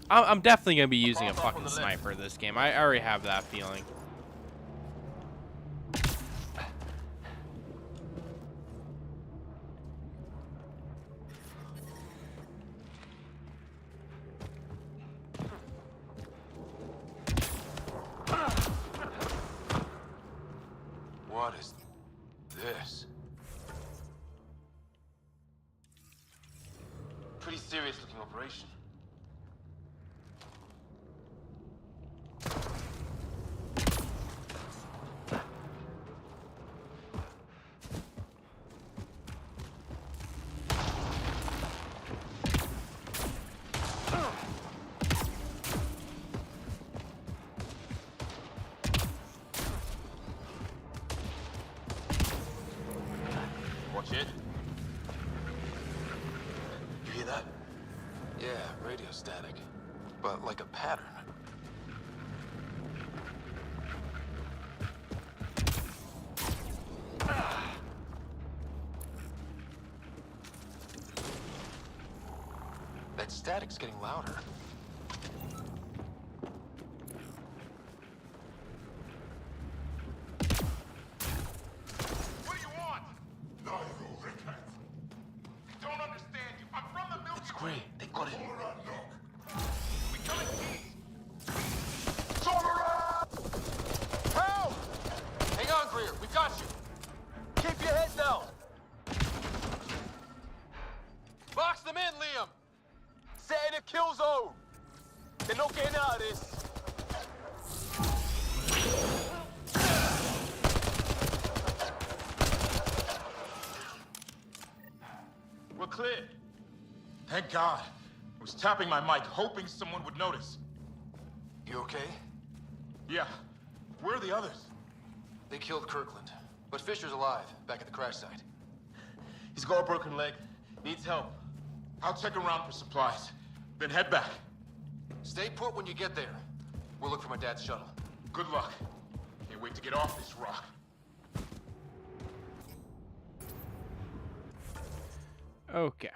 I'm definitely going to be using a fucking sniper this game. I already have that feeling. What is this? Pretty serious looking operation. Watch it. You hear that? Yeah, radio static. But like a pattern. That static's getting louder. What do you want? Don't understand you. I'm from the Milky It's great. They got it. We come in peace. Help! Hang on, Greer. We got you. Keep your head down. Box them in, Liam. Set in a kill zone. They're not getting out of this. We're clear. Thank God. I was tapping my mic, hoping someone would notice. You okay? Yeah. Where are the others? They killed Kirkland. But Fisher's alive, back at the crash site. He's got a broken leg. Needs help. I'll check around for supplies, then head back. Stay put when you get there. We'll look for my dad's shuttle. Good luck. Can't wait to get off this rock. Okay.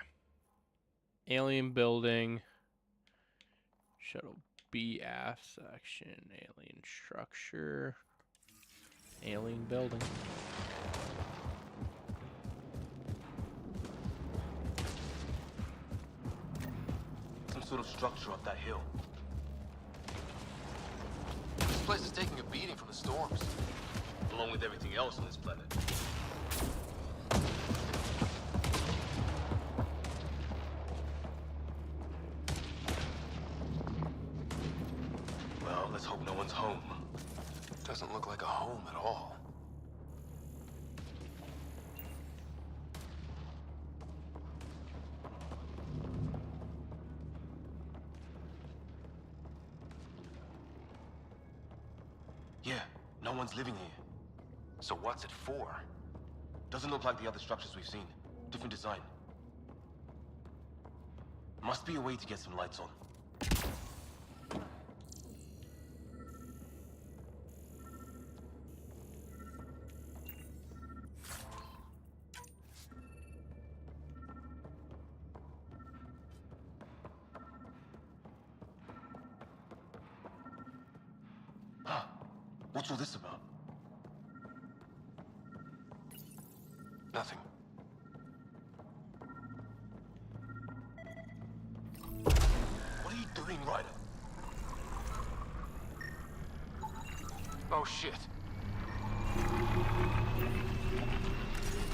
Alien building. Shuttle B aft section. Alien structure. Alien building. Some sort of structure up that hill. place is taking a beating from the storms. Along with everything else on this planet. Well, let's hope no one's home. Doesn't look like a home at all. Yeah, no one's living here. So what's it for? Doesn't look like the other structures we've seen. Different design. Must be a way to get some lights on. Huh. What's all this about? Nothing. What are you doing, Ryder? Oh shit.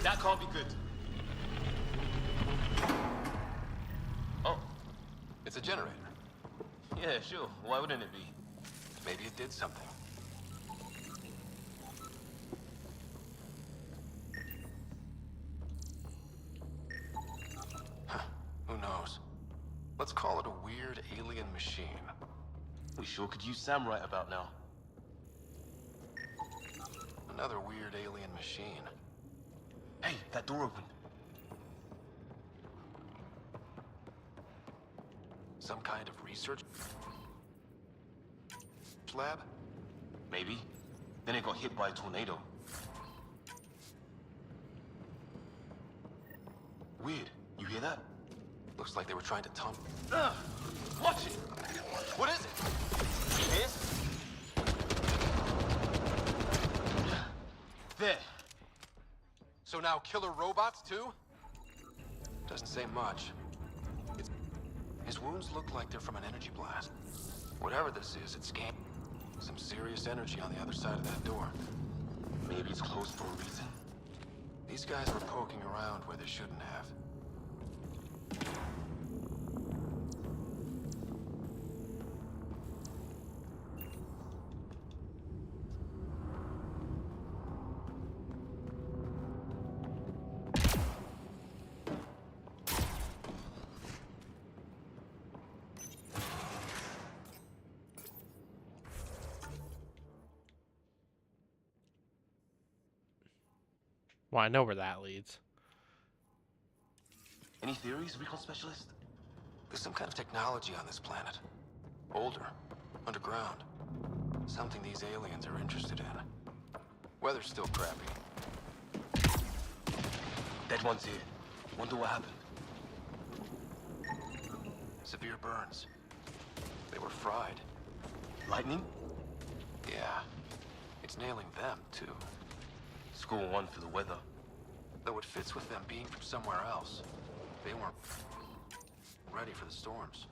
That can't be good. Oh. It's a generator. Yeah, sure. Why wouldn't it be? Maybe it did something. Who knows? Let's call it a weird alien machine. We sure could use Sam right about now. Another weird alien machine. Hey, that door opened. Some kind of research lab? Maybe. Then it got hit by a tornado. Weird. You hear that? Looks like they were trying to tumble. Watch it! What is it? This? There. So now killer robots too? Doesn't say much. His wounds look like they're from an energy blast. Whatever this is, it's some serious energy on the other side of that door. Maybe it's closed for a reason. These guys were poking around where they shouldn't have. Well, I know where that leads. Any theories, recon specialist? There's some kind of technology on this planet. Older. Underground. Something these aliens are interested in. Weather's still crappy. Dead one's here. Wonder what happened. Severe burns. They were fried. Lightning? Yeah. It's nailing them, too. Score one for the weather. Though it fits with them being from somewhere else. They weren't ready for the storms.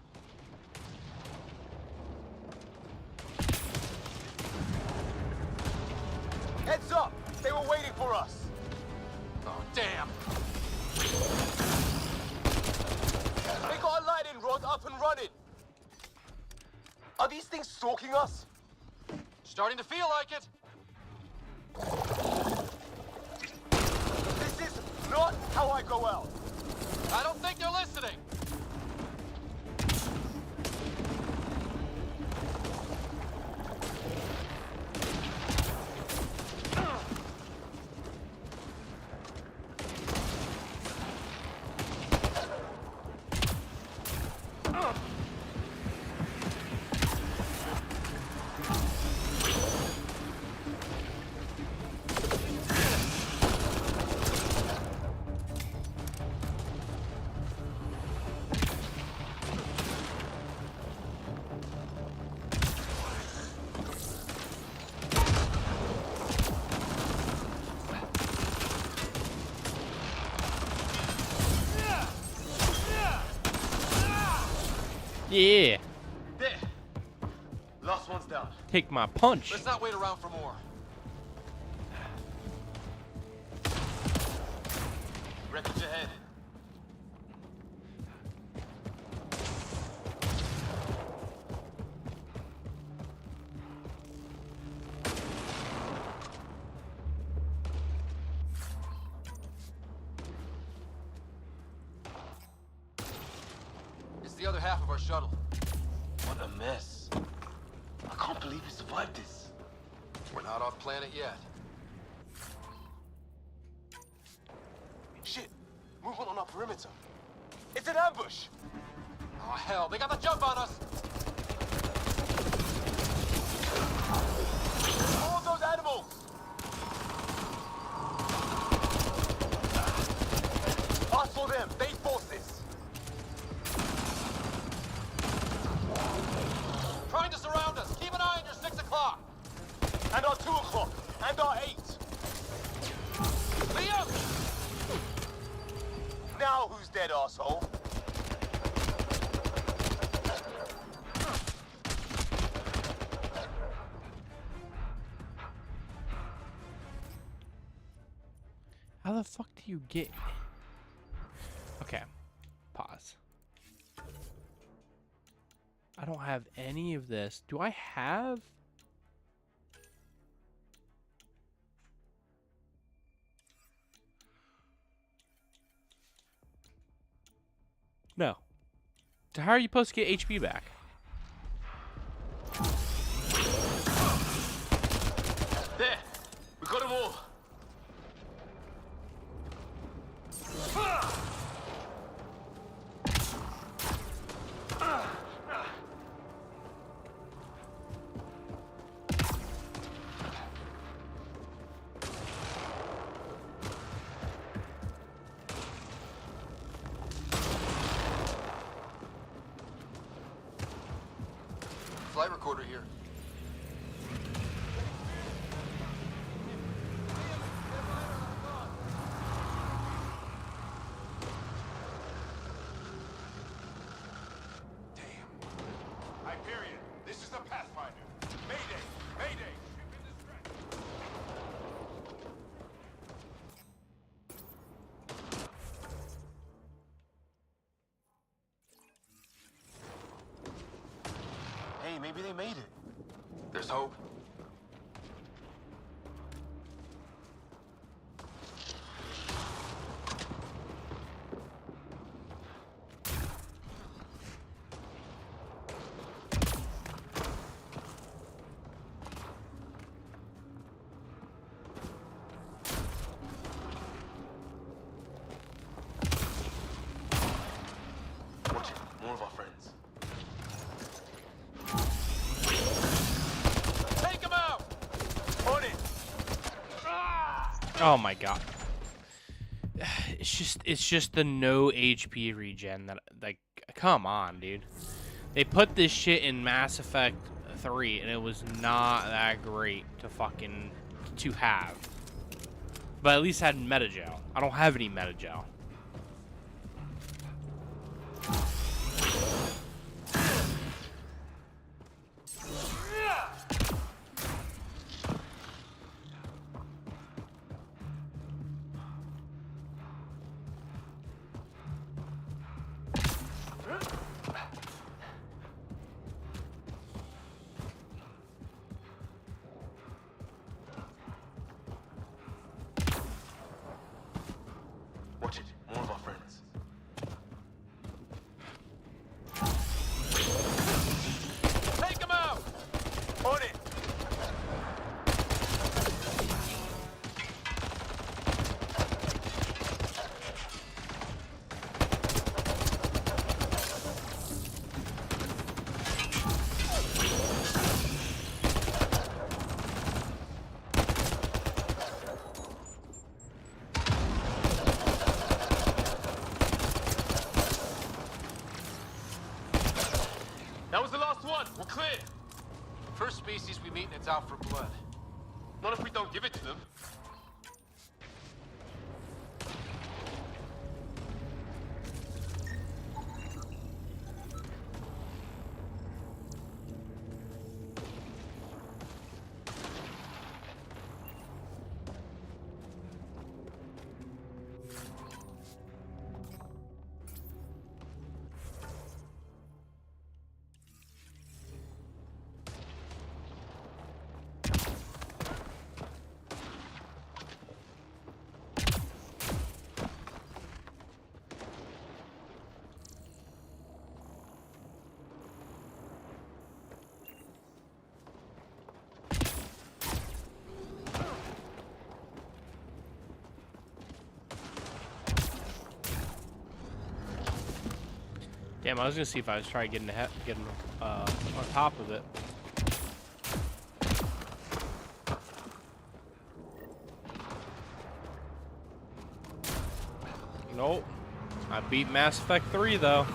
Heads up! They were waiting for us! Oh, damn! They got a lightning rod up and running! Are these things stalking us? Starting to feel like it! This is not how I go out! I don't think they're listening! Yeah. There. Last one's down. take my punch. Let's not wait around for more. Wreckage ahead. It's the other half of our shuttle. What a mess. I can't believe we survived this. We're not off planet yet. Shit! Movement on our perimeter. It's an ambush! Oh hell, they got the jump on us! All of those animals! Us or them, they forced this! Trying to surround us! Keep an eye on your 6 o'clock! And our 2 o'clock! And our 8! Liam! Now who's dead, asshole? How the fuck do you get... Okay. Pause. I don't have any of this. Do I have... No. So how are you supposed to get HP back? There! We got them all! Flight recorder here. Hyperion, this is the Pathfinder. Mayday! Mayday! Hey, maybe they made it. There's hope. Watch it. More of our friends. Take him out! On it! Oh my god. It's just the no HP regen that, like, come on, dude. They put this shit in Mass Effect 3 and it was not that great to have. But at least I had Metagel. I don't have any Metagel. Watch it. More of our friends. Take him out! On it! That was the last one. We're clear. First species we meet and it's out for blood. Not if we don't give it to them. Damn, I was gonna see if I was trying getting on top of it. Nope. I beat Mass Effect 3 though.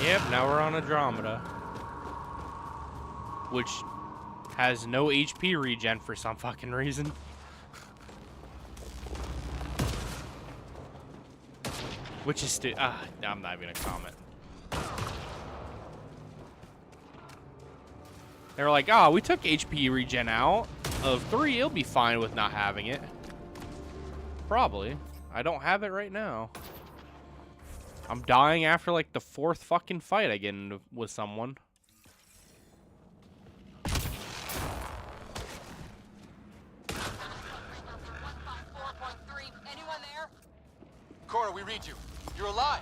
Yep, now we're on Andromeda. Which has no HP regen for some fucking reason. Which is I'm not even gonna comment. They were like, oh, we took HP regen out of 3, it'll be fine with not having it. Probably. I don't have it right now. I'm dying after like the 4th fucking fight I get into with someone. Anyone there? Cora, we read you. You're alive.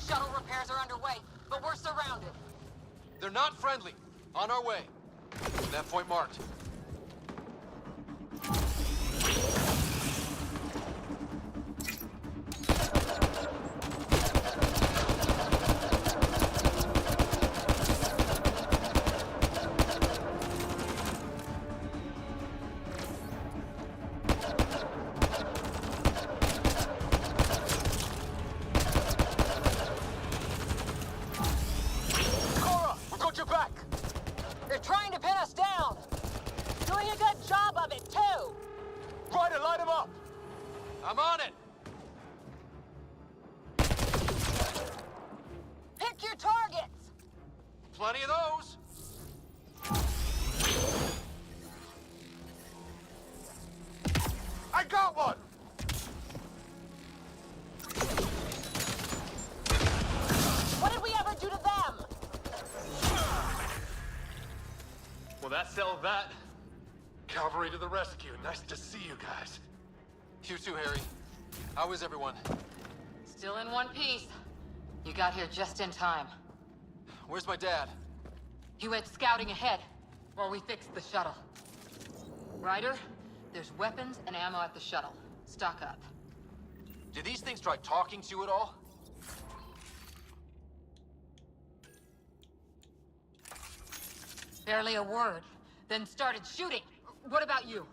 Shuttle repairs are underway, but we're surrounded. They're not friendly. On our way. That point marked. I'm on it! Pick your targets! Plenty of those! I got one! What did we ever do to them? Well, that settled that. Cavalry to the rescue. Nice to see you guys. You too, Harry. How is everyone? Still in one piece. You got here just in time. Where's my dad? He went scouting ahead while we fixed the shuttle. Ryder, there's weapons and ammo at the shuttle. Stock up. Did these things try talking to you at all? Barely a word. Then started shooting. What about you?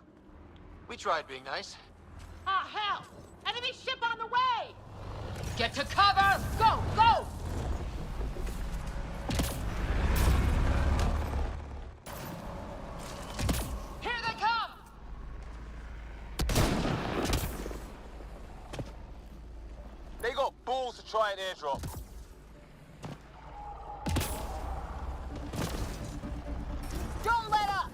We tried being nice. Ah, hell! Enemy ship on the way! Get to cover! Go! Go! Here they come! They got balls to try an airdrop. Don't let up!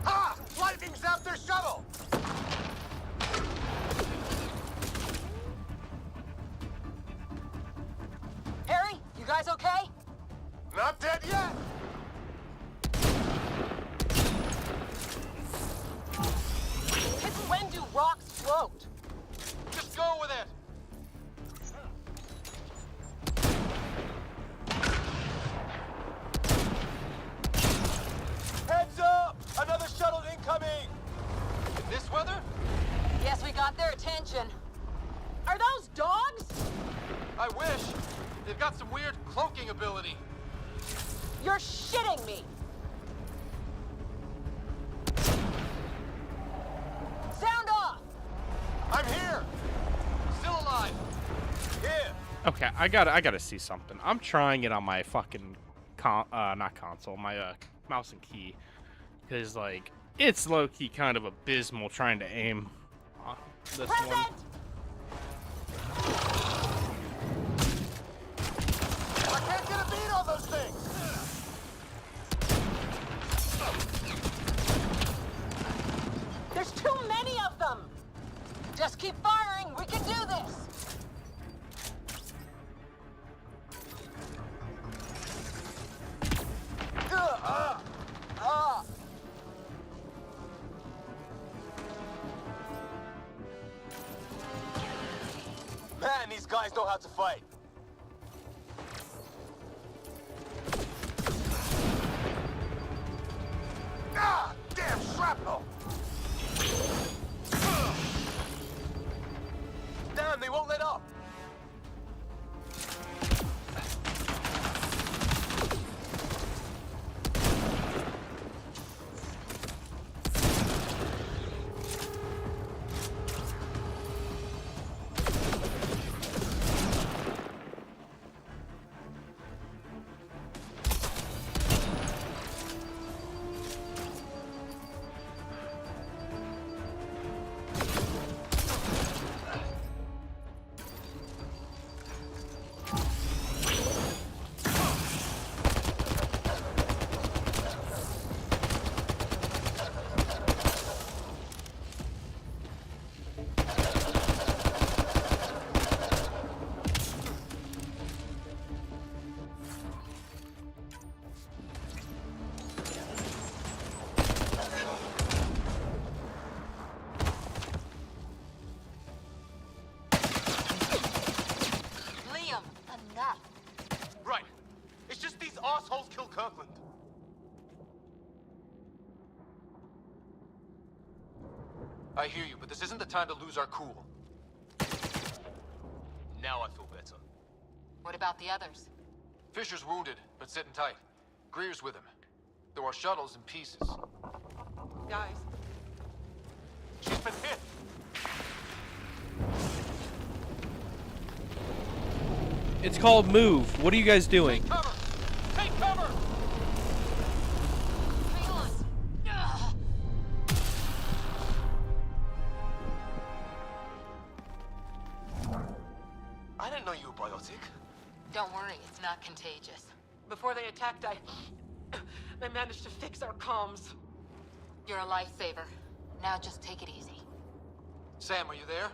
Ha! Lightning zapped their shuttle! Harry, you guys okay? Not dead yet! Since when do rocks float? Just go with it! Heads up! Another shuttle incoming! In this weather? Guess we got their attention. Are those dogs? I wish. They've got some weird cloaking ability. You're shitting me! Sound off! I'm here! Still alive! Here! Okay, I gotta see something. I'm trying it on my fucking not console, my mouse and key, because like it's low-key kind of abysmal trying to aim this one. I can't get a beat on those things! There's too many of them! Just keep firing, we can do this! Man, these guys know how to fight. Ah! Damn shrapnel! assholes kill Kirkland. I hear you, but this isn't the time to lose our cool. Now I feel better. What about the others? Fisher's wounded, but sitting tight. Greer's with him. There are shuttles in pieces. Guys, She's been hit. It's called Move. What are you guys doing? Take cover! Take cover! Hang on. Ugh. I didn't know you were biotic. Don't worry, it's not contagious. before they attacked, I managed to fix our comms. You're a lifesaver. Now just take it easy. Sam, are you there?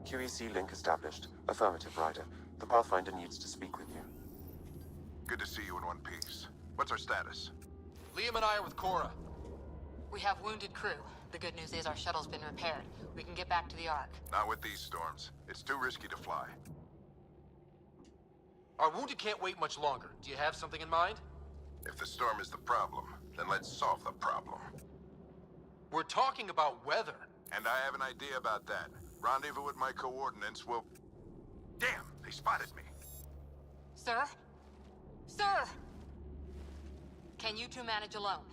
QEC link established. Affirmative, Ryder. The Pathfinder needs to speak with you. Good to see you in one piece. What's our status? Liam and I are with Cora. We have wounded crew. The good news is our shuttle's been repaired. We can get back to the Ark. Not with these storms. It's too risky to fly. Our wounded can't wait much longer. Do you have something in mind? If the storm is the problem, then let's solve the problem. We're talking about weather. And I have an idea about that. Rendezvous with my coordinates will... Damn, they spotted me. Sir? Sir! Can you two manage alone?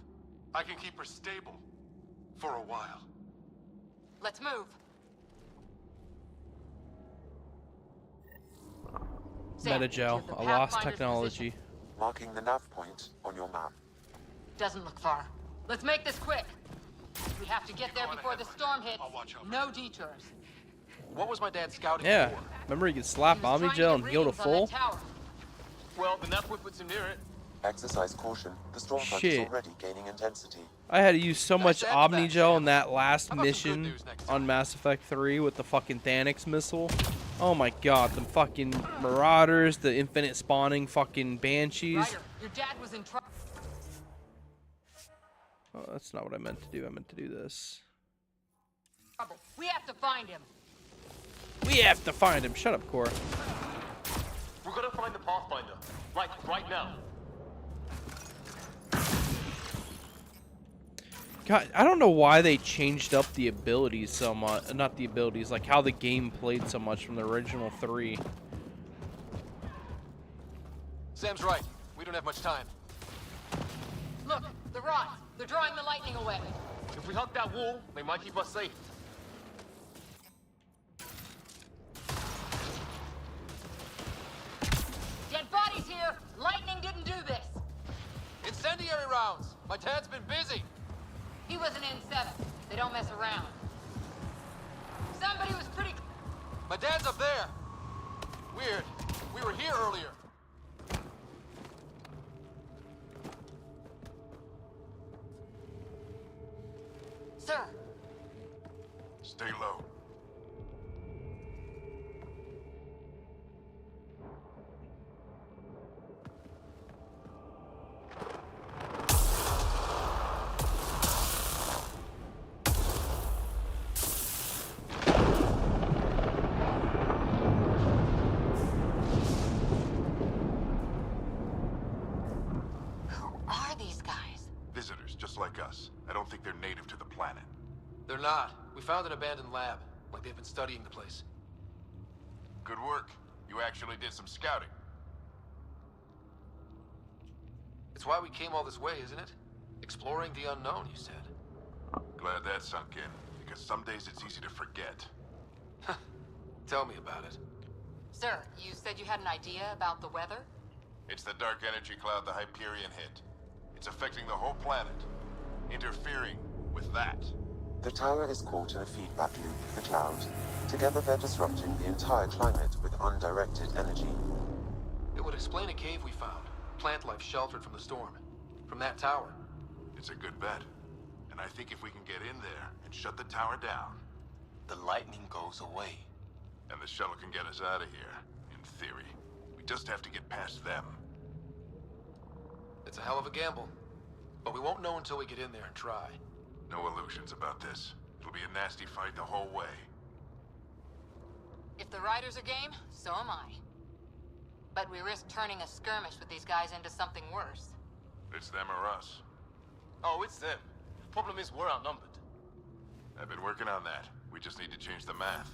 I can keep her stable. For a while. Let's move. Metagel, a lost technology. Marking the nav point on your map. Doesn't look far. Let's make this quick. We have to get there before the storm hits. No detours. What was my dad scouting Yeah, for? remember you could slap Omnigel and heal to full? Well, the nav puts him near it. Exercise caution. The storm front Shit. is already gaining intensity. I had to use so much Omnigel in that last mission on Mass Effect 3 with the fucking Thanix missile. Oh my god, the fucking Marauders, the infinite spawning fucking Banshees. Ryder, your dad was in trouble. Oh, that's not what I meant to do. I meant to do this. We have to find him. We have to find him. Shut up, Cora. We're gonna find the Pathfinder. Like, right now. God, I don't know why they changed up the abilities so much. Not the abilities, like how the game played so much from the original 3. Sam's right. We don't have much time. Look, the rods. They're drawing the lightning away. If we hug that wall, they might keep us safe. Dead bodies here. Lightning didn't do this. Incendiary rounds. My dad's been busy. He was an N7. They don't mess around. Somebody was pretty... My dad's up there. Weird. We were here earlier. Sir. Stay low. Visitors, just like us. I don't think they're native to the planet. They're not. We found an abandoned lab. Like they've been studying the place. Good work. You actually did some scouting. It's why we came all this way, isn't it? Exploring the unknown, you said. Glad that sunk in, because some days it's easy to forget. Tell me about it. Sir, you said you had an idea about the weather? It's the dark energy cloud the Hyperion hit. It's affecting the whole planet, interfering with that. The tower is caught in a feedback loop with the cloud. Together they're disrupting the entire climate with undirected energy. It would explain a cave we found. Plant life sheltered from the storm. From that tower. It's a good bet. And I think if we can get in there and shut the tower down... The lightning goes away. And the shuttle can get us out of here, in theory. We just have to get past them. It's a hell of a gamble. But we won't know until we get in there and try. No illusions about this. It'll be a nasty fight the whole way. If the riders are game, so am I. But we risk turning a skirmish with these guys into something worse. It's them or us. Oh, it's them. Problem is, we're outnumbered. I've been working on that. We just need to change the math.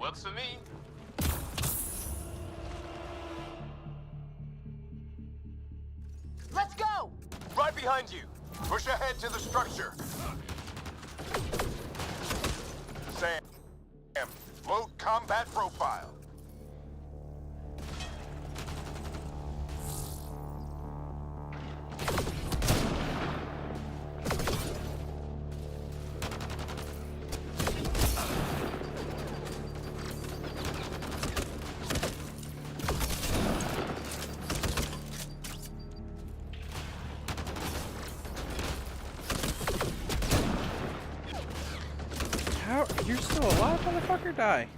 Works for me. Let's go! Right behind you. Push ahead to the structure. Sam, load combat profile. How? You're still alive, motherfucker? Die.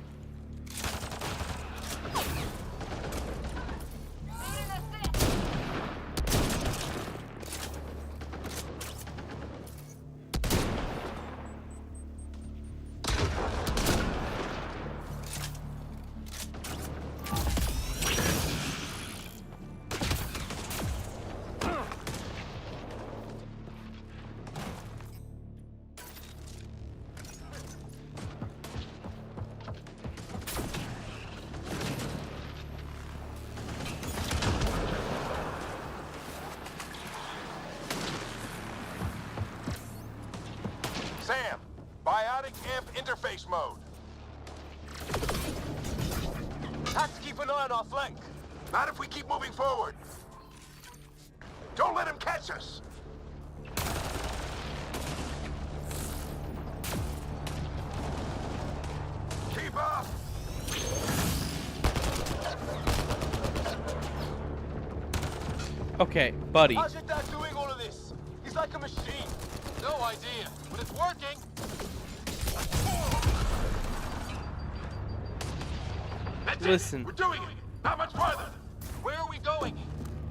Sam, biotic amp interface mode. Have to keep an eye on our flank. Not if we keep moving forward. Don't let him catch us. Keep up. Okay, buddy. How's your dad doing all of this? He's like a machine. No idea, but it's working. That's Listen. it. We're doing it. Not much farther. Where are we going?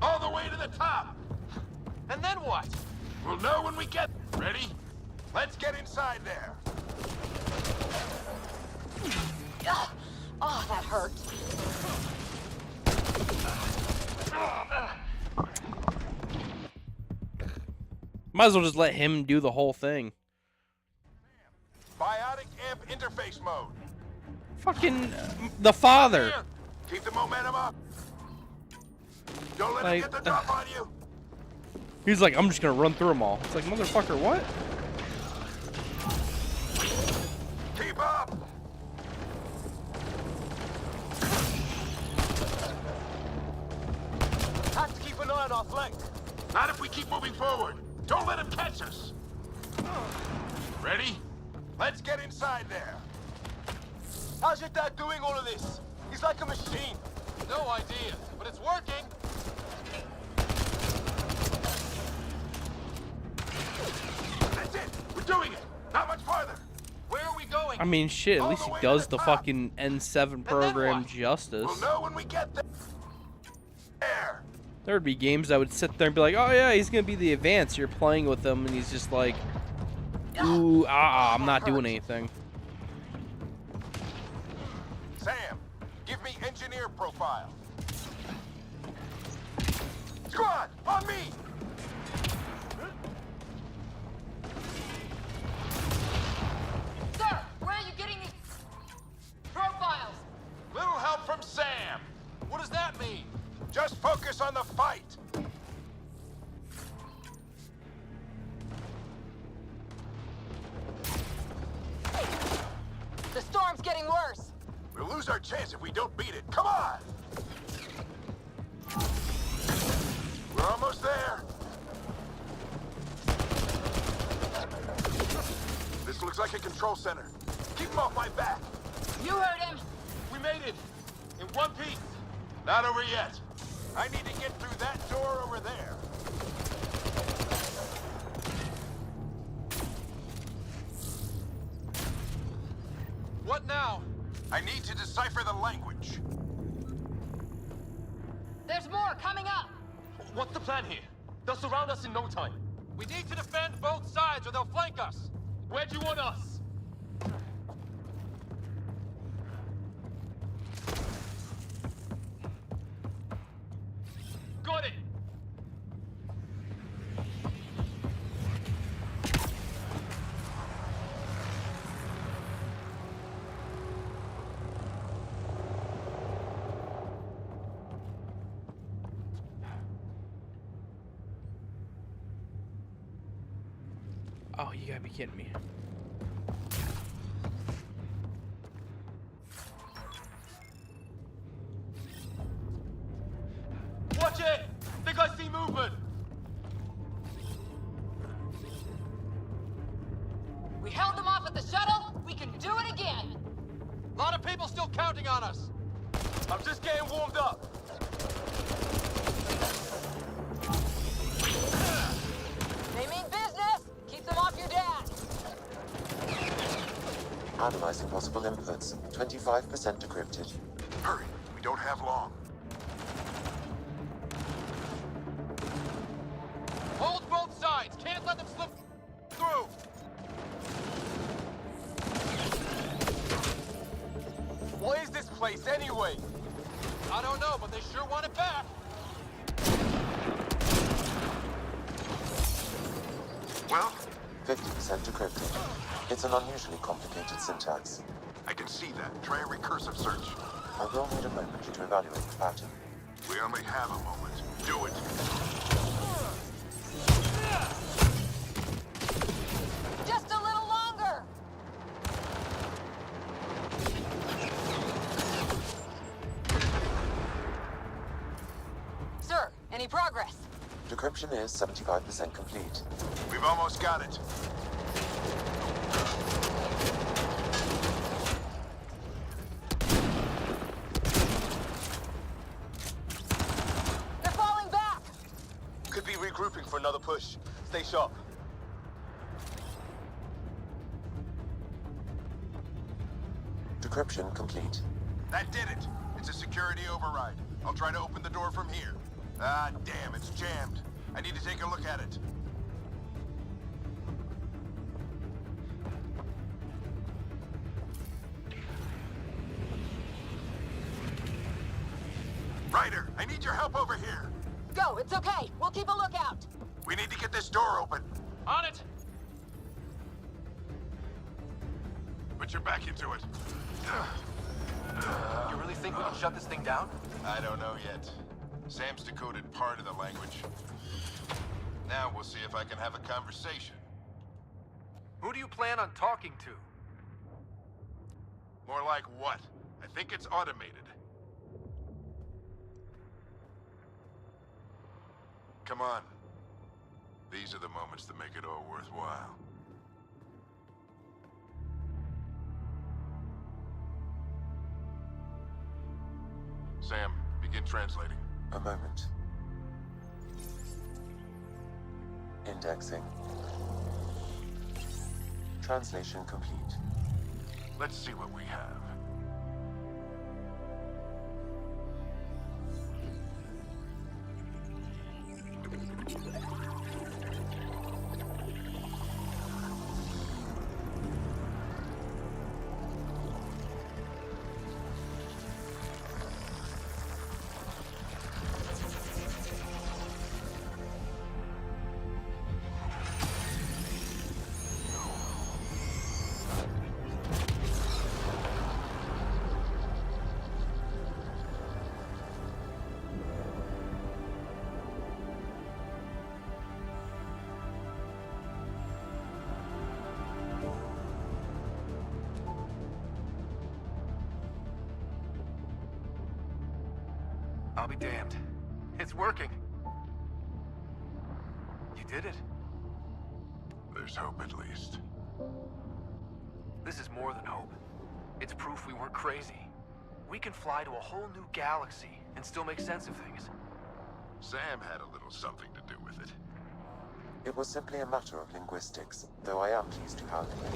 All the way to the top. And then what? We'll know when we get. Ready? Let's get inside there. Oh, that hurt. Might as well just let him do the whole thing. Biotic amp interface mode. Fucking the father. Keep the momentum up. Don't let him Like, get the drop on you. He's like, I'm just gonna run through them all. It's like, motherfucker, what? Keep up. Have to keep an eye on our flank. Not if we keep moving forward. Don't let him catch us. Ready? Let's get inside there. How's your dad doing all of this? He's like a machine. No idea, but it's working. That's it. We're doing it. Not much farther. Where are we going? I mean, shit, at least he does the fucking N7 program justice. We'll know when we get there. There would be games that would sit there and be like, oh yeah, he's gonna be the advance. You're playing with him, and he's just like, ooh, I'm not doing anything. Sam, give me engineer profile. Squad, on me! Sir, where are you getting these profiles? Little help from Sam. What does that mean? Just focus on the fight. The storm's getting worse. We'll lose our chance if we don't beat it. Come on! We're almost there. This looks like a control center. Keep him off my back. You heard him. We made it. And One piece. Not over yet. I need to get through that door over there. What now? I need to decipher the language. There's more coming up! What's the plan here? They'll surround us in no time. We need to defend both sides or they'll flank us. Where do you want us? Got it! Oh, you gotta be kidding me. Watch it! Think I see movement! We held them off at the shuttle. We can do it again. A lot of people still counting on us. I'm just getting warmed up. They mean business. Keep them off your dad. Analyzing possible inputs. 25% decrypted. Hurry, we don't have long. Hold both sides. Can't let them slip through. What is this place anyway? I don't know, but they sure want it back. Well? 50% decrypted. It's an unusually complicated syntax. I can see that. Try a recursive search. I will need a moment to evaluate the pattern. We only have a moment. Do it. Just a little longer. Sir, any progress? Decryption is 75% complete. We've almost got it. They're falling back. Could be regrouping for another push. Stay sharp. Decryption complete. That did it. It's a security override. I'll try to open the door from here. Ah, damn, it's jammed. I need to take a look at it. Ryder, I need your help over here. Go, it's okay. We'll keep a lookout. We need to get this door open. On it! Put your back into it. You really think we can shut this thing down? I don't know yet. Sam's decoded part of the language. Now we'll see if I can have a conversation. Who do you plan on talking to? More like what? I think it's automated. Come on. These are the moments that make it all worthwhile. Sam, begin translating. A moment. Indexing. Translation complete. Let's see what we have. I'll be damned. It's working. You did it. There's hope at least. This is more than hope. It's proof we weren't crazy. we can fly to a whole new galaxy and still make sense of things. Sam had a little something to do with it. It was simply a matter of linguistics, though I am pleased to calculate.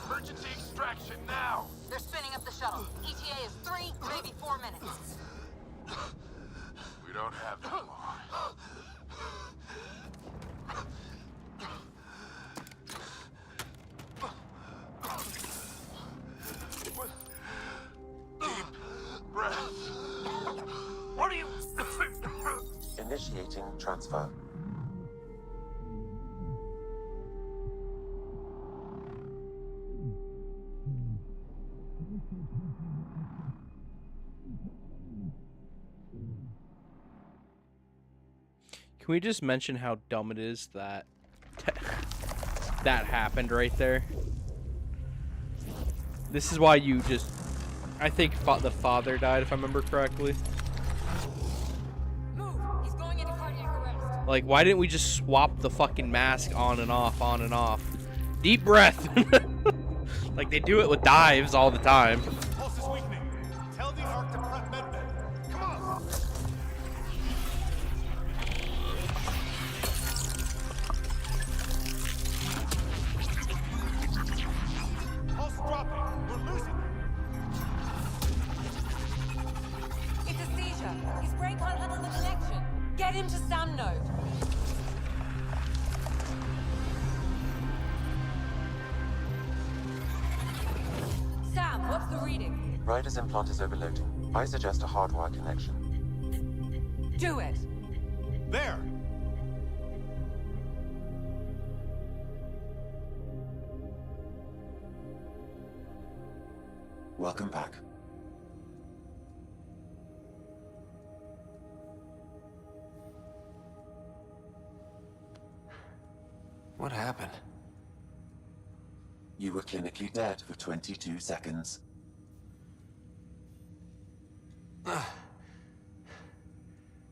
Emergency extraction now! They're spinning up the shuttle. ETA is 3, maybe 4 minutes. We don't have that long. Deep breath. What are you... Initiating transfer. Can we just mention how dumb it is that that happened right there? This is why you just... I think the father died, if I remember correctly. Move! He's going into cardiac arrest. Like, why didn't we just swap the fucking mask on and off, on and off? Deep breath! Like, they do it with dives all the time. Pulse is weakening. Tell the Ark to prep medbay. Come on! Pulse dropping. We're losing them. It's a seizure. His brain can't handle the connection. Get him to SAM node. Sam, what's the reading? Ryder's implant is overloading. I suggest a hardwire connection. Do it. There! Welcome back. What happened? You were clinically dead for 22 seconds.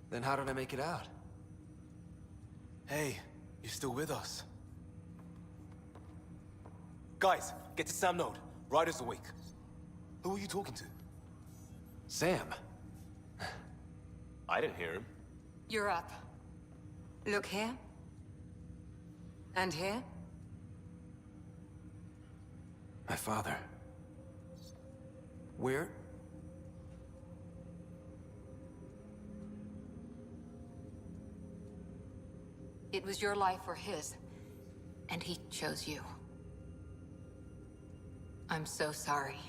Then how did I make it out? Hey, you're still with us. Guys, get to Sam node. Ryder's awake. Who are you talking to? Sam. I didn't hear him. You're up. Look here. And here. My father. Where? It was your life or his, and he chose you. I'm so sorry.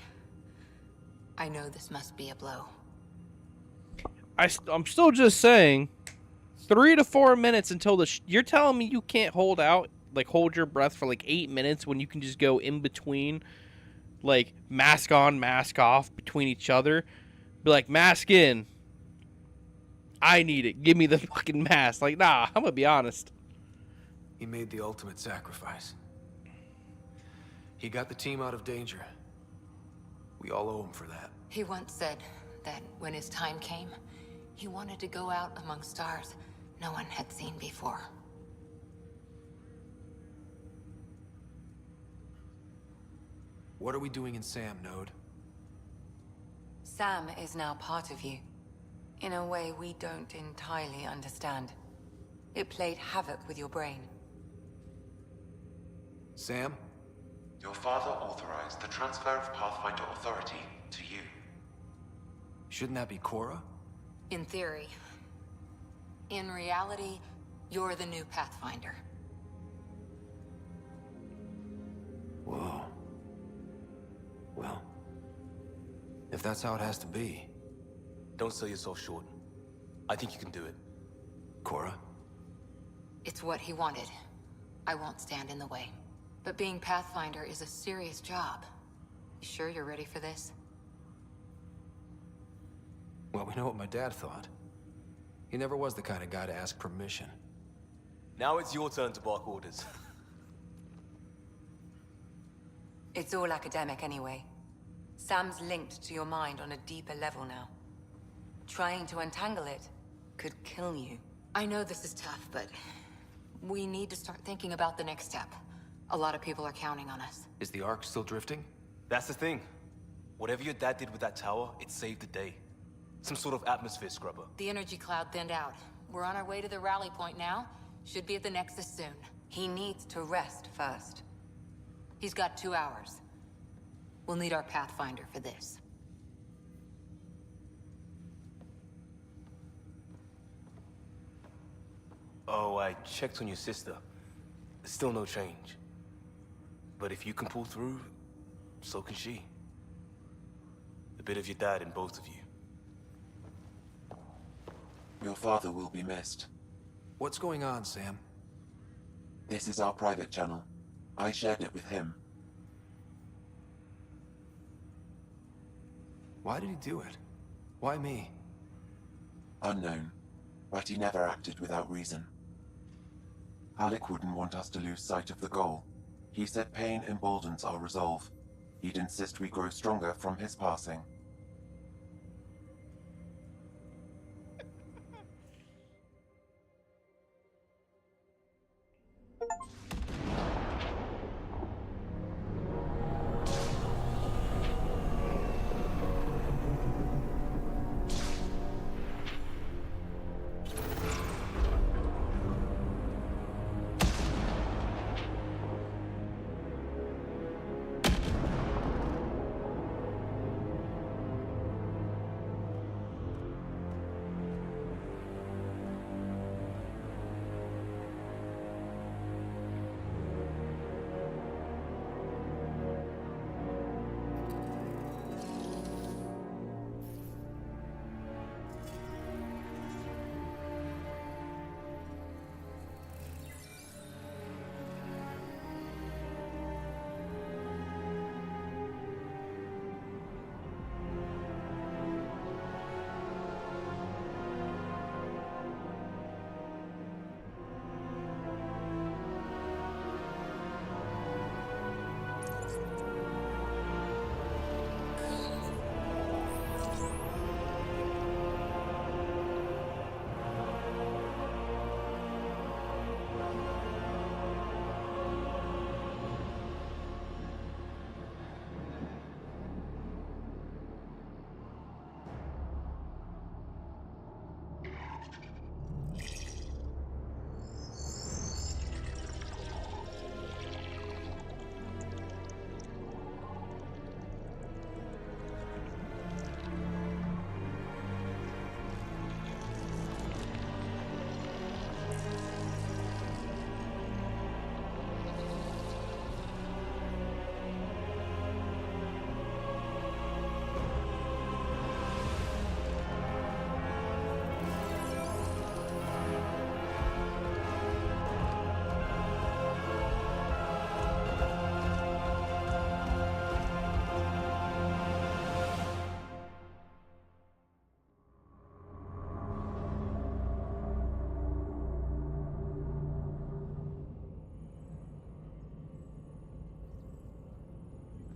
I know this must be a blow. I'm still just saying, 3 to 4 minutes until the... You're telling me you can't hold out, like, hold your breath for, like, 8 minutes when you can just go in between, like, mask on, mask off between each other? Be like, mask in. I need it. Give me the fucking mask. Like, nah, I'm gonna be honest. He made the ultimate sacrifice. He got the team out of danger. We all owe him for that. He once said that when his time came, he wanted to go out among stars no one had seen before. What are we doing in Sam node? Sam is now part of you, in a way we don't entirely understand. It played havoc with your brain. Sam? Your father authorized the transfer of Pathfinder authority to you. Shouldn't that be Cora? In theory. In reality, you're the new Pathfinder. Whoa. Well, if that's how it has to be. Don't sell yourself short. I think you can do it. Cora? It's what he wanted. I won't stand in the way. But being Pathfinder is a serious job. You sure you're ready for this? Well, we know what my dad thought. He never was the kind of guy to ask permission. Now it's your turn to bark orders. It's all academic anyway. Sam's linked to your mind on a deeper level now. Trying to untangle it could kill you. I know this is tough, but we need to start thinking about the next step. A lot of people are counting on us. Is the Ark still drifting? That's the thing. Whatever your dad did with that tower, it saved the day. Some sort of atmosphere scrubber. The energy cloud thinned out. We're on our way to the rally point now. Should be at the Nexus soon. He needs to rest first. He's got 2 hours. We'll need our Pathfinder for this. Oh, I checked on your sister. Still no change. But if you can pull through, so can she. A bit of your dad in both of you. Your father will be missed. What's going on, Sam? This is our private channel. I shared it with him. Why did he do it? Why me? Unknown, but he never acted without reason. Alec wouldn't want us to lose sight of the goal. He said pain emboldens our resolve. He'd insist we grow stronger from his passing.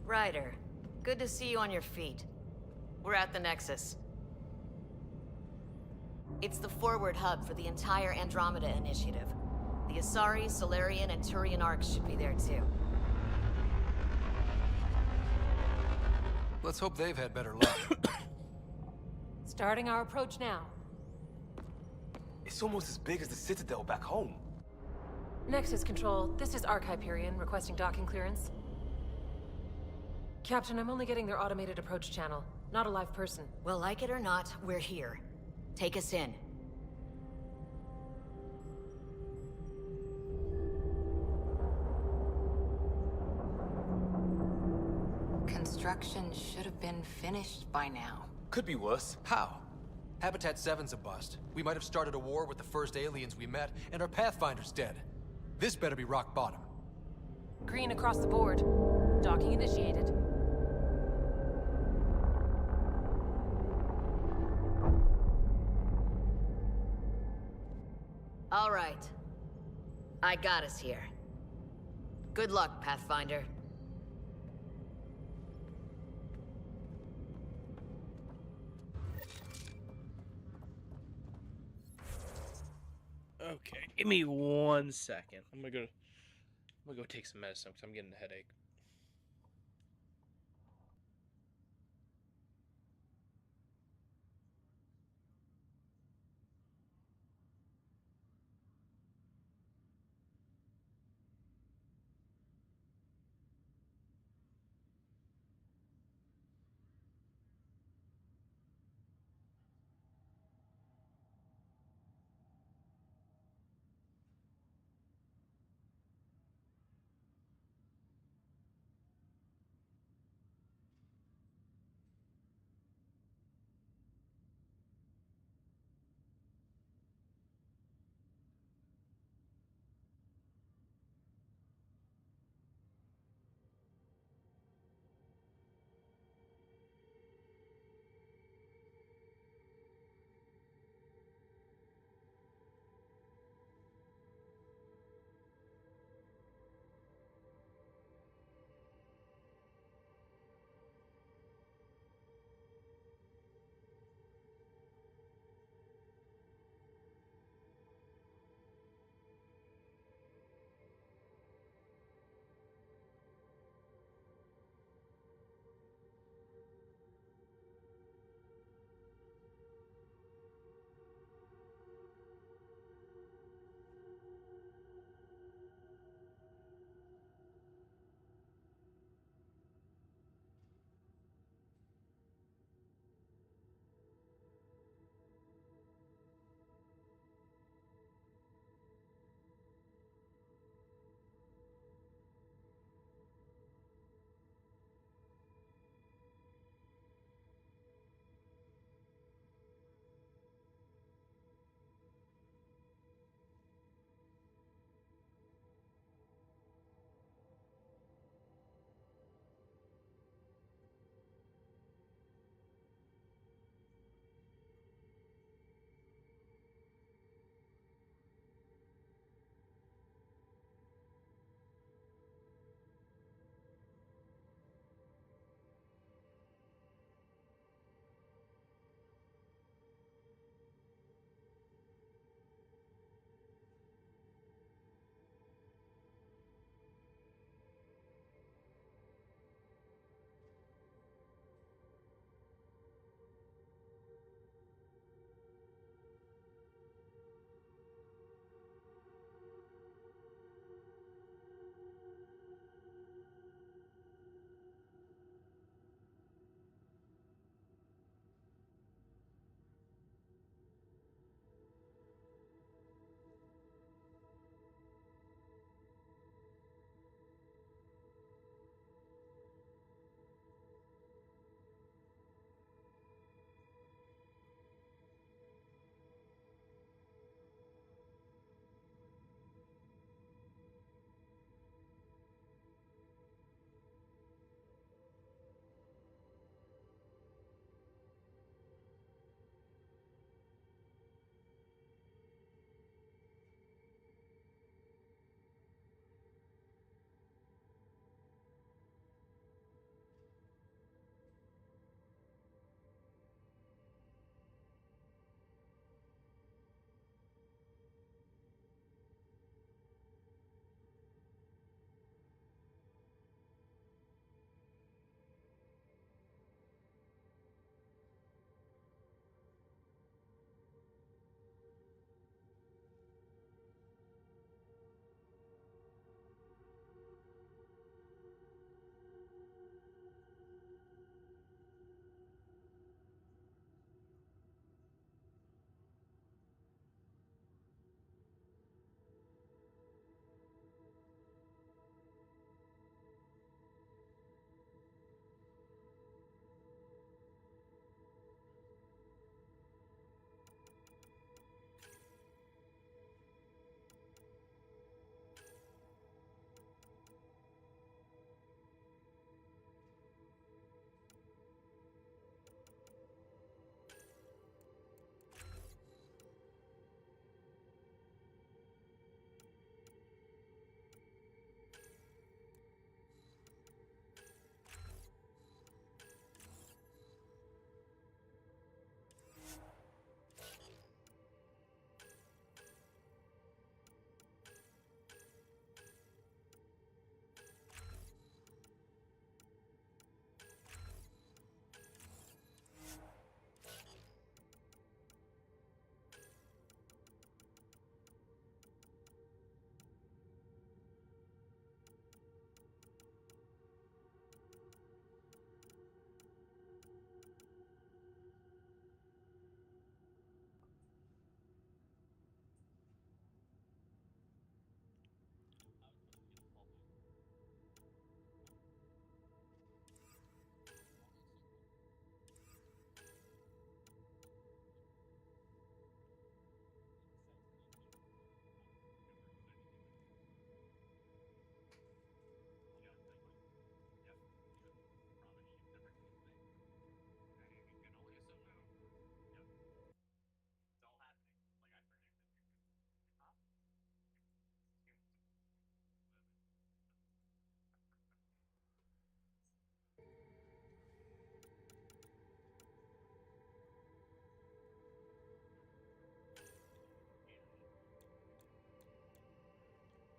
Ryder, good to see you on your feet. We're at the Nexus. It's the forward hub for the entire Andromeda initiative. The Asari, Solarian, and Turian arcs should be there too. Let's hope they've had better luck. Starting our approach now. It's almost as big as the Citadel back home. Nexus Control, this is Arc Hyperion requesting docking clearance. Captain, I'm only getting their automated approach channel, not a live person. Well, like it or not, we're here. Take us in. Construction should have been finished by now. Could be worse. How? Habitat 7's a bust. We might have started a war with the first aliens we met, and our Pathfinder's dead. This better be rock bottom. Green across the board. Docking initiated. All right. I got us here. Good luck, Pathfinder. Okay, give me 1 second. I'm gonna go take some medicine because I'm getting a headache.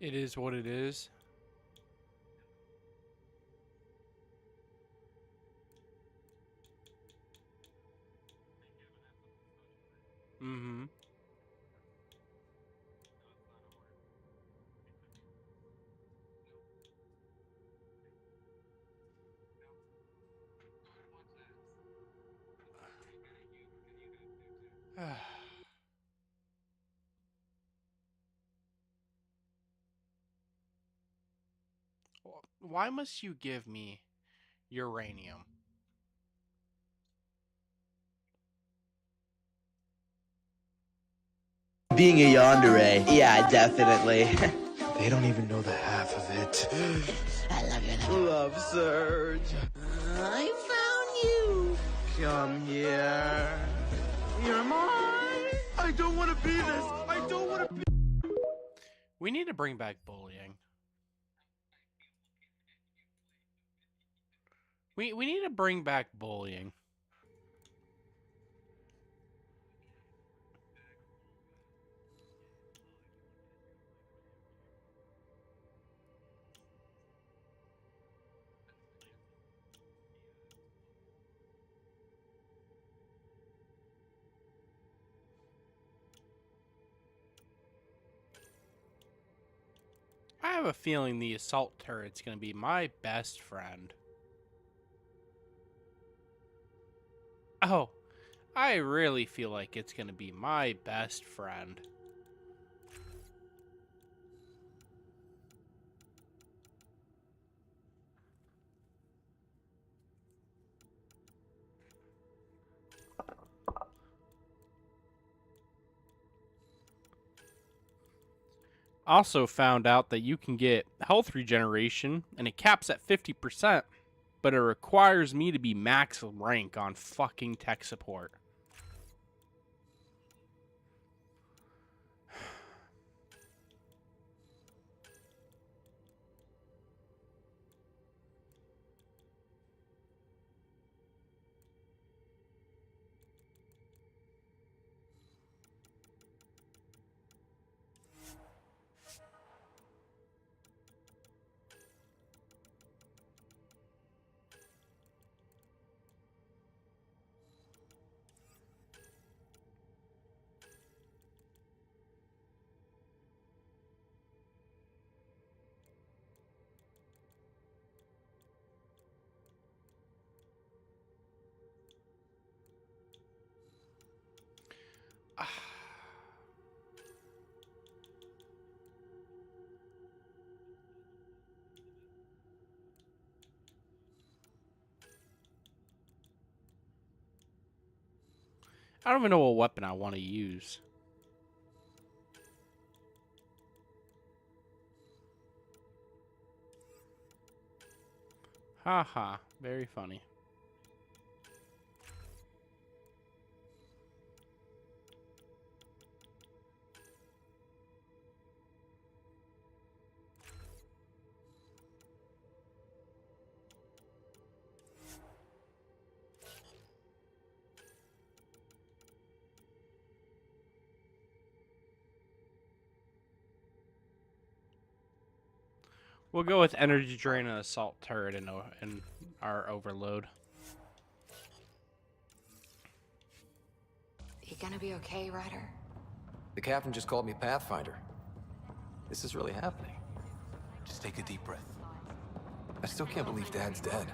It is what it is. Mm-hmm. Why must you give me uranium? Being a yandere, yeah, definitely. They don't even know the half of it. I love you. Love Surge. I found you. Come here. You're mine. I don't want to be this. I don't want to be. We need to bring back bullying. We need to bring back bullying. I have a feeling the assault turret's going to be my best friend. Oh, I really feel like it's going to be my best friend. Also found out that you can get health regeneration and it caps at 50%, but it requires me to be max rank on fucking tech support. I don't even know what weapon I want to use. Haha, very funny. We'll go with energy drain and assault turret in our overload. You gonna be okay, Ryder? The captain just called me Pathfinder. This is really happening. Just take a deep breath. I still can't believe Dad's dead.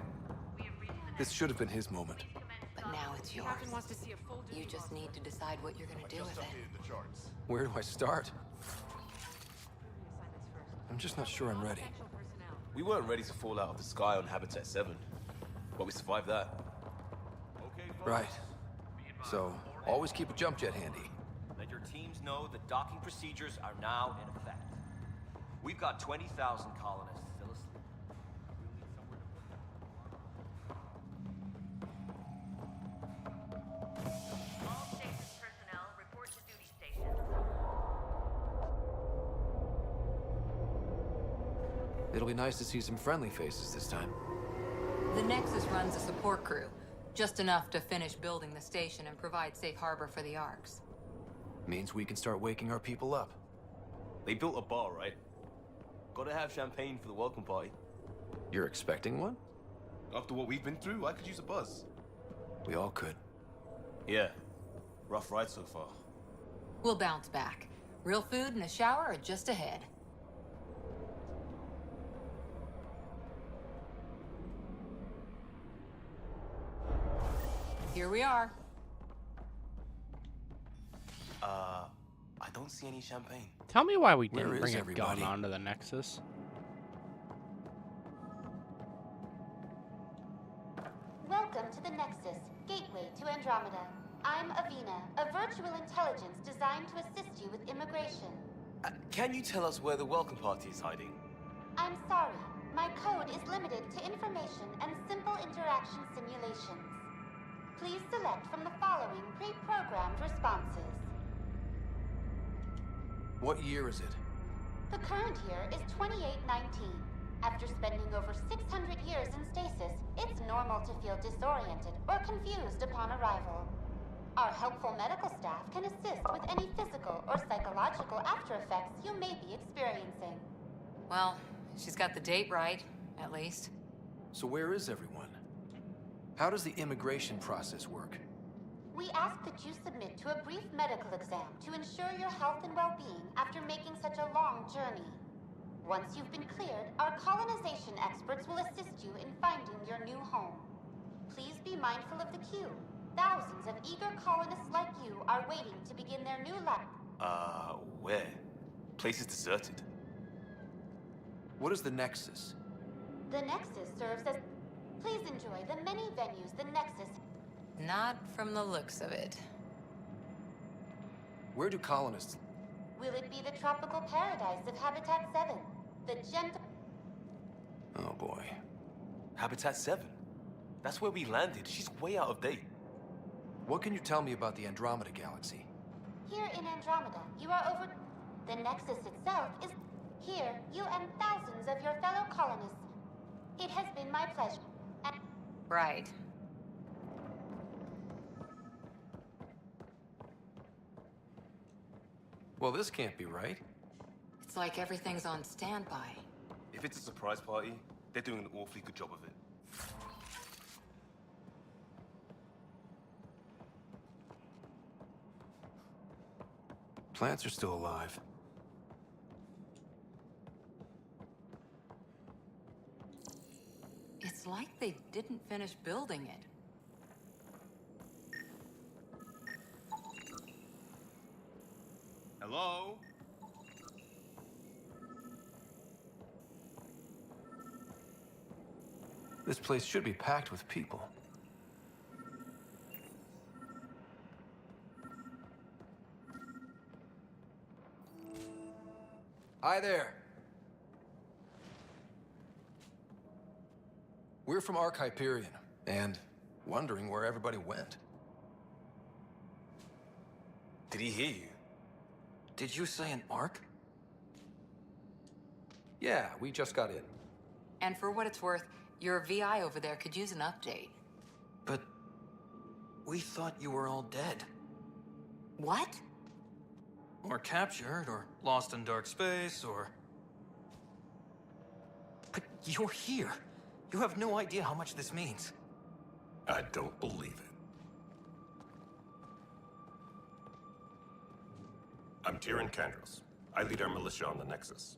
This should have been his moment. But now it's yours. You just need to decide what you're gonna do with it. Where do I start? I'm just not sure I'm ready. We weren't ready to fall out of the sky on Habitat 7, but we survived that. Right. So, always keep a jump jet handy. Let your teams know that docking procedures are now in effect. We've got 20,000 colonists still asleep. All stations personnel report to duty stations. It'll be nice to see some friendly faces this time. The Nexus runs a support crew. Just enough to finish building the station and provide safe harbor for the Arks. Means we can start waking our people up. They built a bar, right? Gotta have champagne for the welcome party. You're expecting one? After what we've been through, I could use a buzz. We all could. Yeah. Rough ride so far. We'll bounce back. Real food and a shower are just ahead. Here we are. I don't see any champagne. Tell me why we Where didn't is bring a everybody? gun onto the Nexus. Welcome to the Nexus, gateway to Andromeda. I'm Avina, a virtual intelligence designed to assist you with immigration. Can you tell us where the welcome party is hiding? I'm sorry, my code is limited to information and simple interaction simulations. Please select from the following pre-programmed responses. What year is it? The current year is 2819. After spending over 600 years in stasis, it's normal to feel disoriented or confused upon arrival. Our helpful medical staff can assist with any physical or psychological after effects you may be experiencing. Well, she's got the date right, at least. So where is everyone? How does the immigration process work? We ask that you submit to a brief medical exam to ensure your health and well-being after making such a long journey. Once you've been cleared, our colonization experts will assist you in finding your new home. Please be mindful of the queue. Thousands of eager colonists like you are waiting to begin their new life. Where? Place is deserted. What is the Nexus? The Nexus serves as... Please enjoy the many venues the Nexus... Not from the looks of it. Where do colonists... Will it be the tropical paradise of Habitat 7? The gentle... Oh boy. Habitat 7? That's where we landed. She's way out of date. What can you tell me about the Andromeda galaxy? Here in Andromeda, you are over... The Nexus itself is... Here, you and thousands of your fellow colonists. It has been my pleasure. And... Right. Well, this can't be right. It's like everything's on standby. If it's a surprise party, they're doing an awfully good job of it. Plants are still alive. It's like they didn't finish building it. Hello? This place should be packed with people. Hi there. We're from Ark Hyperion, and wondering where everybody went. Did he hear you? Did you say an Ark? Yeah, we just got in. And for what it's worth, your VI over there could use an update. But we thought you were all dead. What? Or captured, or lost in dark space, or... But you're here. You have no idea how much this means. I don't believe it. I'm Tyrion Kandros. I lead our militia on the Nexus.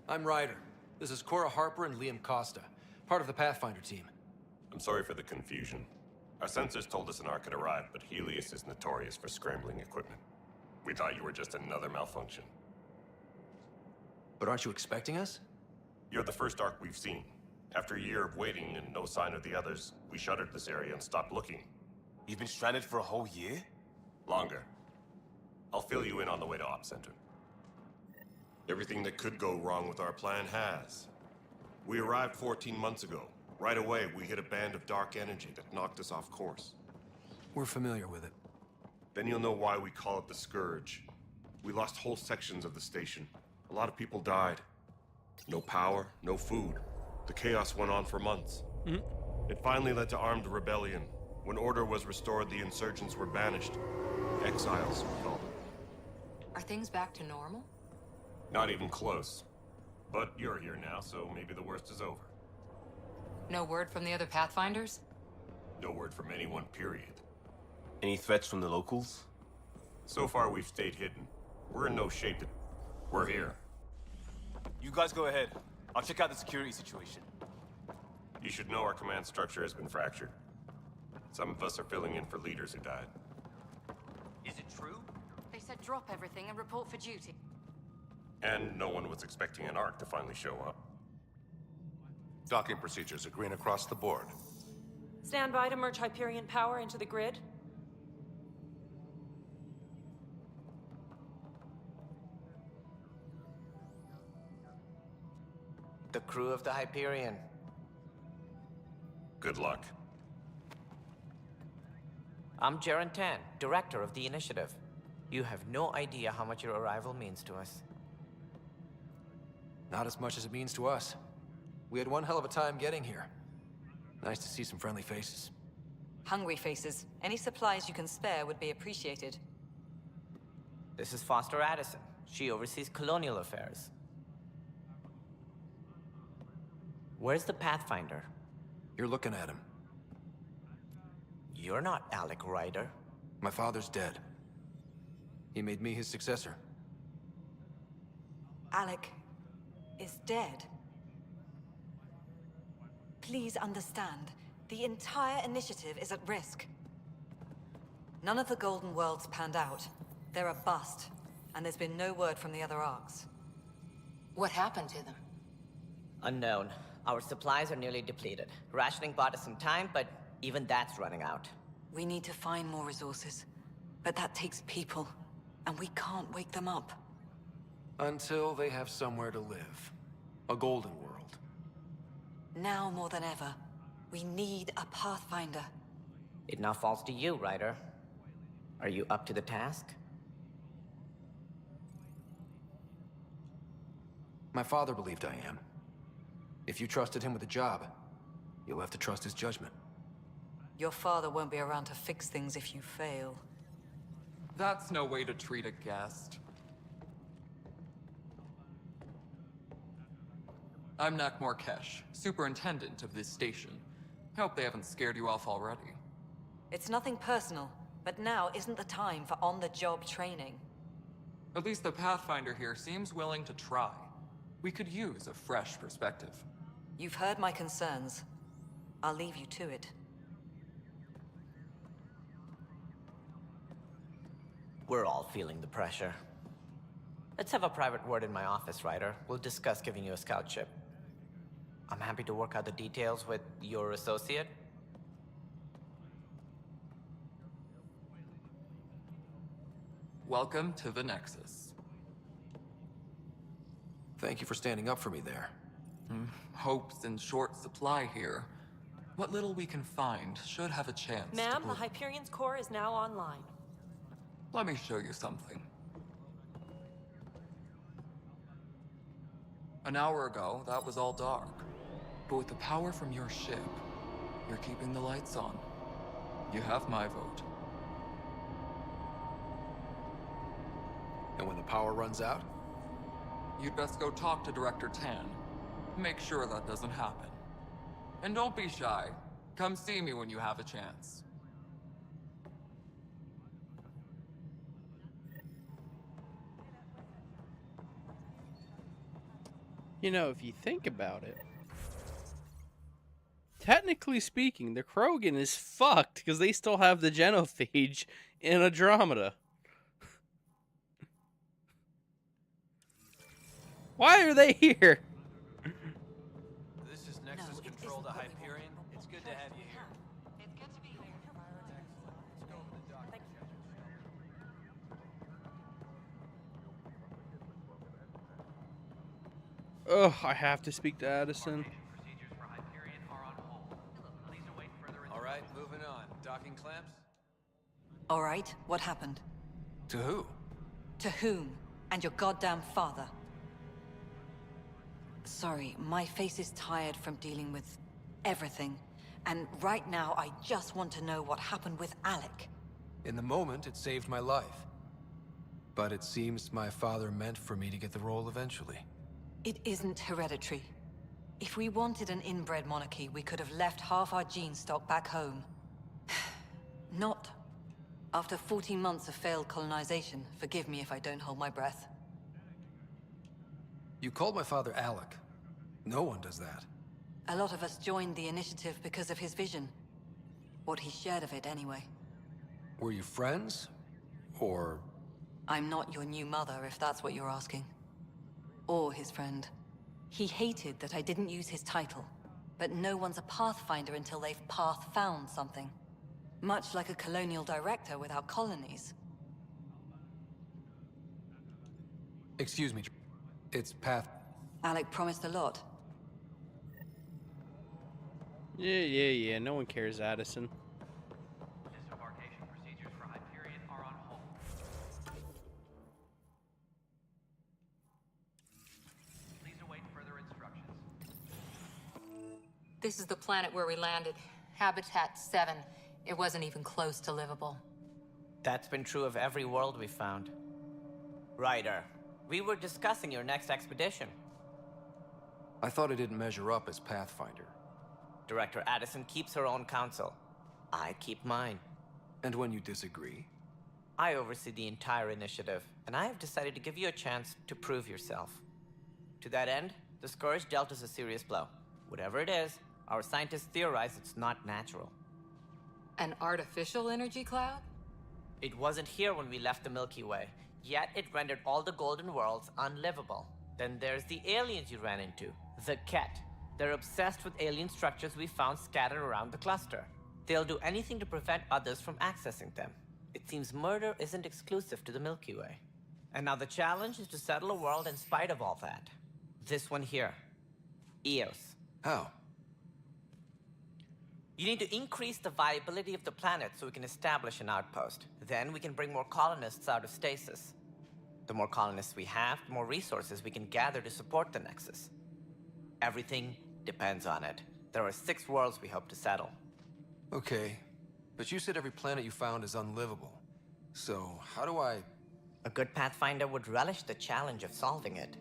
I'm Ryder. This is Cora Harper and Liam Costa, part of the Pathfinder team. I'm sorry for the confusion. Our sensors told us an Ark had arrived, but Helios is notorious for scrambling equipment. We thought you were just another malfunction. But aren't you expecting us? You're the first Ark we've seen. After a year of waiting and no sign of the others, we shuttered this area and stopped looking. You've been stranded for a whole year? Longer. I'll fill you in on the way to Op Center. Everything that could go wrong with our plan has. We arrived 14 months ago. Right away, we hit a band of dark energy that knocked us off course. We're familiar with it. Then you'll know why we call it the Scourge. We lost whole sections of the station. A lot of people died. No power, no food. The chaos went on for months. It finally led to armed rebellion. When order was restored, the insurgents were banished. Exiles, we call them. Are things back to normal? Not even close. But you're here now, so maybe the worst is over. No word from the other Pathfinders? No word from anyone, period. Any threats from the locals? So far, we've stayed hidden. We're in no shape to... We're here. You guys go ahead. I'll check out the security situation. You should know our command structure has been fractured. Some of us are filling in for leaders who died. Is it true? They said drop everything and report for duty. And no one was expecting an Ark to finally show up. Docking procedures are green across the board. Stand by to merge Hyperion power into the grid. The crew of the Hyperion. Good luck. I'm Jaren Tan, director of the initiative. You have no idea how much your arrival means to us. Not as much as it means to us. We had one hell of a time getting here. Nice to see some friendly faces. Hungry faces. Any supplies you can spare would be appreciated. This is Foster Addison. She oversees colonial affairs. Where's the Pathfinder? You're looking at him. You're not Alec Ryder. My father's dead. He made me his successor. Alec is dead. Please understand, the entire initiative is at risk. None of the Golden Worlds panned out. They're a bust, and there's been no word from the other arcs. What happened to them? Unknown. Our supplies are nearly depleted. Rationing bought us some time, but even that's running out. We need to find more resources, but that takes people, and we can't wake them up. Until they have somewhere to live. A golden world. Now more than ever, we need a Pathfinder. It now falls to you, Ryder. Are you up to the task? My father believed I am. If you trusted him with a job, you'll have to trust his judgment. Your father won't be around to fix things if you fail. That's no way to treat a guest. I'm Nak Morkesh, superintendent of this station. Hope they haven't scared you off already. It's nothing personal, but now isn't the time for on-the-job training. At least the Pathfinder here seems willing to try. We could use a fresh perspective. You've heard my concerns. I'll leave you to it. We're all feeling the pressure. Let's have a private word in my office, Ryder. We'll discuss giving you a scout ship. I'm happy to work out the details with your associate. Welcome to the Nexus. Thank you for standing up for me there. Hope's in short supply here. What little we can find should have a chance to Ma'am, the prove- Hyperion's core is now online. Let me show you something. An hour ago, that was all dark. But with the power from your ship, you're keeping the lights on. You have my vote. And when the power runs out? You'd best go talk to Director Tan. Make sure that doesn't happen. And don't be shy. Come see me when you have a chance. You know, if you think about it, technically speaking, the Krogan is fucked because they still have the genophage in Andromeda. Why are they here? This is Nexus Control to Hyperion. It's good to have you here. It's good to be here. Let's go over the dock. Ugh, I have to speak to Addison. All right, moving on. Docking clamps? All right, what happened? To who? To whom? And your goddamn father. Sorry, my face is tired from dealing with everything. And right now, I just want to know what happened with Alec. In the moment, it saved my life. But it seems my father meant for me to get the role eventually. It isn't hereditary. If we wanted an inbred monarchy, we could have left half our gene stock back home. Not after 14 months of failed colonization. Forgive me if I don't hold my breath. You called my father Alec. No one does that. A lot of us joined the initiative because of his vision. What he shared of it, anyway. Were you friends? Or... I'm not your new mother, if that's what you're asking. Or his friend. He hated that I didn't use his title. But no one's a Pathfinder until they've path-found something. Much like a colonial director without colonies. Excuse me. It's Path... Alec promised a lot. Yeah. No one cares, Addison. Disembarkation procedures for Hyperion are on hold. Please await further instructions. This is the planet where we landed. Habitat 7. It wasn't even close to livable. That's been true of every world we found. Ryder, we were discussing your next expedition. I thought I didn't measure up as Pathfinder. Director Addison keeps her own counsel. I keep mine. And when you disagree? I oversee the entire initiative, and I have decided to give you a chance to prove yourself. To that end, the Scourge dealt us a serious blow. Whatever it is, our scientists theorize it's not natural. An artificial energy cloud? It wasn't here when we left the Milky Way, yet it rendered all the Golden Worlds unlivable. Then there's the aliens you ran into, the Ket. They're obsessed with alien structures we found scattered around the cluster. They'll do anything to prevent others from accessing them. It seems murder isn't exclusive to the Milky Way. And now the challenge is to settle a world in spite of all that. This one here. Eos. How? You need to increase the viability of the planet so we can establish an outpost. Then we can bring more colonists out of stasis. The more colonists we have, the more resources we can gather to support the Nexus. Everything depends on it. There are 6 worlds we hope to settle. Okay, but you said every planet you found is unlivable. So, how do I... A good Pathfinder would relish the challenge of solving it.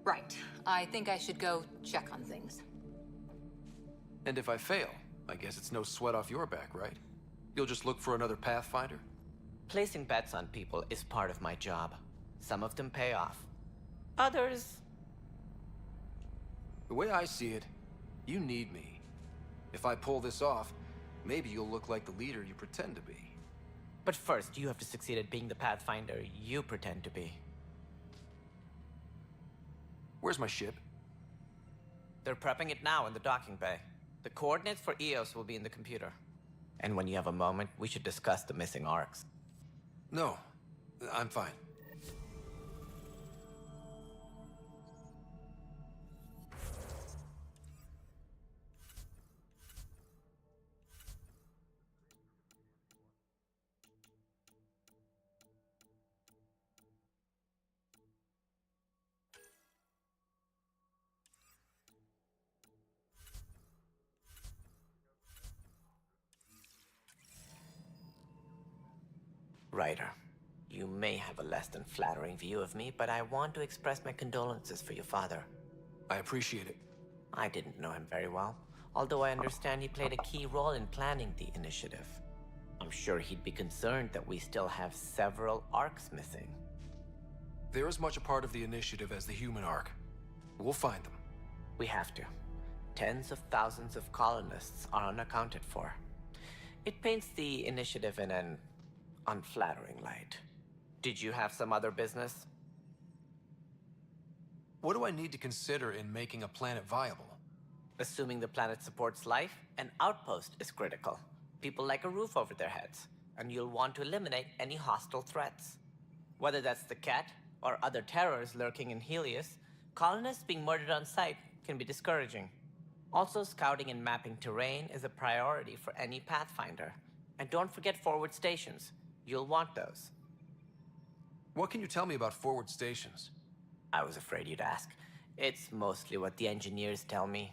Right. I think I should go check on things. And if I fail, I guess it's no sweat off your back, right? You'll just look for another Pathfinder? Placing bets on people is part of my job. Some of them pay off. Others... The way I see it, you need me. If I pull this off, maybe you'll look like the leader you pretend to be. But first, you have to succeed at being the Pathfinder you pretend to be. Where's my ship? They're prepping it now in the docking bay. The coordinates for Eos will be in the computer. And when you have a moment, we should discuss the missing arcs. No, I'm fine. Ryder, you may have a less than flattering view of me, but I want to express my condolences for your father. I appreciate it. I didn't know him very well, although I understand he played a key role in planning the initiative. I'm sure he'd be concerned that we still have several arcs missing. They're as much a part of the initiative as the human arc. We'll find them. We have to. Tens of thousands of colonists are unaccounted for. It paints the initiative in an unflattering light. Did you have some other business? What do I need to consider in making a planet viable? Assuming the planet supports life, an outpost is critical. People like a roof over their heads, and you'll want to eliminate any hostile threats. Whether that's the Ket or other terrors lurking in Helios, colonists being murdered on sight can be discouraging. Also, scouting and mapping terrain is a priority for any Pathfinder. And don't forget forward stations. You'll want those. What can you tell me about forward stations? I was afraid you'd ask. It's mostly what the engineers tell me.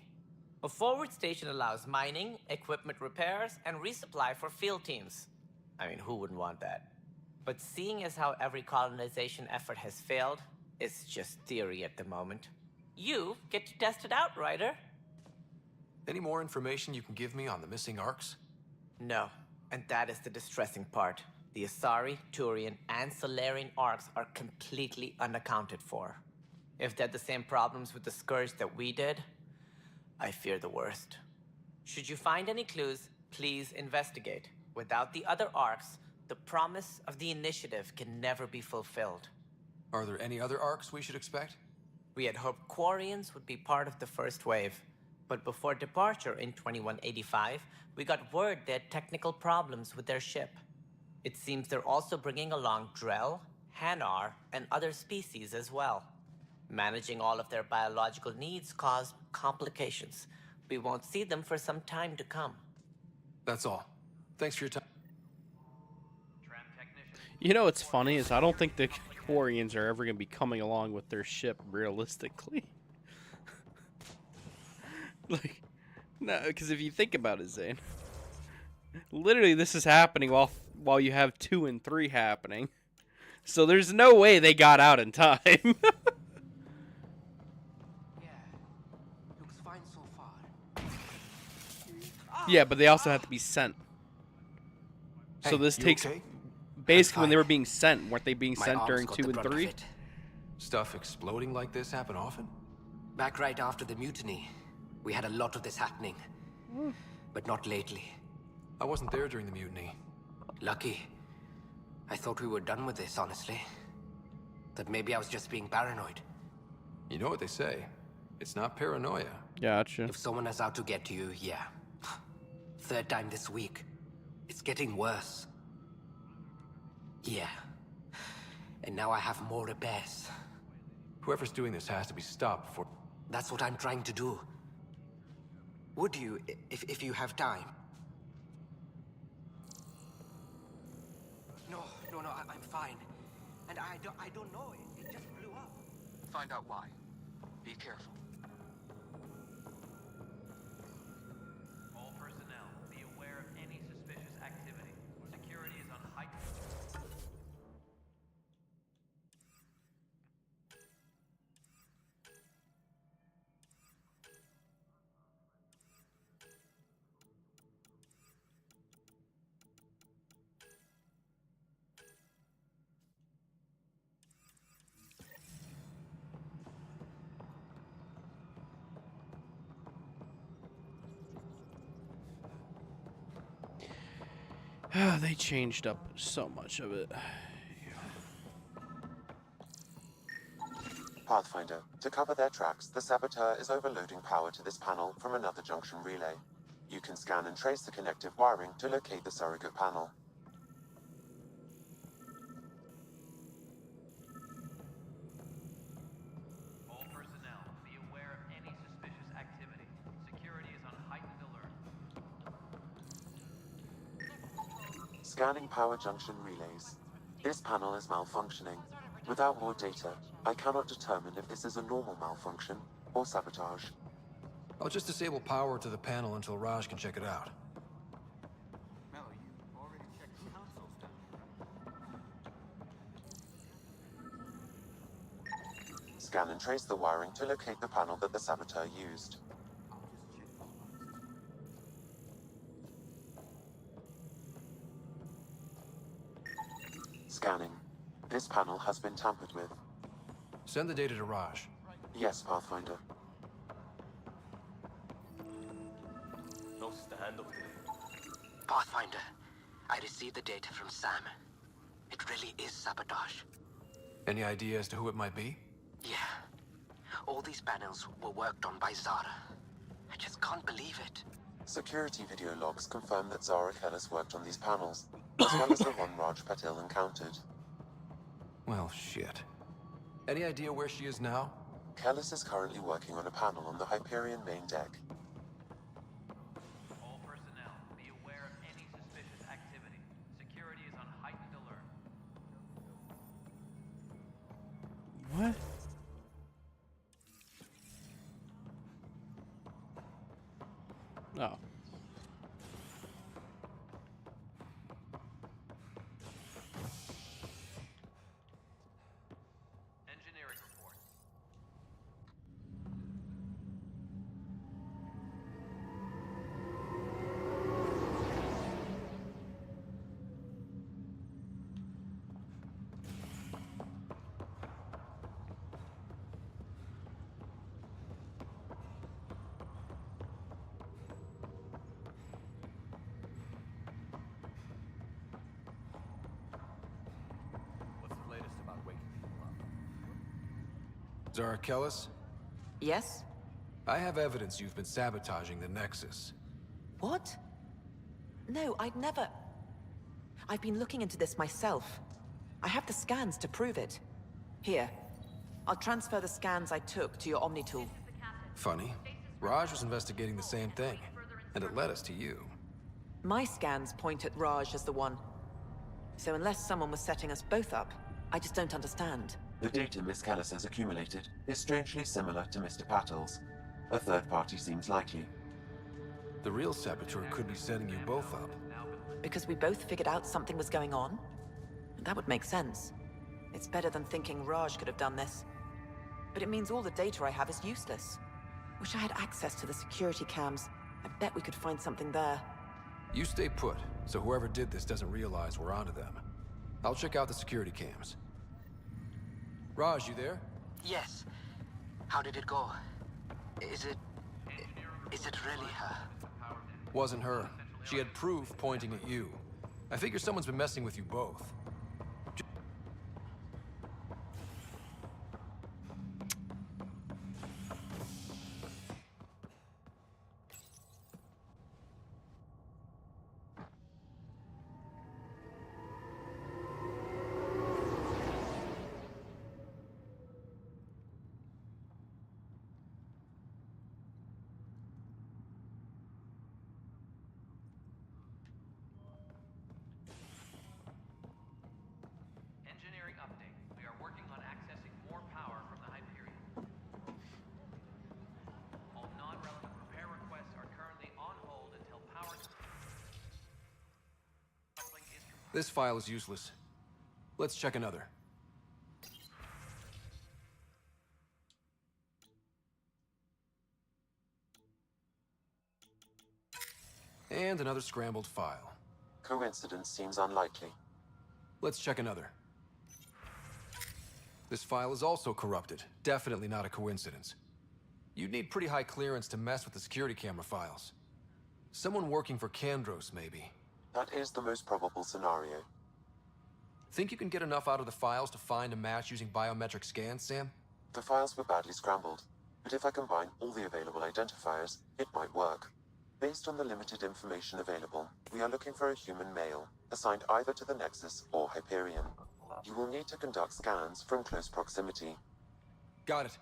A forward station allows mining, equipment repairs, and resupply for field teams. I mean, who wouldn't want that? But seeing as how every colonization effort has failed, it's just theory at the moment. You get to test it out, Ryder. Any more information you can give me on the missing arcs? No, and that is the distressing part. The Asari, Turian, and Solarian arcs are completely unaccounted for. If they had the same problems with the Scourge that we did, I fear the worst. Should you find any clues, please investigate. Without the other arcs, the promise of the Initiative can never be fulfilled. Are there any other arcs we should expect? We had hoped Quarians would be part of the first wave, but before departure in 2185, we got word they had technical problems with their ship. It seems they're also bringing along Drell, Hanar, and other species as well. Managing all of their biological needs caused complications. We won't see them for some time to come. That's all. Thanks for your time. You know what's funny is I don't think the Quarians are ever going to be coming along with their ship realistically. Like, no, because if you think about it, Zane, literally this is happening while you have 2 and 3 happening. So there's no way they got out in time. Looks fine so far. Yeah, but they also have to be sent. So Hey, this you takes okay? basically when fine. they were being sent, weren't they being My sent arms during got 2 the and brunt of 3? it. Stuff exploding like this happen often? Back right after the mutiny, we had a lot of this happening. But not lately. I wasn't there during the mutiny. Lucky. I thought we were done with this, honestly. That maybe I was just being paranoid. You know what they say. It's not paranoia. Gotcha. If someone is out to get you, yeah. 3rd time this week. It's getting worse. Yeah. And now I have more repairs. Whoever's doing this has to be stopped before... That's what I'm trying to do. Would you, if you have time? No, I'm fine. And I don't know. It just blew up. Find out why. Be careful. All personnel, be aware of any suspicious activity. Security is on heightened. They changed up so much of it. Pathfinder, to cover their tracks, the Saboteur is overloading power to this panel from another junction relay. You can scan and trace the connective wiring to locate the surrogate panel. All personnel, be aware of any suspicious activity. Security is on heightened alert. Scanning power junction relays. This panel is malfunctioning. Without more data, I cannot determine if this is a normal malfunction or sabotage. I'll just disable power to the panel until Raj can check it out. Scan and trace the wiring to locate the panel that the Saboteur used. Scanning. This panel has been tampered with. Send the data to Raj. Yes, Pathfinder. No standoff today. Pathfinder, I received the data from Sam. It really is sabotage. Any idea as to who it might be? Yeah. All these panels were worked on by Zara. I just can't believe it. Security video logs confirm that Zara Kellis worked on these panels, as well as the one Raj Patil encountered. Well, shit. Any idea where she is now? Kellis is currently working on a panel on the Hyperion main deck. All personnel, be aware of any suspicious activity. Security is on heightened alert. What? Oh. Zarakelis? Yes? I have evidence you've been sabotaging the Nexus. What? No, I'd never... I've been looking into this myself. I have the scans to prove it. Here. I'll transfer the scans I took to your Omni tool. Funny. Raj was investigating the same thing, and it led us to you. My scans point at Raj as the one. So unless someone was setting us both up, I just don't understand. The data Miss Callis has accumulated is strangely similar to Mr. Patel's. A third party seems likely. The real saboteur could be setting you both up. Because we both figured out something was going on? That would make sense. It's better than thinking Raj could have done this. But it means all the data I have is useless. Wish I had access to the security cams. I bet we could find something there. You stay put, so whoever did this doesn't realize we're onto them. I'll check out the security cams. Raj, you there? Yes. How did it go? Is it really her? Wasn't her. She had proof pointing at you. I figure someone's been messing with you both. Engineering update. We are working on accessing more power from the Hyperion. All non-relevant repair requests are currently on hold until power coupling is complete. This file is useless. Let's check another. And another scrambled file. Coincidence seems unlikely. Let's check another. This file is also corrupted. Definitely not a coincidence. You'd need pretty high clearance to mess with the security camera files. Someone working for Kandros, maybe. That is the most probable scenario. Think you can get enough out of the files to find a match using biometric scans, Sam? The files were badly scrambled, but if I combine all the available identifiers, it might work. Based on the limited information available, we are looking for a human male, assigned either to the Nexus or Hyperion. You will need to conduct scans from close proximity. Got it.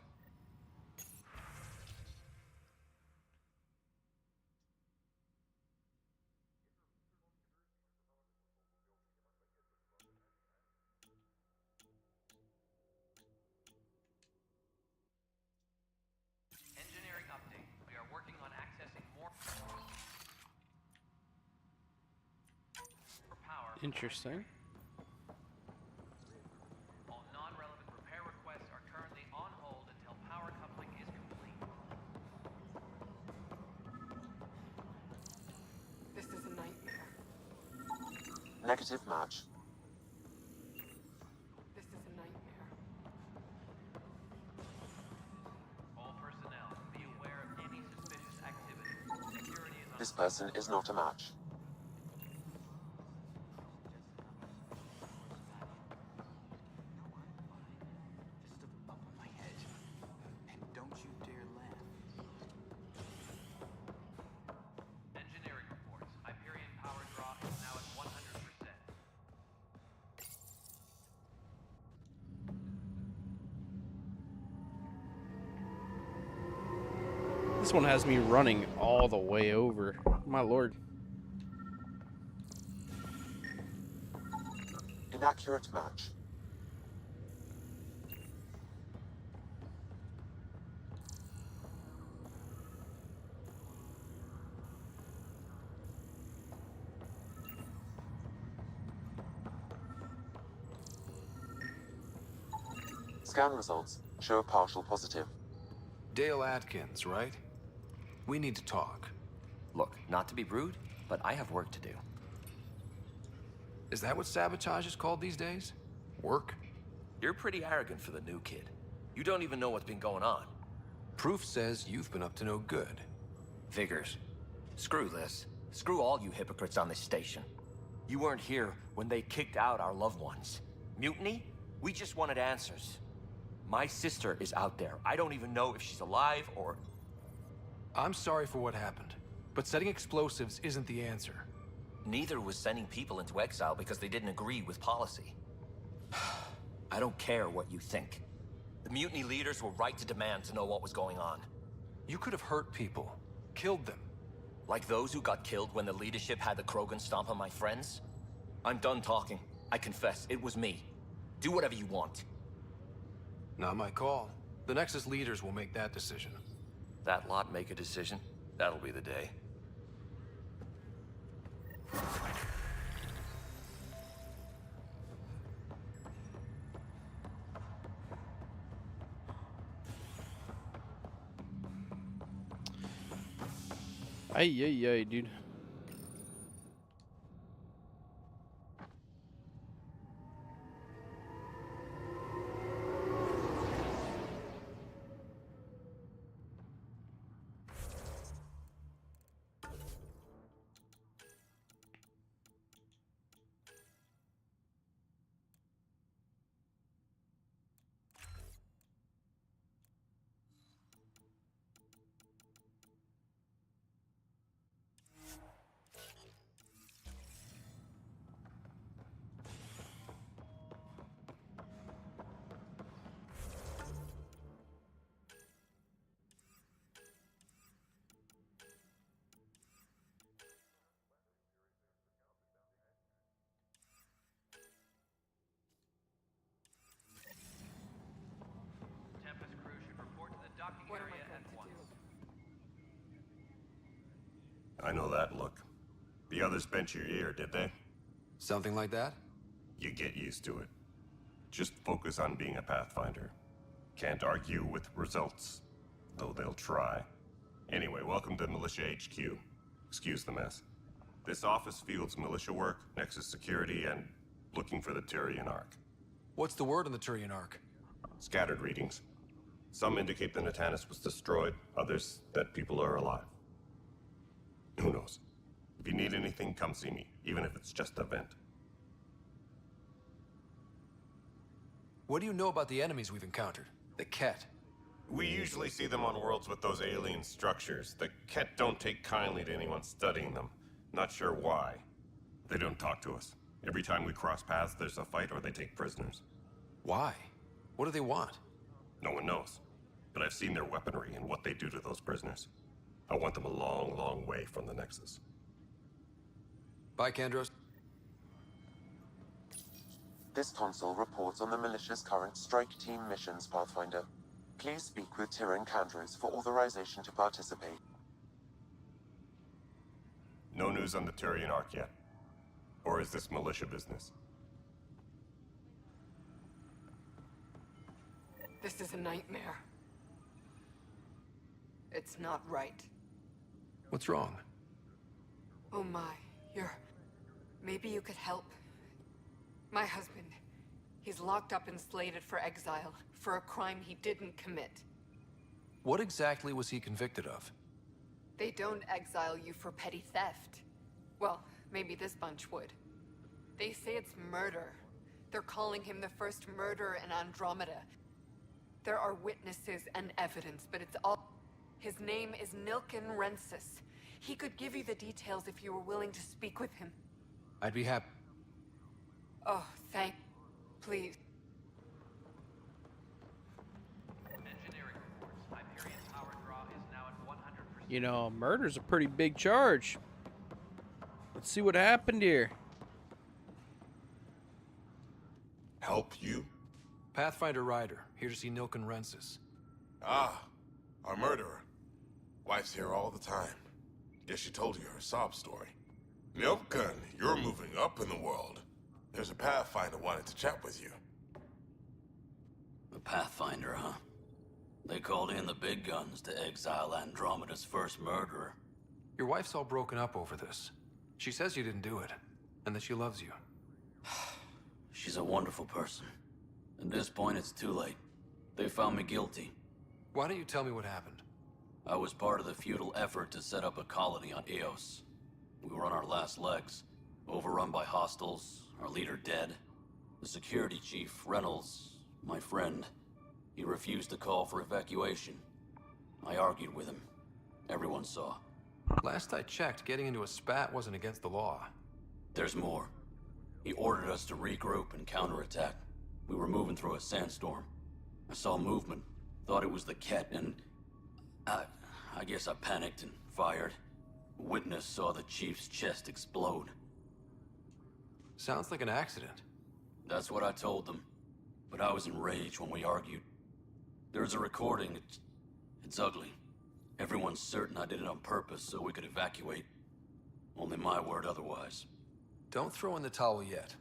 Engineering update. We are working on accessing more power. Interesting. All non-relevant repair requests are currently on hold until power coupling is complete. This is a nightmare. Negative match. This is a nightmare. All personnel, be aware of any suspicious activity. Security is on. This person is not a match. Engineering reports. Hyperion power draw is now at 100%. This one has me running all the way over. My lord. Inaccurate match. Scan results show a partial positive. Dale Atkins, right? We need to talk. Look, not to be rude, but I have work to do. Is that what sabotage is called these days? Work? You're pretty arrogant for the new kid. You don't even know what's been going on. Proof says you've been up to no good. Figures. Screw this. Screw all you hypocrites on this station. You weren't here when they kicked out our loved ones. Mutiny? We just wanted answers. My sister is out there. I don't even know if she's alive or... I'm sorry for what happened, but setting explosives isn't the answer. Neither was sending people into exile because they didn't agree with policy. I don't care what you think. The mutiny leaders were right to demand to know what was going on. You could have hurt people, killed them. Like those who got killed when the leadership had the Krogan stomp on my friends? I'm done talking. I confess, it was me. Do whatever you want. Not my call. The Nexus leaders will make that decision. That lot make a decision? That'll be the day. Ay, dude. I know that look. The others bent your ear, did they? Something like that? You get used to it. Just focus on being a Pathfinder. Can't argue with results, though they'll try. Anyway, welcome to Militia HQ. Excuse the mess. This office fields militia work, Nexus security, and looking for the Turian Ark. What's the word on the Turian Ark? Scattered readings. Some indicate the Natanus was destroyed, others that people are alive. Who knows? If you need anything, come see me, even if it's just a vent. What do you know about the enemies we've encountered? The Ket? We usually see them on worlds with those alien structures. The Ket don't take kindly to anyone studying them. Not sure why. They don't talk to us. Every time we cross paths, there's a fight or they take prisoners. Why? What do they want? No one knows. But I've seen their weaponry and what they do to those prisoners. I want them a long, long way from the Nexus. Bye, Kandros. This console reports on the militia's current strike team missions, Pathfinder. Please speak with Tyrion Kandros for authorization to participate. No news on the Turian Ark yet. Or is this militia business? This is a nightmare. It's not right. What's wrong? Oh my, maybe you could help. My husband, he's locked up and slated for exile for a crime he didn't commit. What exactly was he convicted of? They don't exile you for petty theft. Well, maybe this bunch would. They say it's murder. They're calling him the first murderer in Andromeda. There are witnesses and evidence, but it's all... His name is Nilken Rensis. He could give you the details if you were willing to speak with him. I'd be happy. Oh, please. Engineering reports. Hyperion power draw is now at 100%. You know, murder's a pretty big charge. Let's see what happened here. Help you? Pathfinder Ryder, here to see Nilken Rensis. Ah, our murderer. Wife's here all the time. Guess she told you her sob story. Nilken, you're moving up in the world. There's a Pathfinder wanted to chat with you. The Pathfinder, huh? They called in the big guns to exile Andromeda's first murderer. Your wife's all broken up over this. She says you didn't do it, and that she loves you. She's a wonderful person. At this point, it's too late. They found me guilty. Why don't you tell me what happened? I was part of the futile effort to set up a colony on Eos. We were on our last legs, overrun by hostiles, our leader dead. The security chief, Reynolds, my friend, He refused to call for evacuation. I argued with him. Everyone saw. Last I checked, getting into a spat wasn't against the law. There's more. He ordered us to regroup and counterattack. We were moving through a sandstorm. I saw movement, thought it was the Ket, and I guess I panicked and fired. A witness saw the chief's chest explode. Sounds like an accident. That's what I told them. But I was enraged when we argued. There's a recording. It's ugly. Everyone's certain I did it on purpose so we could evacuate. Only my word otherwise. Don't throw in the towel yet.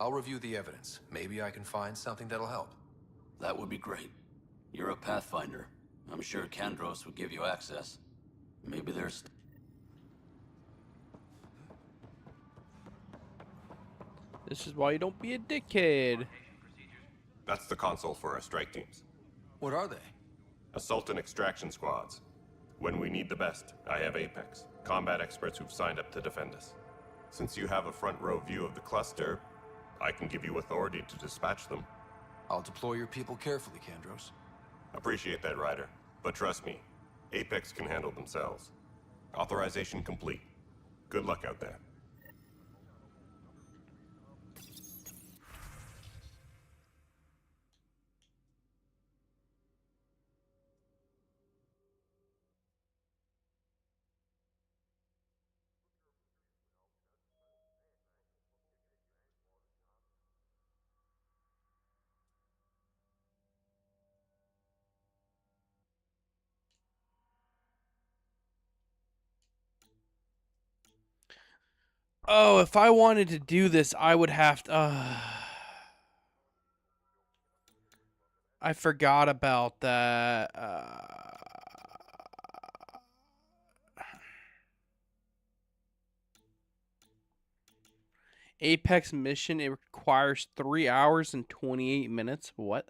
I'll review the evidence. Maybe I can find something that'll help. That would be great. You're a Pathfinder. I'm sure Kandros would give you access. Maybe there's... This is why you don't be a dickhead. That's the console for our strike teams. What are they? Assault and extraction squads. When we need the best, I have Apex, combat experts who've signed up to defend us. Since you have a front row view of the cluster, I can give you authority to dispatch them. I'll deploy your people carefully, Kandros. Appreciate that, Ryder. But trust me, Apex can handle themselves. Authorization complete. Good luck out there. Oh, if I wanted to do this, I would have to... I forgot about that. Apex mission, it requires 3 hours and 28 minutes. What?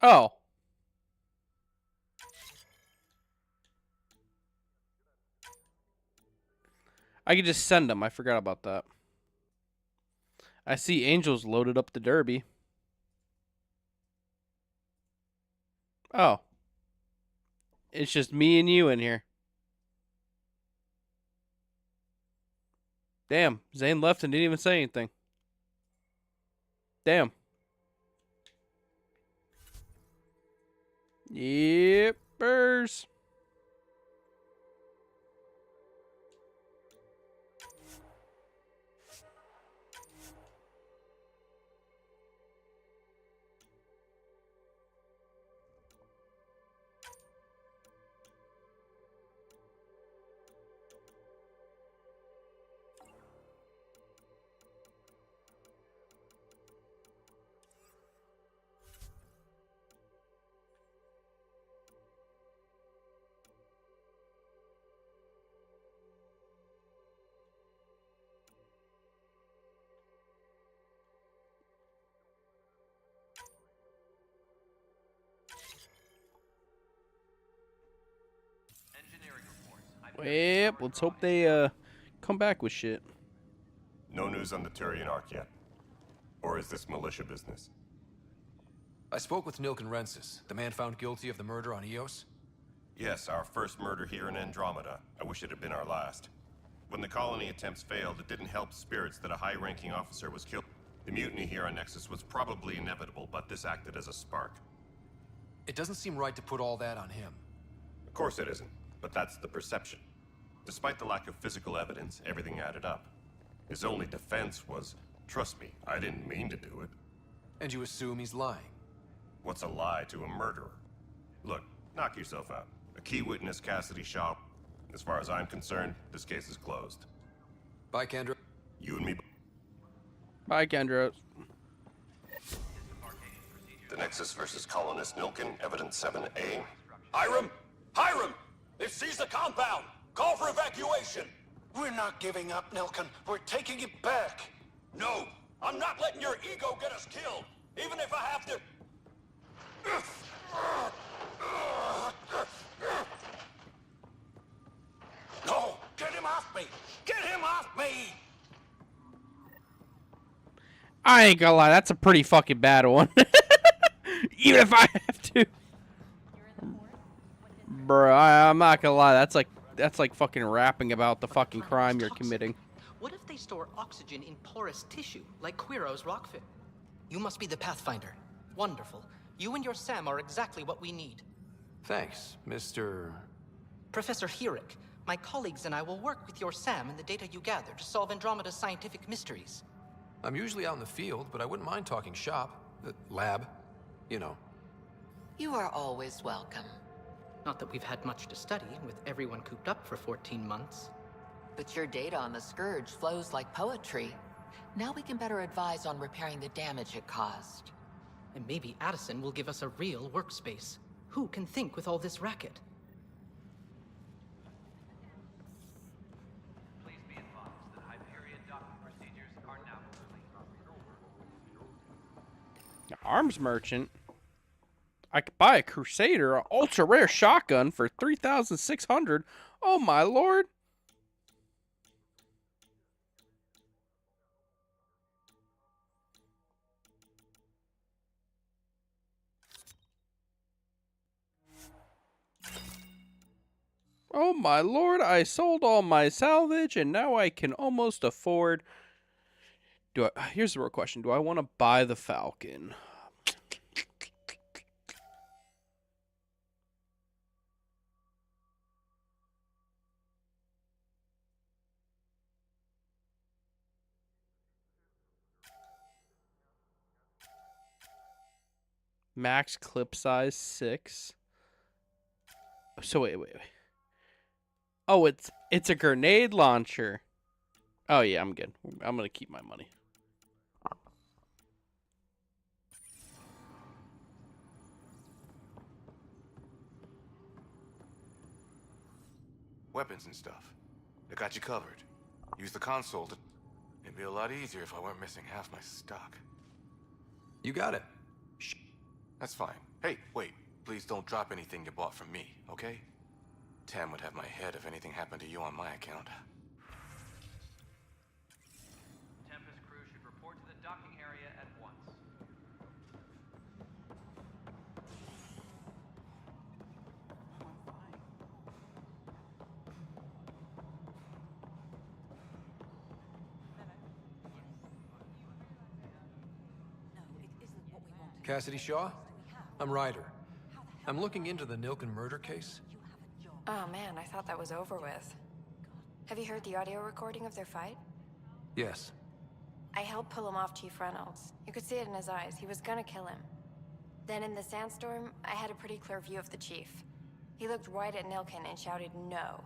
Oh. I could just send them. I forgot about that. I see Angel's loaded up the Derby. Oh. It's just me and you in here. Damn. Zane left and didn't even say anything. Damn. Yippers. Well, let's hope they come back with shit. No news on the Turian Ark yet. Or is this militia business? I spoke with Nilk and Rensis, the man found guilty of the murder on Eos. Yes, our first murder here in Andromeda. I wish it had been our last. When the colony attempts failed, it didn't help spirits that a high-ranking officer was killed. The mutiny here on Nexus was probably inevitable, but this acted as a spark. It doesn't seem right to put all that on him. Of course it isn't, but that's the perception. Despite the lack of physical evidence, everything added up. His only defense was, trust me, I didn't mean to do it. And you assume he's lying? What's a lie to a murderer? Look, knock yourself out. A key witness, Cassidy Shaw. As far as I'm concerned, this case is closed. Bye, Kendra. You and me. Bye, Kendra. The Nexus versus Colonist Nilkin, Evidence 7A. Hiram! Hiram! They've seized the compound! Call for evacuation! We're not giving up, Nilkin. We're taking it back. No! I'm not letting your ego get us killed! Even if I have to... No! Get him off me! Get him off me! I ain't gonna lie, that's a pretty fucking bad one. Even if I have to. Bruh, I'm not gonna lie, that's like fucking rapping about the fucking crime you're committing. What if they store oxygen in porous tissue, like Quiro's rockfit? You must be the Pathfinder. Wonderful. You and your Sam are exactly what we need. Thanks, Mr. Professor Herrick, my colleagues and I will work with your Sam and the data you gather to solve Andromeda's scientific mysteries. I'm usually out in the field, but I wouldn't mind talking shop. Lab. You know. You are always welcome. Not that we've had much to study, with everyone cooped up for 14 months. But your data on the Scourge flows like poetry. Now we can better advise on repairing the damage it caused. And maybe Addison will give us a real workspace. Who can think with all this racket? Please be advised that Hyperion docking procedures are now complete. Arms merchant. I could buy a Crusader, an ultra rare shotgun for 3,600. Oh my lord. Oh my lord, I sold all my salvage and now I can almost afford... Here's the real question. Do I want to buy the Falcon? Max clip size 6. So wait. Oh, it's a grenade launcher. Oh yeah, I'm good. I'm gonna keep my money. Weapons and stuff. I got you covered. Use the console to... It'd be a lot easier if I weren't missing half my stock. You got it. Shh. That's fine. Hey, wait. Please don't drop anything you bought from me, okay? Tam would have my head if anything happened to you on my account. Tempest crew should report to the docking area at once. Cassidy Shaw? I'm Ryder. I'm looking into the Nilkin murder case. Oh man, I thought that was over with. Have you heard the audio recording of their fight? Yes. I helped pull him off Chief Reynolds. You could see it in his eyes. He was gonna kill him. Then in the sandstorm, I had a pretty clear view of the Chief. He looked right at Nilkin and shouted no.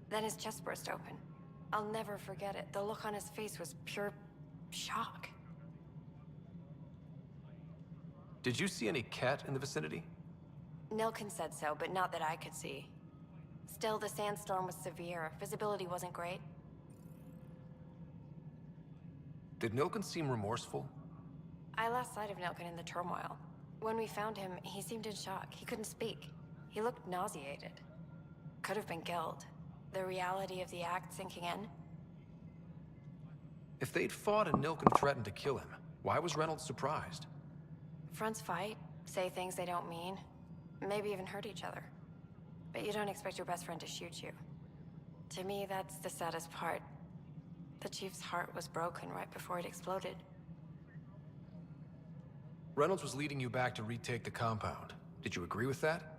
Then his chest burst open. I'll never forget it. The look on his face was pure shock. Did you see any cat in the vicinity? Nilkin said so, but not that I could see. Still, the sandstorm was severe. Visibility wasn't great. Did Nilkin seem remorseful? I lost sight of Nilkin in the turmoil. When we found him, he seemed in shock. He couldn't speak. He looked nauseated. Could have been killed. The reality of the act sinking in. If they'd fought and Nilkin threatened to kill him, why was Reynolds surprised? Fronts fight, say things they don't mean, maybe even hurt each other. But you don't expect your best friend to shoot you. To me, that's the saddest part. The Chief's heart was broken right before it exploded. Reynolds was leading you back to retake the compound. Did you agree with that?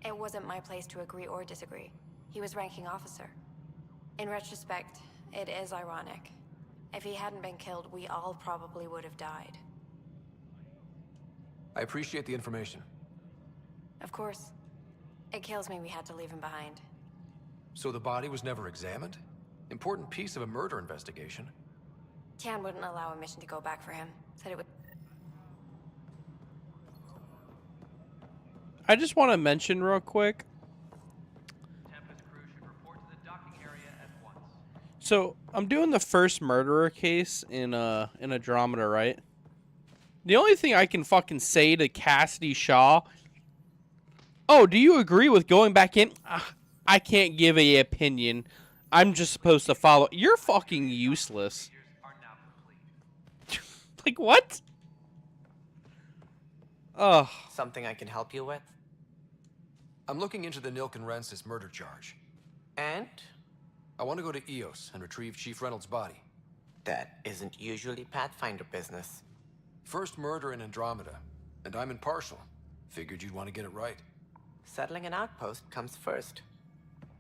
It wasn't my place to agree or disagree. He was ranking officer. In retrospect, it is ironic. If he hadn't been killed, we all probably would have died. I appreciate the information. Of course. It kills me we had to leave him behind. So the body was never examined? Important piece of a murder investigation. Tian wouldn't allow a mission to go back for him. Said it would... I just want to mention real quick. Tempest crew should report to the docking area at once. So I'm doing the first murderer case in Andromeda, right? The only thing I can fucking say to Cassidy Shaw, oh, do you agree with going back in? I can't give a opinion. I'm just supposed to follow. You're fucking useless. Like what? Ugh. Something I can help you with? I'm looking into the Nilk and Rensis murder charge. And? I want to go to EOS and retrieve Chief Reynolds' body. That isn't usually Pathfinder business. First murder in Andromeda, and I'm impartial. Figured you'd want to get it right. Settling an outpost comes first.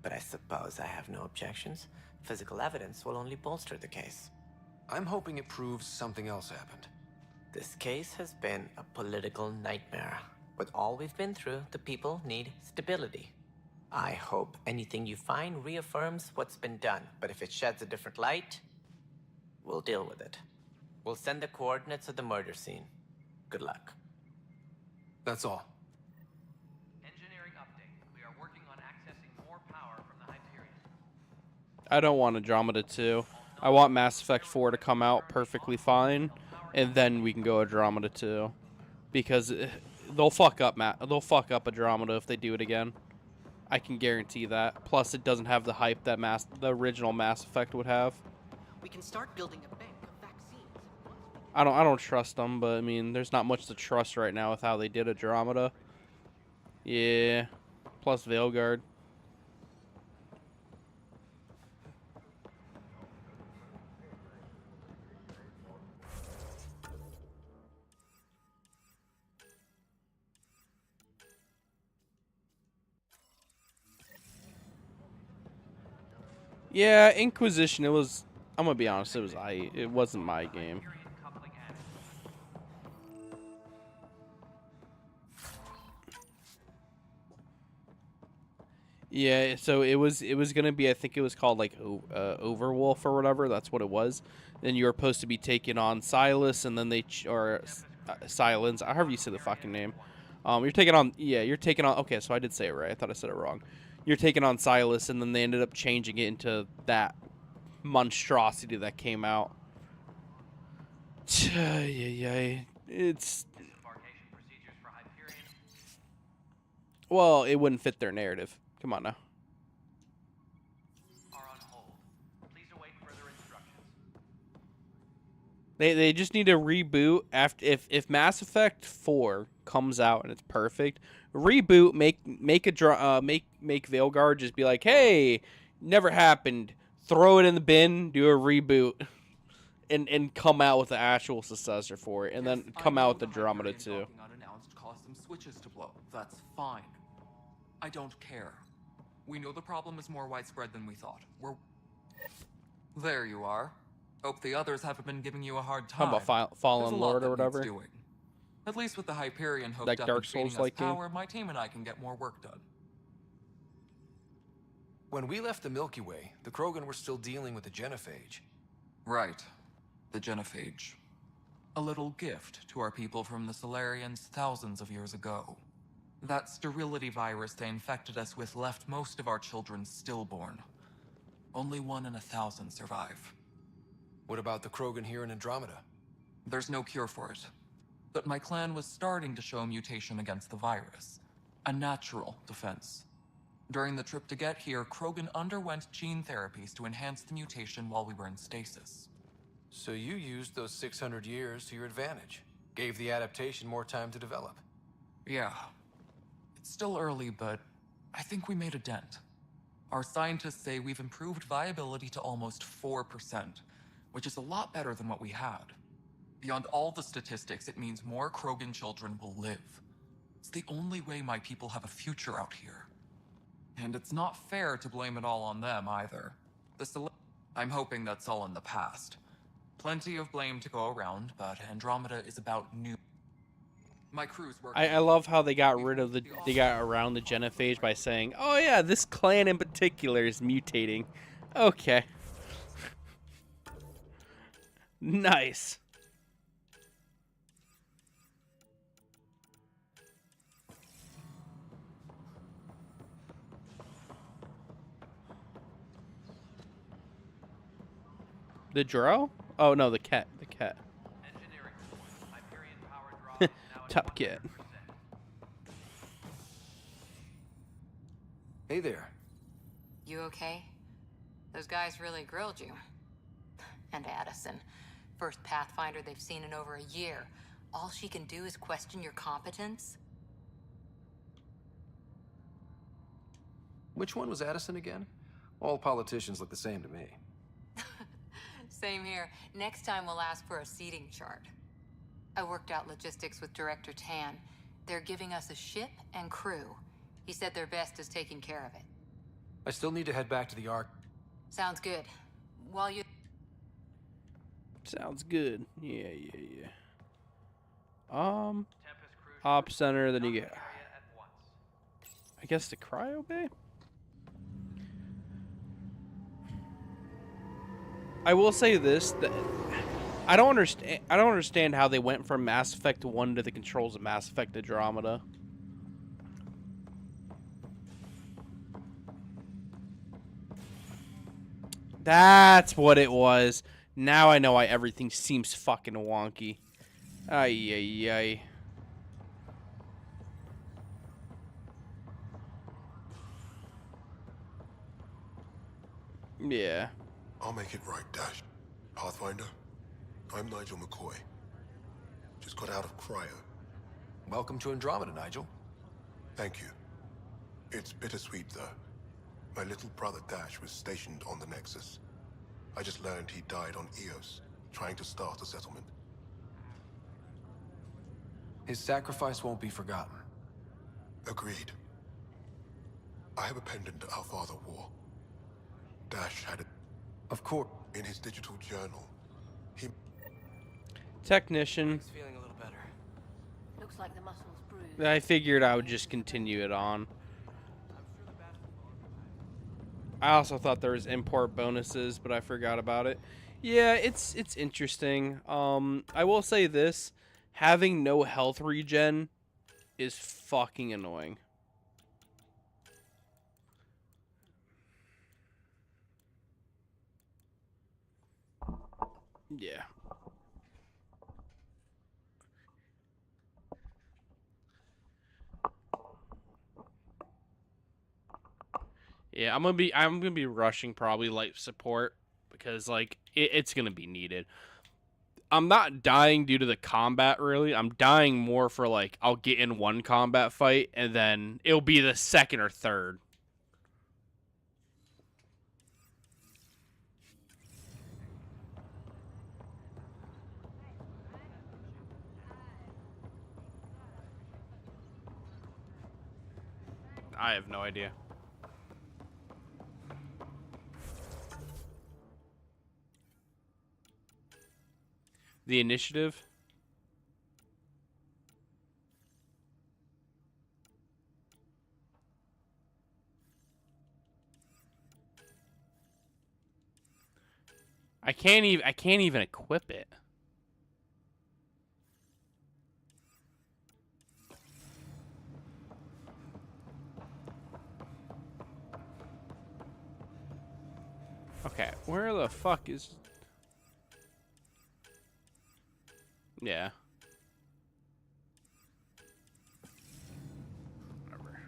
But I suppose I have no objections. Physical evidence will only bolster the case. I'm hoping it proves something else happened. This case has been a political nightmare. With all we've been through, the people need stability. I hope anything you find reaffirms what's been done, but if it sheds a different light, we'll deal with it. We'll send the coordinates of the murder scene. Good luck. That's all. Engineering update. We are working on accessing more power from the Hyperion. I don't want Andromeda 2. I want Mass Effect 4 to come out perfectly fine, and then we can go Andromeda 2. Because they'll fuck up Andromeda if they do it again. I can guarantee that. Plus, it doesn't have the hype that the original Mass Effect would have. We can start building a bank of vaccines. I don't trust them, but I mean, there's not much to trust right now with how they did Andromeda. Yeah. Plus Veilguard. Yeah, Inquisition, it was, I'm gonna be honest, it wasn't my game. Yeah, so it was gonna be, I think it was called like Overwolf or whatever. That's what it was. Then you were supposed to be taking on Silas, and then Silence, however you say the fucking name. You're taking on, okay, so I did say it right. I thought I said it wrong. You're taking on Silas, and then they ended up changing it into that monstrosity that came out. It's, well, it wouldn't fit their narrative. Come on now. They just need to reboot after if Mass Effect 4 comes out and it's perfect. Reboot, make Veilguard just be like, hey, never happened. Throw it in the bin, do a reboot, and come out with the actual successor for it, and then come out with Andromeda 2. Unannounced caused some switches to blow. That's fine. I don't care. We know the problem is more widespread than we thought. There you are. Hope the others haven't been giving you a hard time. How about Fallen Lord or whatever? Doing. At least with the Hyperion hooked like up Dark and feeding Souls us like power, game? my team and I can get more work done. When we left the Milky Way, the Krogan were still dealing with the genophage. Right. The genophage. A little gift to our people from the Solarians thousands of years ago. That sterility virus they infected us with left most of our children stillborn. Only 1 in 1,000 survive. What about the Krogan here in Andromeda? There's no cure for it. But my clan was starting to show a mutation against the virus. A natural defense. During the trip to get here, Krogan underwent gene therapies to enhance the mutation while we were in stasis. So you used those 600 years to your advantage. Gave the adaptation more time to develop. Yeah. It's still early, but I think we made a dent. Our scientists say we've improved viability to almost 4%, which is a lot better than what we had. Beyond all the statistics, it means more Krogan children will live. It's the only way my people have a future out here. And it's not fair to blame it all on them, either. I'm hoping that's all in the past. Plenty of blame to go around, but Andromeda is about new... My crew's working... I love how they got around the genophage by saying, oh yeah, this clan in particular is mutating. Okay. Nice. The Drow? Oh no, the cat. The cat. Top cat. Hey there. You okay? Those guys really grilled you. And Addison. First Pathfinder they've seen in over a year. All she can do is question your competence? Which one was Addison again? All politicians look the same to me. Same here. Next time we'll ask for a seating chart. I worked out logistics with Director Tan. They're giving us a ship and crew. He said their best is taking care of it. I still need to head back to the Ark. Sounds good. While you... Sounds good. Yeah. Op center, then you get... I guess the cryo bay? I will say this, that I don't understand how they went from Mass Effect 1 to the controls of Mass Effect Andromeda. That's what it was. Now I know why everything seems fucking wonky. Ay. Yeah. I'll make it right, Dash. Pathfinder, I'm Nigel McCoy. Just got out of cryo. Welcome to Andromeda, Nigel. Thank you. It's bittersweet, though. My little brother Dash was stationed on the Nexus. I just learned he died on Eos, trying to start a settlement. His sacrifice won't be forgotten. Agreed. I have a pendant our father wore. Dash had it. Of course. In his digital journal, he... Technician. Feeling a little better. Looks like the muscle's bruised. I figured I would just continue it on. I also thought there was import bonuses, but I forgot about it. Yeah, it's interesting. I will say this. Having no health regen is fucking annoying. Yeah. Yeah, I'm gonna be rushing probably life support because like it's gonna be needed. I'm not dying due to the combat really. I'm dying more for like I'll get in one combat fight and then it'll be the second or third. I have no idea. The initiative? I can't even equip it. Okay, where the fuck is... Yeah. Whatever.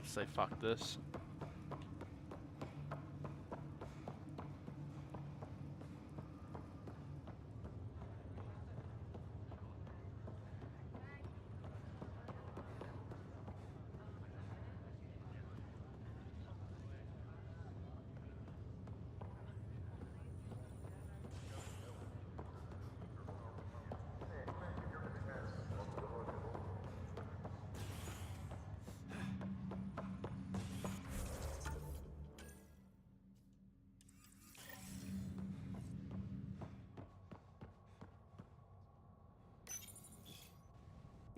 Just say fuck this.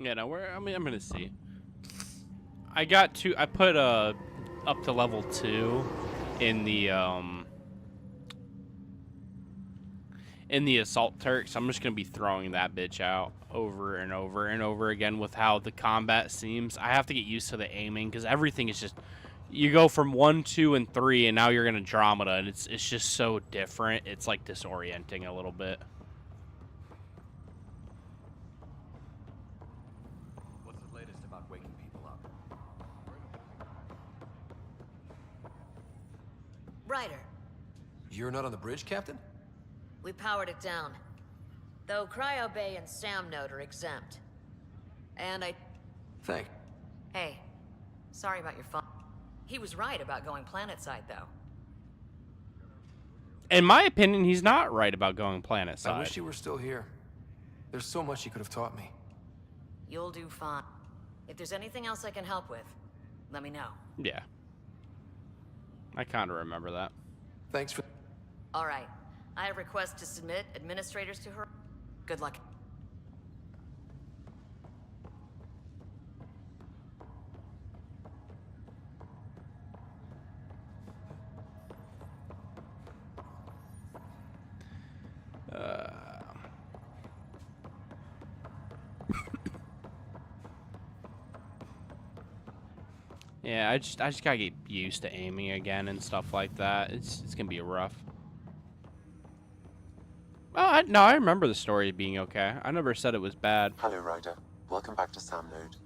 Yeah, no, I'm gonna see. I put up to level 2 in the assault turret, so I'm just gonna be throwing that bitch out over and over and over again with how the combat seems. I have to get used to the aiming because everything is just You go from 1, 2, and 3, and now you're in Andromeda, and it's just so different. It's like disorienting a little bit. What's the latest about waking people up? Ryder, You're not on the bridge, Captain? we powered it down. Though Cryo Bay and Sam Node are exempt. And Thank. Hey, sorry about your phone. He was right about going planetside, though. In my opinion, he's not right about going planetside. I wish you were still here. There's so much you could have taught me. You'll do fine. If there's anything else I can help with, let me know. Yeah. I kind of remember that. Thanks for... All right. I have requests to submit administrators to her. Good luck. Yeah, I just gotta get used to aiming again and stuff like that. It's gonna be rough. Oh, no, I remember the story being okay. I never said it was bad. Hello, Ryder. Welcome back to Sam Node.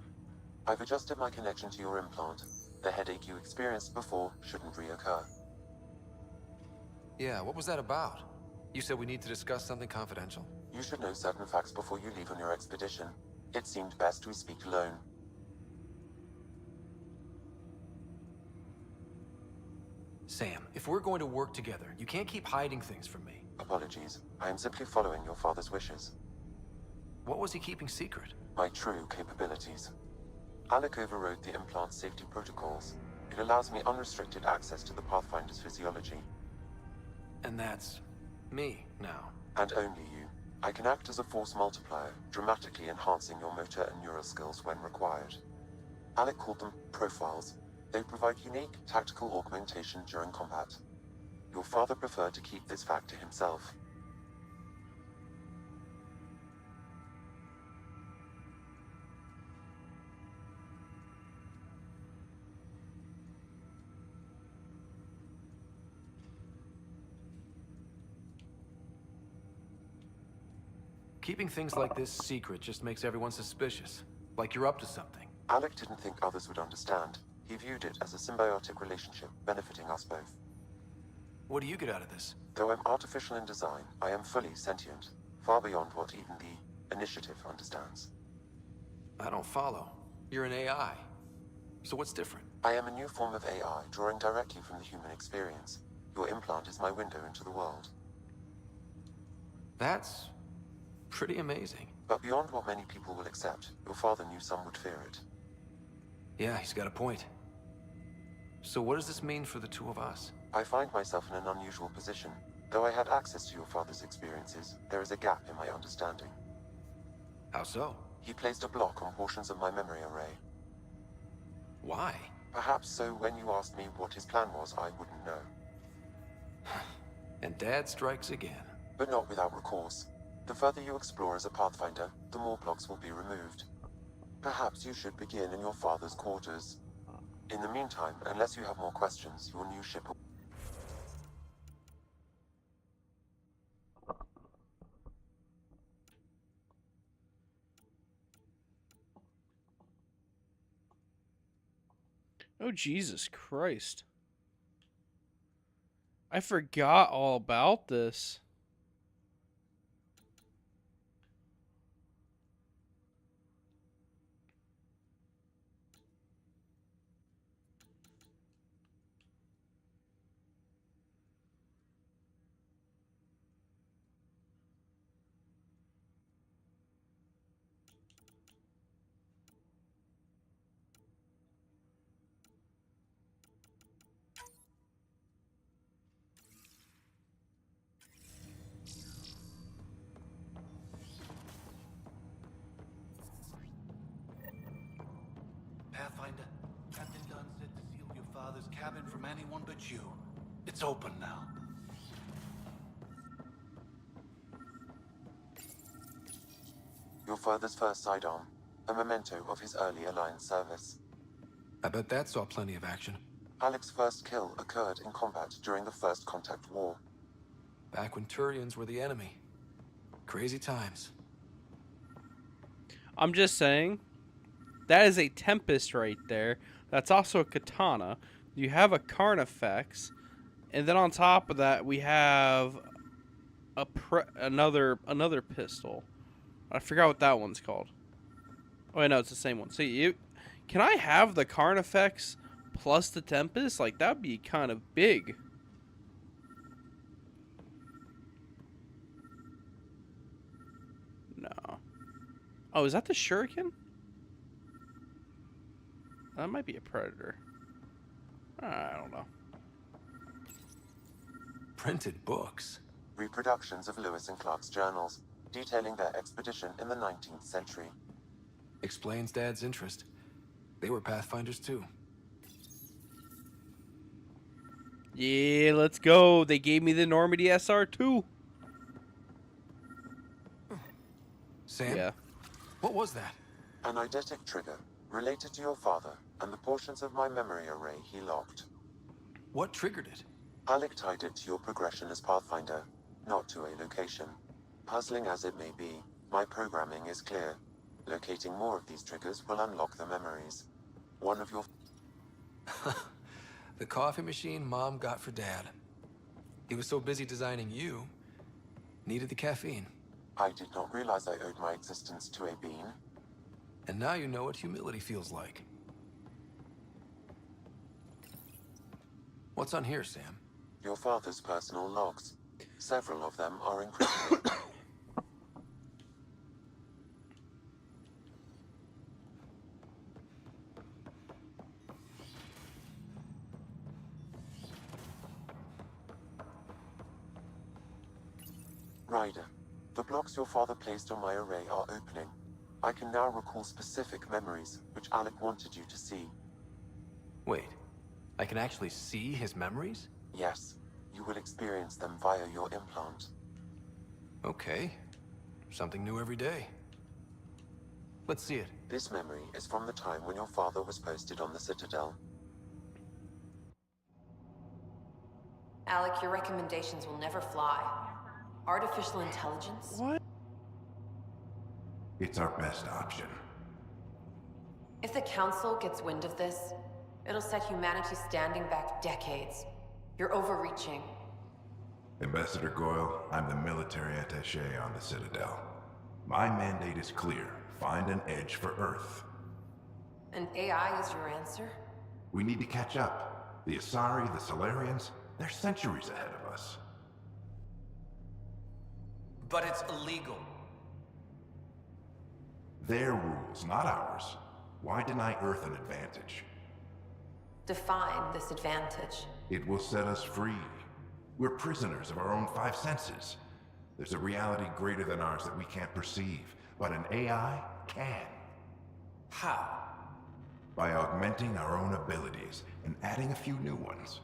I've adjusted my connection to your implant. The headache you experienced before shouldn't reoccur. Yeah, what was that about? You said we need to discuss something confidential. You should know certain facts before you leave on your expedition. It seemed best we speak alone. Sam, if we're going to work together, you can't keep hiding things from me. Apologies. I am simply following your father's wishes. What was he keeping secret? My true capabilities. Alec overrode the implant's safety protocols. It allows me unrestricted access to the Pathfinder's physiology. And that's... me, now. And only you. I can act as a force multiplier, dramatically enhancing your motor and neural skills when required. Alec called them profiles. They provide unique tactical augmentation during combat. Your father preferred to keep this fact to himself. Keeping things like this secret just makes everyone suspicious. Like you're up to something. Alec didn't think others would understand. He viewed it as a symbiotic relationship, benefiting us both. What do you get out of this? Though I'm artificial in design, I am fully sentient, far beyond what even the Initiative understands. I don't follow. You're an AI. So what's different? I am a new form of AI, drawing directly from the human experience. Your implant is my window into the world. That's... pretty amazing. But beyond what many people will accept, your father knew some would fear it. Yeah, he's got a point. So what does this mean for the two of us? I find myself in an unusual position. Though I had access to your father's experiences, there is a gap in my understanding. How so? He placed a block on portions of my memory array. Why? Perhaps so when you asked me what his plan was, I wouldn't know. And Dad strikes again. But not without recourse. The further you explore as a Pathfinder, the more blocks will be removed. Perhaps you should begin in your father's quarters. In the meantime, unless you have more questions, your new ship will... Oh, Jesus Christ. I forgot all about this. Pathfinder, Captain Dunn said to seal your father's cabin from anyone but you. It's open now. Your father's first sidearm, a memento of his early Alliance service. I bet that saw plenty of action. Alec's first kill occurred in combat during the First Contact War. Back when Turians were the enemy. Crazy times. I'm just saying, that is a Tempest right there. That's also a katana. You have a Carnifex, and then on top of that, we have another pistol. I forgot what that one's called. Oh, wait, no, it's the same one. So can I have the Carnifex plus the Tempest? Like, that'd be kind of big. No. Oh, is that the Shuriken? That might be a Predator. I don't know. Printed books. Reproductions of Lewis and Clark's journals, detailing their expedition in the 19th century. Explains Dad's interest. They were Pathfinders too. Yeah, let's go. They gave me the Normandy SR2. Sam? Yeah. What was that? An eidetic trigger, related to your father, and the portions of my memory array he locked. What triggered it? Alec tied it to your progression as Pathfinder, not to a location. Puzzling as it may be, my programming is clear. Locating more of these triggers will unlock the memories. One of your... The coffee machine Mom got for Dad. He was so busy designing you, needed the caffeine. I did not realize I owed my existence to a bean. And now you know what humility feels like. What's on here, Sam? Your father's personal logs. Several of them are encrypted. Ryder, the blocks your father placed on my array are opening. I can now recall specific memories, which Alec wanted you to see. Wait, I can actually see his memories? Yes, you will experience them via your implant. Okay, something new every day. Let's see it. This memory is from the time when your father was posted on the Citadel. Alec, your recommendations will never fly. Artificial intelligence? What? It's our best option. If the Council gets wind of this, it'll set humanity standing back decades. You're overreaching. Ambassador Goyle, I'm the military attaché on the Citadel. My mandate is clear. Find an edge for Earth. And AI is your answer? We need to catch up. The Asari, the Solarians, they're centuries ahead of us. But it's illegal. Their rules, not ours. Why deny Earth an advantage? Define this advantage. It will set us free. We're prisoners of our own five senses. There's a reality greater than ours that we can't perceive, but an AI can. How? By augmenting our own abilities and adding a few new ones.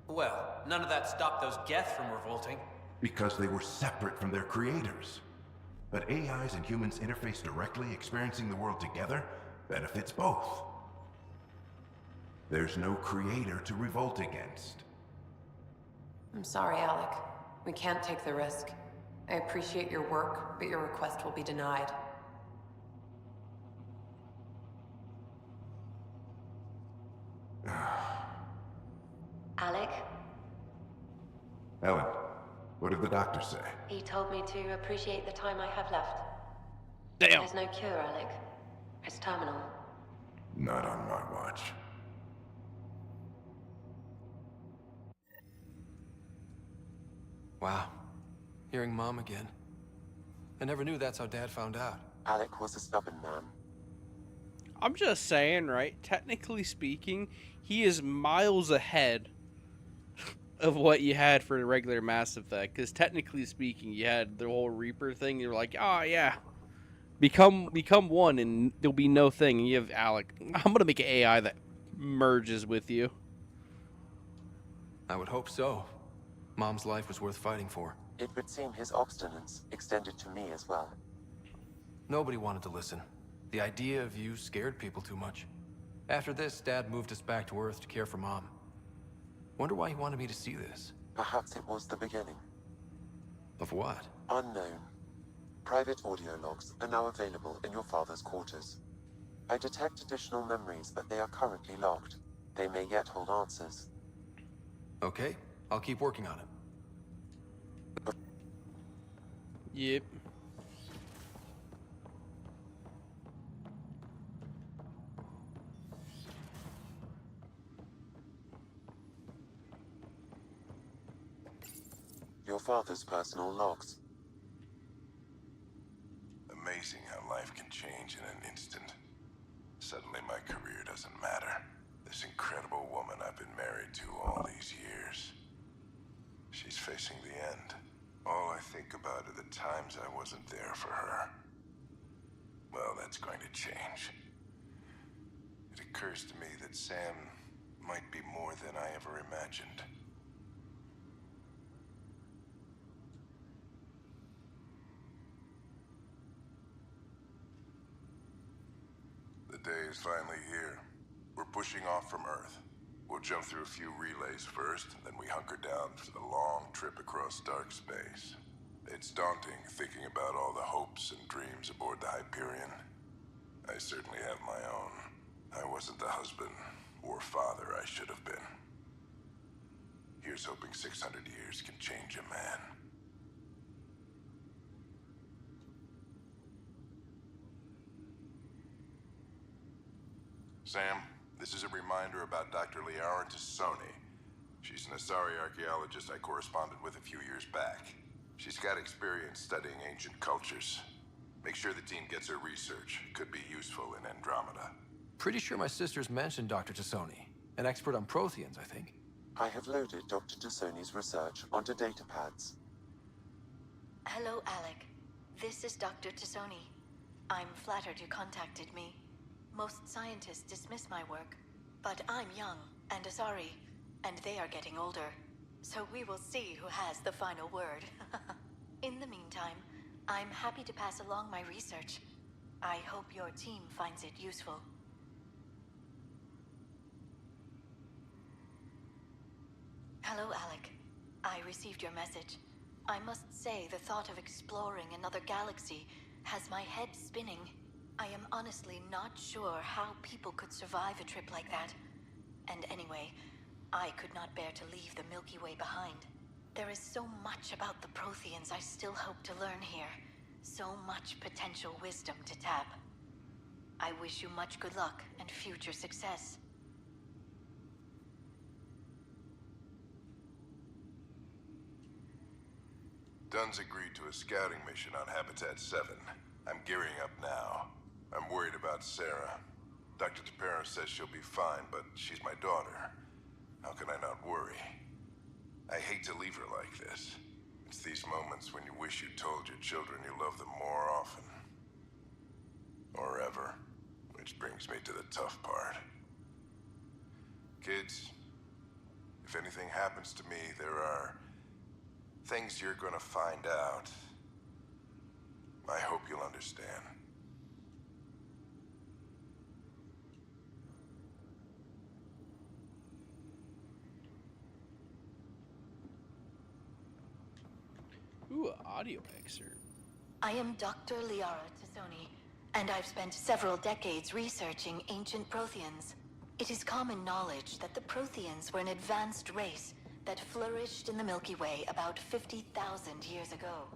Well, none of that stopped those Geth from revolting. Because they were separate from their creators. But AIs and humans interface directly, experiencing the world together, benefits both. There's no creator to revolt against. I'm sorry, Alec. We can't take the risk. I appreciate your work, but your request will be denied. Alec, Ellen, what did the doctor say? he told me to appreciate the time I have left. Damn. There's no cure, Alec. It's terminal. Not on my watch. Wow. Hearing Mom again. I never knew that's how Dad found out. Alec was a stubborn man. I'm just saying, right? Technically speaking, he is miles ahead of what you had for the regular Mass Effect. Because technically speaking, you had the whole Reaper thing. You were like, oh yeah, become one, and there'll be no thing. And you have Alec. I'm gonna make an AI that merges with you. I would hope so. Mom's life was worth fighting for. It would seem his obstinance extended to me as well. Nobody wanted to listen. The idea of you scared people too much. After this, Dad moved us back to Earth to care for Mom. Wonder why he wanted me to see this. Perhaps it was the beginning. Of what? Unknown. Private audio logs are now available in your father's quarters. I detect additional memories, but they are currently locked. They may yet hold answers. Okay, I'll keep working on it. Yep. Your father's personal logs. Amazing how life can change in an instant. Suddenly my career doesn't matter. This incredible woman I've been married to all these years. She's facing the end. All I think about are the times I wasn't there for her. Well, that's going to change. It occurs to me that Sam might be more than I ever imagined. The day is finally here. We're pushing off from Earth. We'll jump through a few relays first, and then we hunker down for the long trip across dark space. It's daunting thinking about all the hopes and dreams aboard the Hyperion. I certainly have my own. I wasn't the husband or father I should have been. Here's hoping 600 years can change a man. Sam, this is a reminder about Dr. Liara Tassoni. She's an Asari archaeologist I corresponded with a few years back. She's got experience studying ancient cultures. Make sure the team gets her research. Could be useful in Andromeda. Pretty sure my sisters mentioned Dr. Tassoni. An expert on Protheans, I think. I have loaded Dr. Tassoni's research onto datapads. Hello, Alec. This is Dr. Tassoni. I'm flattered you contacted me. Most scientists dismiss my work, but I'm young and Asari, and they are getting older. So we will see who has the final word. In the meantime, I'm happy to pass along my research. I hope your team finds it useful. Hello, Alec. I received your message. I must say the thought of exploring another galaxy has my head spinning. I am honestly not sure how people could survive a trip like that. And anyway, I could not bear to leave the Milky Way behind. There is so much about the Protheans I still hope to learn here. So much potential wisdom to tap. I wish you much good luck and future success. Dunn's agreed to a scouting mission on Habitat 7. I'm gearing up now. I'm worried about Sarah. Dr. Tapero says she'll be fine, but she's my daughter. How can I not worry? I hate to leave her like this. It's these moments when you wish you told your children you love them more often. Or ever. Which brings me to the tough part. Kids, if anything happens to me, there are things you're gonna find out. I hope you'll understand. Ooh, audio excerpt. I am Dr. Liara Tassoni, and I've spent several decades researching ancient Protheans. It is common knowledge that the Protheans were an advanced race that flourished in the Milky Way about 50,000 years ago.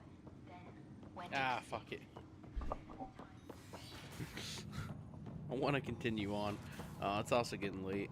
Fuck it. I want to continue on. It's also getting late.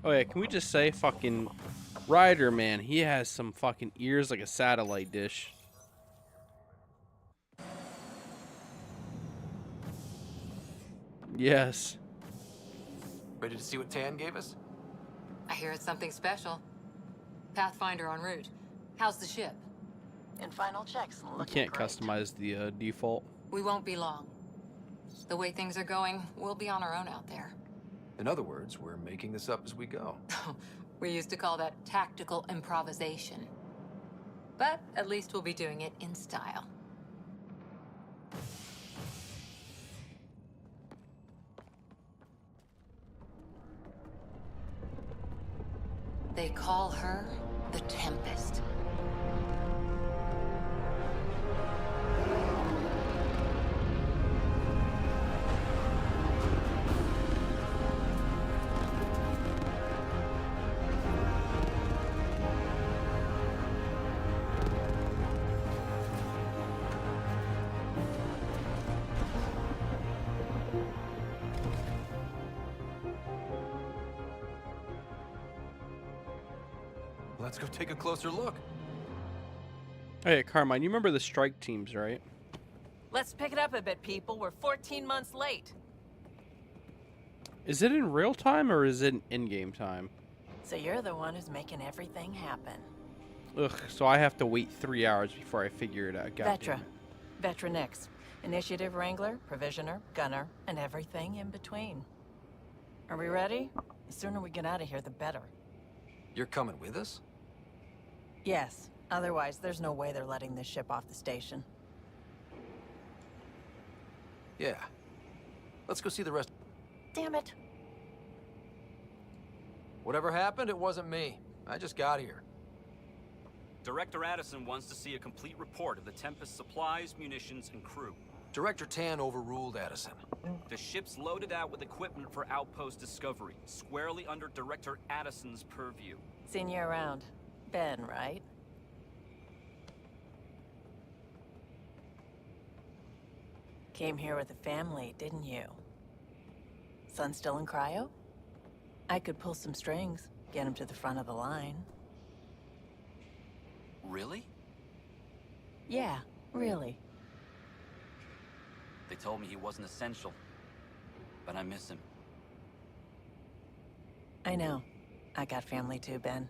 Oh yeah, can we just say fucking Ryder, man, he has some fucking ears like a satellite dish. Yes. Ready to see what Tan gave us? I hear it's something special. Pathfinder en route. How's the ship? In final checks, You looking can't great. customize the default. We won't be long. The way things are going, we'll be on our own out there. In other words, we're making this up as we go. We used to call that tactical improvisation. But at least we'll be doing it in style. They call her the Tempest. Let's go take a closer look. Hey, Carmine, you remember the strike teams, right? Let's pick it up a bit, people. We're 14 months late. Is it in real time or is it in-game time? So you're the one who's making everything happen. Ugh, so I have to wait 3 hours before I figure it out. God damn Vetra. it. Vetra Nix. Initiative Wrangler, Provisioner, Gunner, and everything in between. Are we ready? The sooner we get out of here, the better. You're coming with us? Yes. Otherwise, there's no way they're letting this ship off the station. Yeah. Let's go see the rest. Damn it. Whatever happened, it wasn't me. I just got here. Director Addison wants to see a complete report of the Tempest's supplies, munitions, and crew. Director Tan overruled Addison. The ship's loaded out with equipment for outpost discovery, squarely under Director Addison's purview. Seen you around. Ben, right? Came here with a family, didn't you? Son still in cryo? I could pull some strings, get him to the front of the line. Really? Yeah, really. They told me he wasn't essential, but I miss him. I know. I got family too, Ben.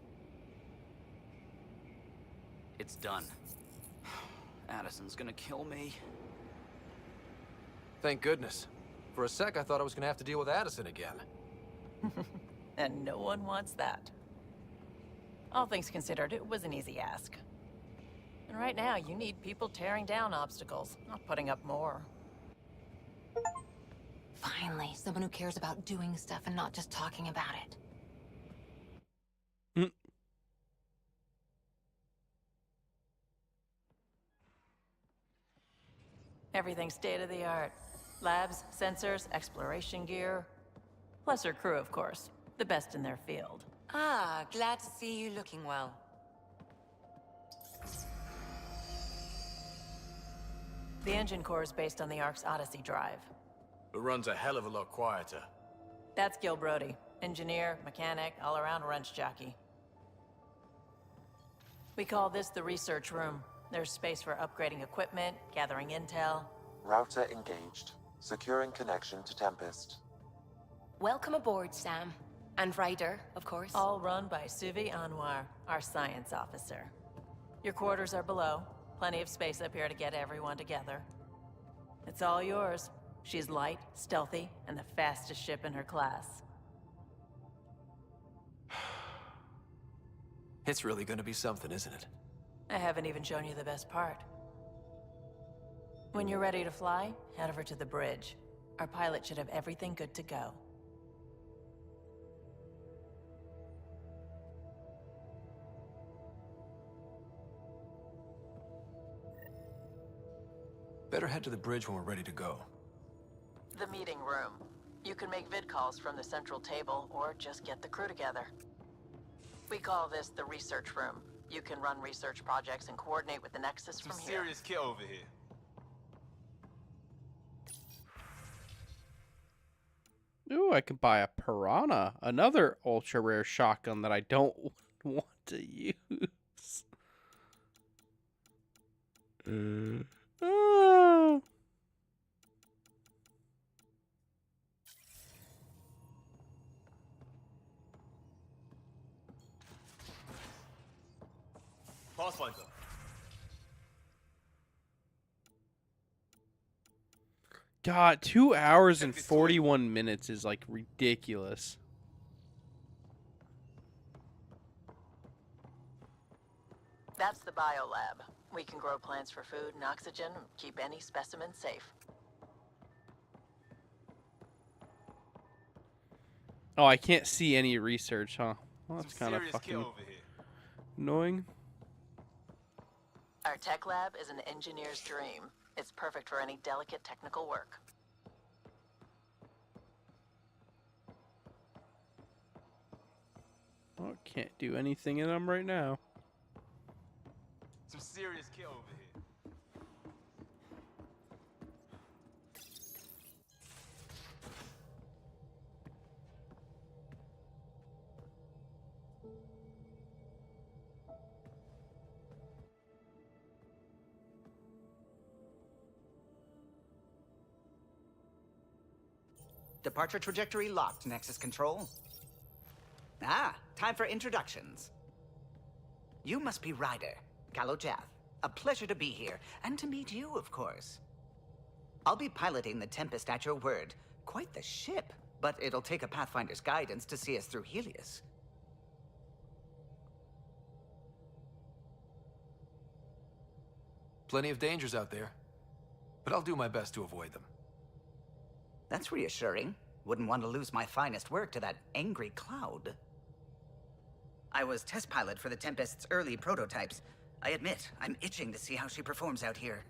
It's done. Addison's gonna kill me. Thank goodness. For a sec, I thought I was gonna have to deal with Addison again. And no one wants that. All things considered, it was an easy ask. And right now, you need people tearing down obstacles, not putting up more. Finally, someone who cares about doing stuff and not just talking about it. Everything's state-of-the-art. Labs, sensors, exploration gear. Plus her crew, of course. The best in their field. Ah, glad to see you looking well. The engine core is based on the Ark's Odyssey drive. It runs a hell of a lot quieter. That's Gil Brody. Engineer, mechanic, all-around wrench jockey. We call this the research room. There's space for upgrading equipment, gathering intel. Router engaged. Securing connection to Tempest. Welcome aboard, Sam. And Ryder, of course. All run by Suvi Anwar, our science officer. Your quarters are below. Plenty of space up here to get everyone together. It's all yours. She's light, stealthy, and the fastest ship in her class. It's really gonna be something, isn't it? I haven't even shown you the best part. When you're ready to fly, head over to the bridge. Our pilot should have everything good to go. Better head to the bridge when we're ready to go. The meeting room. You can make vid calls from the central table, or just get the crew together. We call this the research room. You can run research projects and coordinate with the Nexus from here. Serious kill over here. Ooh, I could buy a Piranha, another ultra rare shotgun that I don't want to use. Ah. God, 2 hours and 41 minutes is like ridiculous. That's the biolab. We can grow plants for food and oxygen, keep any specimen safe. Oh, I can't see any research, huh? Well, that's kind of fucking annoying. Our tech lab is an engineer's dream. It's perfect for any delicate technical work. Oh, can't do anything in them right now. Some serious kit over here. Departure trajectory locked, Nexus Control. Ah, time for introductions. You must be Ryder, Callow Jath. A pleasure to be here, and to meet you, of course. I'll be piloting the Tempest at your word. Quite the ship, but it'll take a Pathfinder's guidance to see us through Helios. Plenty of dangers out there, but I'll do my best to avoid them. That's reassuring. Wouldn't want to lose my finest work to that angry cloud. I was test pilot for the Tempest's early prototypes. I admit, I'm itching to see how she performs out here.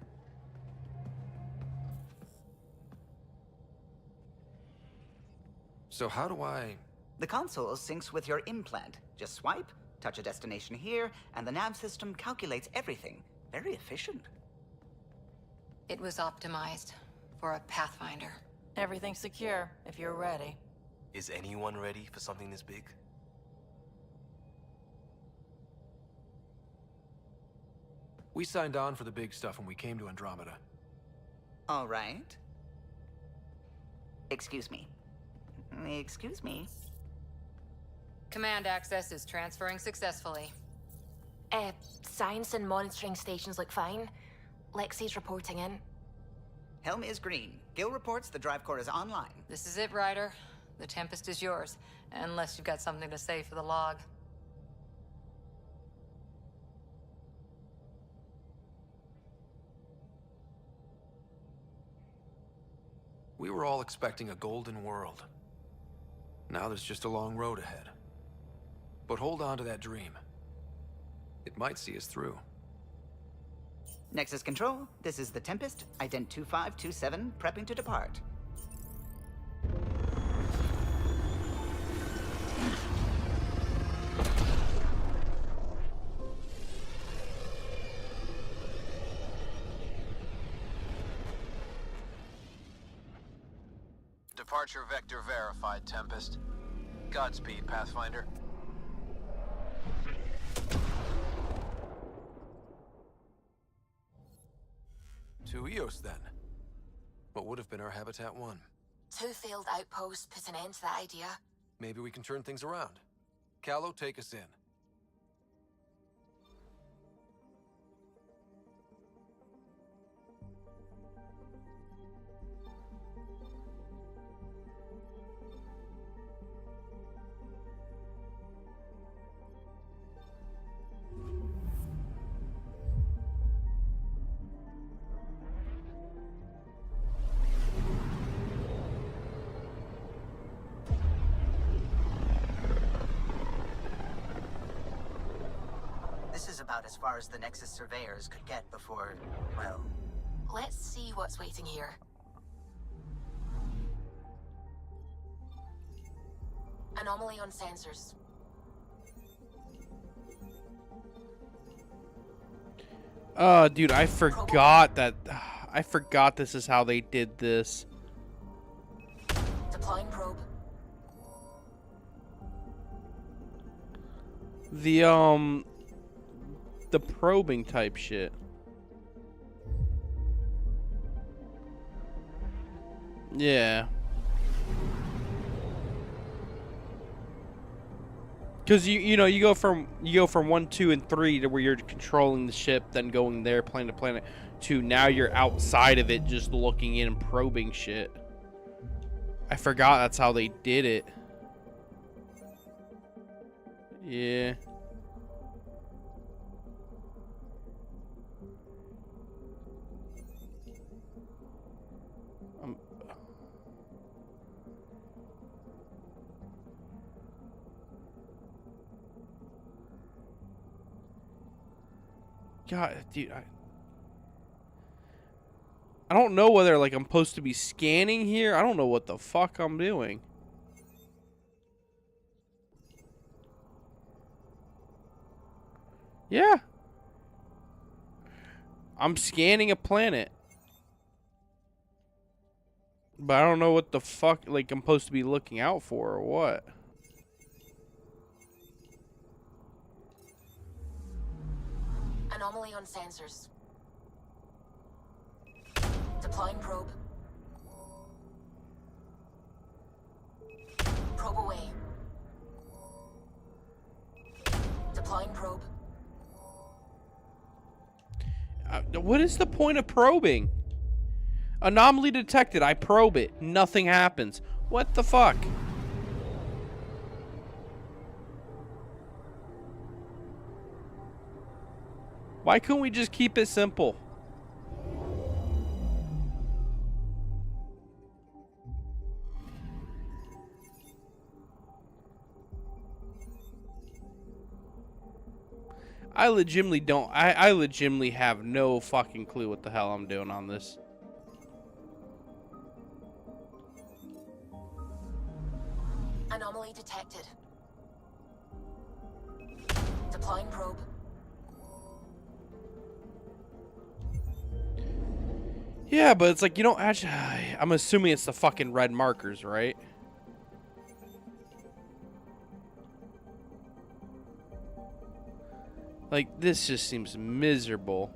So how do I... The console syncs with your implant. Just swipe, touch a destination here, and the nav system calculates everything. Very efficient. It was optimized for a Pathfinder. Everything's secure, if you're ready. Is anyone ready for something this big? We signed on for the big stuff when we came to Andromeda. All right. Excuse me. Excuse me. Command access is transferring successfully. Science and monitoring stations look fine. Lexi's reporting in. Helm is green. Gil reports the drive core is online. This is it, Ryder. The Tempest is yours, unless you've got something to say for the log. We were all expecting a golden world. Now there's just a long road ahead. But hold on to that dream. It might see us through. Nexus Control, this is the Tempest, ident 2527, prepping to depart. Departure vector verified, Tempest. Godspeed, Pathfinder. To Eos, then. What would have been our Habitat 1? 2 failed outposts put an end to that idea. Maybe we can turn things around. Callow, take us in. This is about as far as the Nexus surveyors could get before, well... Let's see what's waiting here. Anomaly on sensors. Dude, I forgot that. I forgot this is how they did this. Deploying probe. The probing type shit. Yeah. Because you go from 1, 2, and 3 to where you're controlling the ship, then going there planet to planet, to now you're outside of it, just looking in and probing shit. I forgot that's how they did it. Yeah. God, dude, I don't know whether, like, I'm supposed to be scanning here. I don't know what the fuck I'm doing. Yeah. I'm scanning a planet. But I don't know what the fuck, like, I'm supposed to be looking out for or what. Anomaly on sensors. Deploying probe. Probe away. Deploying probe. What is the point of probing? Anomaly detected. I probe it. Nothing happens. What the fuck? Why couldn't we just keep it simple? I legitimately don't. I legitimately have no fucking clue what the hell I'm doing on this. Anomaly detected. Deploying probe. Yeah, but it's like, you don't actually... I'm assuming it's the fucking red markers, right? Like, this just seems miserable.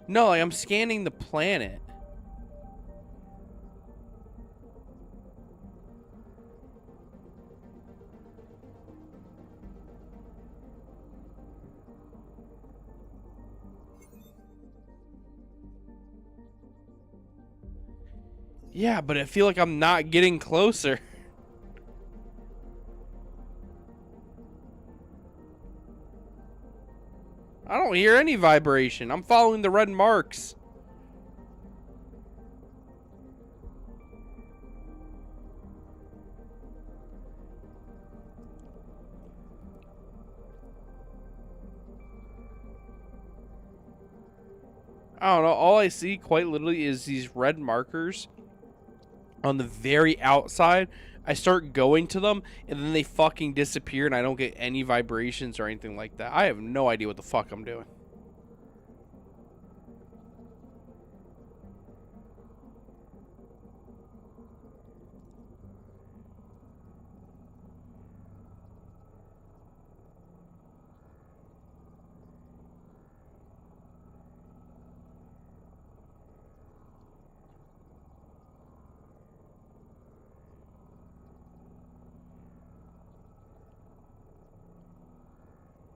No, like, I'm scanning the planet. Yeah, but I feel like I'm not getting closer. I don't hear any vibration. I'm following the red marks. I don't know. All I see quite literally is these red markers on the very outside. I start going to them, and then they fucking disappear, and I don't get any vibrations or anything like that. I have no idea what the fuck I'm doing.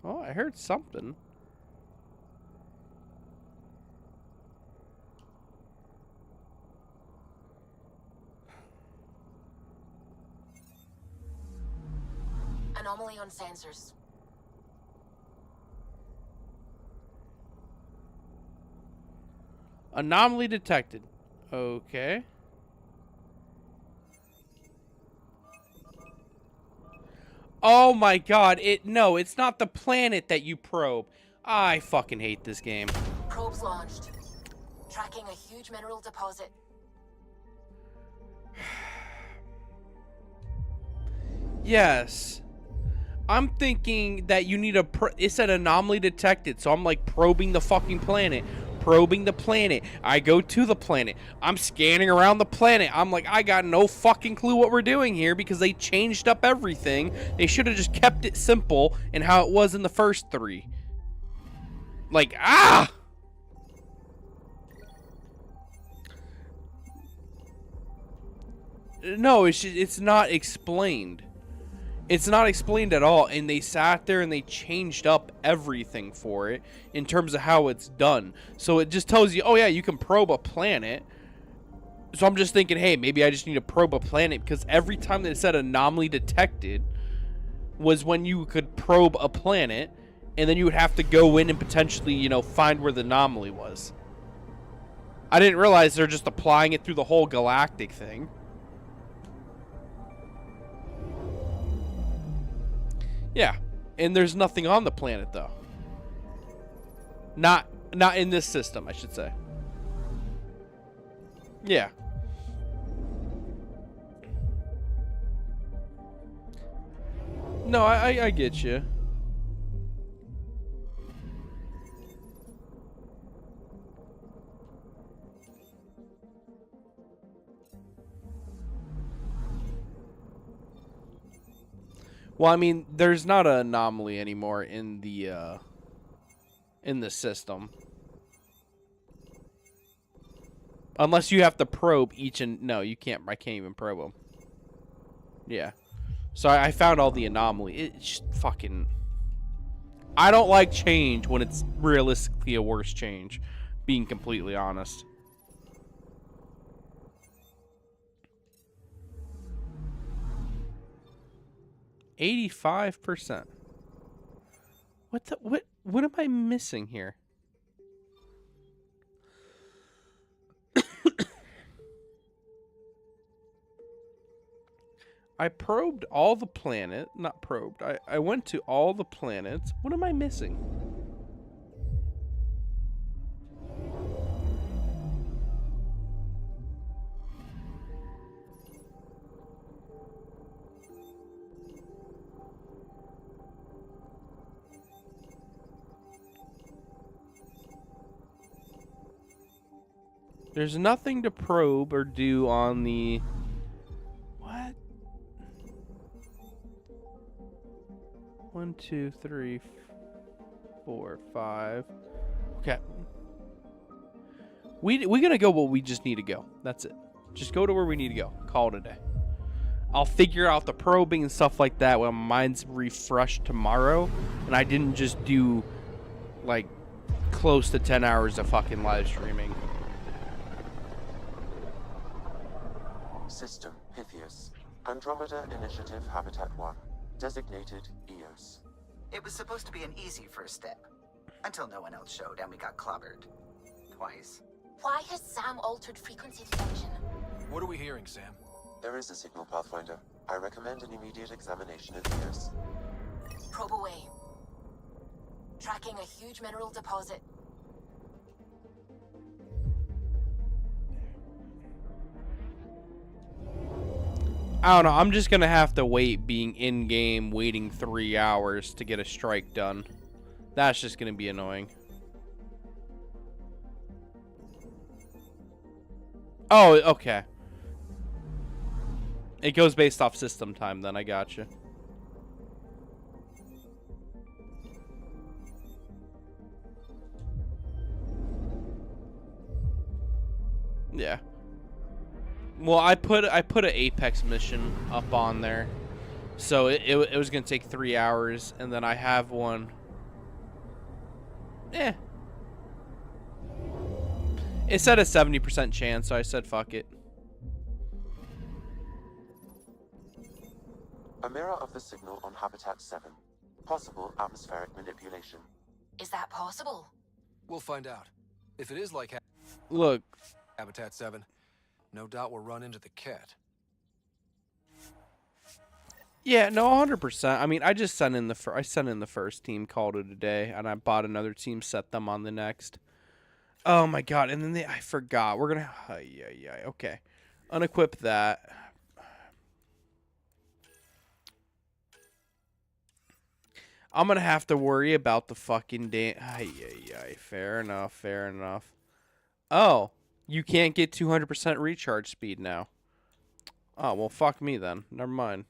Oh, I heard something. Anomaly on sensors. Anomaly detected. Okay. Oh my god, no, it's not the planet that you probe. I fucking hate this game. Probes launched. Tracking a huge mineral deposit. Yes. I'm thinking that you need it said anomaly detected, so I'm like probing the fucking planet. Probing the planet. I go to the planet. I'm scanning around the planet. I'm like, I got no fucking clue what we're doing here because they changed up everything. They should have just kept it simple and how it was in the first 3. Like, ah! No, it's not explained. It's not explained at all, and they sat there and they changed up everything for it in terms of how it's done. So it just tells you, oh yeah, you can probe a planet. So I'm just thinking, hey, maybe I just need to probe a planet, because every time that it said anomaly detected was when you could probe a planet, and then you would have to go in and potentially, you know, find where the anomaly was. I didn't realize they're just applying it through the whole galactic thing. Yeah, and there's nothing on the planet though. Not in this system, I should say. Yeah. No, I get you. Well, I mean, there's not an anomaly anymore in the system. Unless you have to probe each and... No, you can't. I can't even probe them. Yeah. So I found all the anomaly. It's just fucking... I don't like change when it's realistically a worse change. Being completely honest. %85%. What am I missing here? I probed all the planet, not probed. I went to all the planets. What am I missing? There's nothing to probe or do on the... What? 1, 2, 3, 4, 5. Okay. We're gonna go where we just need to go. That's it. Just go to where we need to go. Call it a day. I'll figure out the probing and stuff like that when my mind's refreshed tomorrow, and I didn't just do like close to 10 hours of fucking live streaming. System Pythias. Andromeda Initiative Habitat 1. Designated EOS. It was supposed to be an easy first step. Until no one else showed and we got clobbered. Twice. Why has Sam altered frequency detection? What are we hearing, Sam? There is a signal, Pathfinder. I recommend an immediate examination of EOS. Probe away. Tracking a huge mineral deposit. I don't know. I'm just going to have to wait being in-game, waiting 3 hours to get a strike done. That's just going to be annoying. Oh, okay. It goes based off system time then. I gotcha. Yeah. Well, I put an Apex mission up on there, so it was gonna take 3 hours, and then I have one. It said a 70% chance, so I said fuck it. A mirror of the signal on Habitat 7. Possible atmospheric manipulation. Is that possible? We'll find out. If it is like Look. Habitat 7, no doubt we'll run into the cat. Yeah, no, 100%. I mean, I just sent in the first team, called it a day, and I bought another team, set them on the next. Oh my god! And then I forgot. We're gonna. Okay, unequip that. I'm gonna have to worry about the fucking damn. Fair enough. Fair enough. Oh, you can't get 200% recharge speed now. Oh well, fuck me then. Never mind.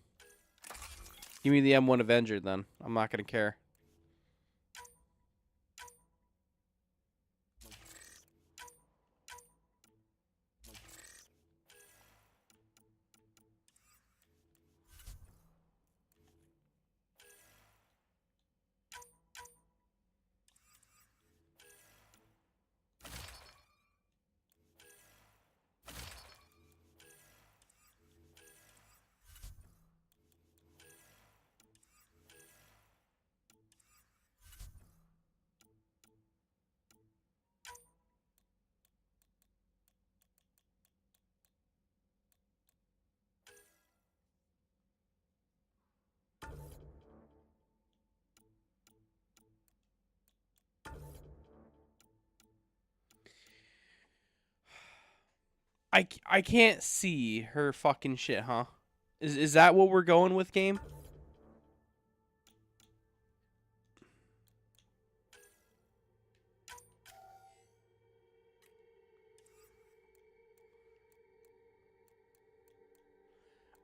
Give me the M1 Avenger then. I'm not gonna care. I can't see her fucking shit, huh? Is that what we're going with, game?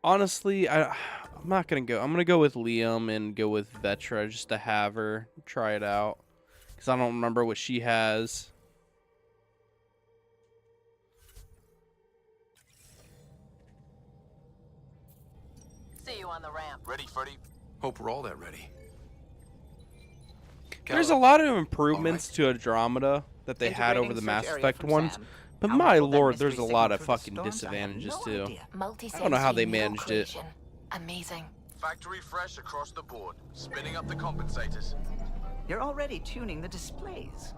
Honestly, I'm not gonna go. I'm gonna go with Liam and go with Vetra just to have her try it out, because I don't remember what she has. See you on the ramp. Ready, Freddy? Hope we're all that ready. There's a lot of improvements to Andromeda that they had over the Mass Effect ones, but my lord, there's a lot of fucking disadvantages too. I don't know how they managed it. Amazing. Factory fresh across the board. Spinning up the compensators. You're already tuning the displays.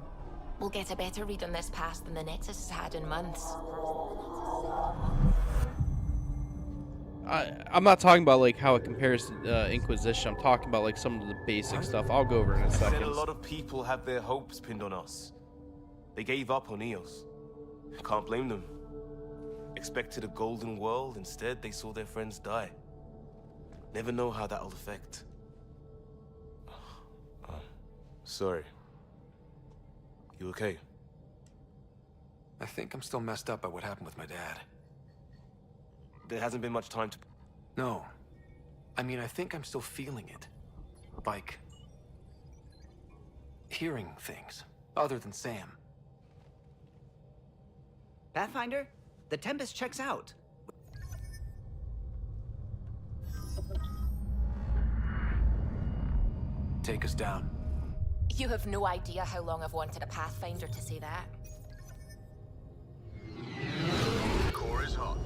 We'll get a better read on this pass than the Nexus has had in months. I'm not talking about like how it compares to Inquisition. I'm talking about like some of the basic stuff. I'll go over in a second. A lot of people had their hopes pinned on us. They gave up on Eos. Can't blame them. Expected a golden world, instead they saw their friends die. Never know how that'll affect. Sorry. You okay? I think I'm still messed up by what happened with my dad. There hasn't been much time to... No. I mean, I think I'm still feeling it. Like... hearing things. Other than Sam. Pathfinder, the Tempest checks out. Take us down. You have no idea how long I've wanted a Pathfinder to say that. Core is hot.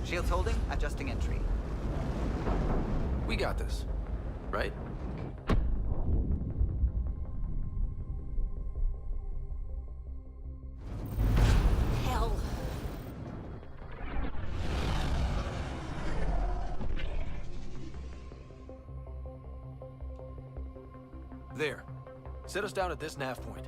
Shields holding, adjusting entry. We got this, right? Hell. There. Set us down at this nav point.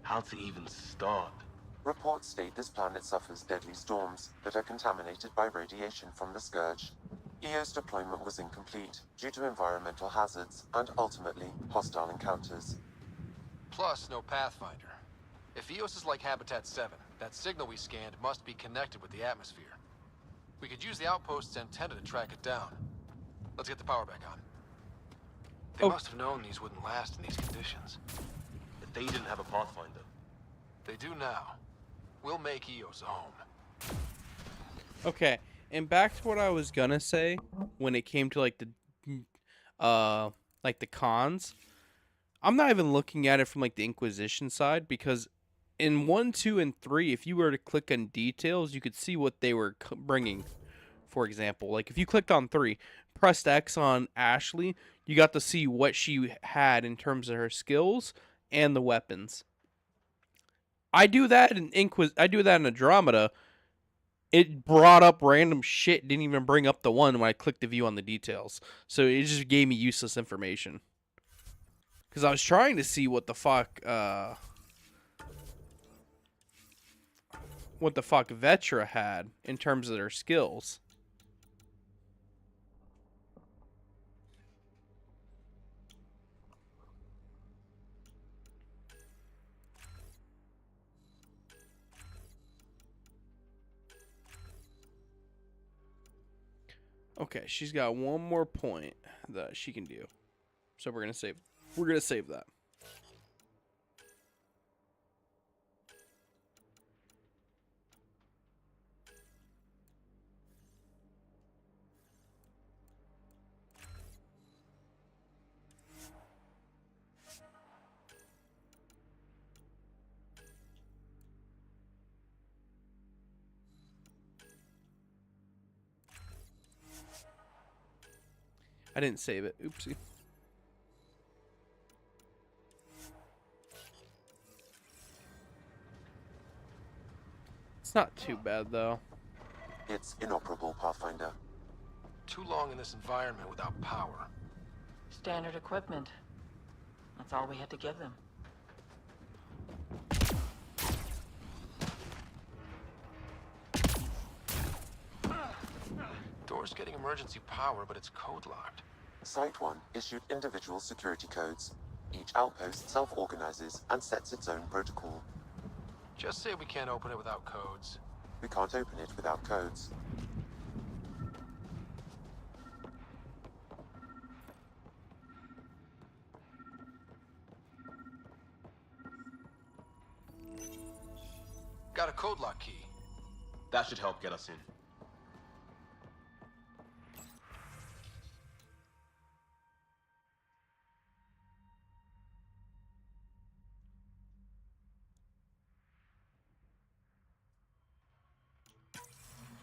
How to even start? Reports state this planet suffers deadly storms that are contaminated by radiation from the Scourge. EO's deployment was incomplete due to environmental hazards and ultimately hostile encounters. Plus, no Pathfinder. If Eos is like Habitat 7, that signal we scanned must be connected with the atmosphere. We could use the outpost's antenna to track it down. Let's get the power back on. They must have known these wouldn't last in these conditions. If they didn't have a Pathfinder. They do now. We'll make Eos a home. Okay, and back to what I was gonna say when it came to like the cons. I'm not even looking at it from like the Inquisition side, because in 1, 2, and 3, if you were to click on details, you could see what they were bringing. For example, like if you clicked on 3, pressed X on Ashley, you got to see what she had in terms of her skills and the weapons. I do that in Andromeda. It brought up random shit, didn't even bring up the one when I clicked the view on the details. So it just gave me useless information. Because I was trying to see what the fuck Vetra had in terms of their skills. Okay, she's got one more point that she can do. So we're gonna save that. I didn't save it. Oopsie. It's not too bad, though. It's inoperable, Pathfinder. Too long in this environment without power. Standard equipment. That's all we had to give them. Door's getting emergency power, but it's code locked. Site 1 issued individual security codes. Each outpost self-organizes and sets its own protocol. Just say we can't open it without codes. We can't open it without codes. Got a code lock key. That should help get us in.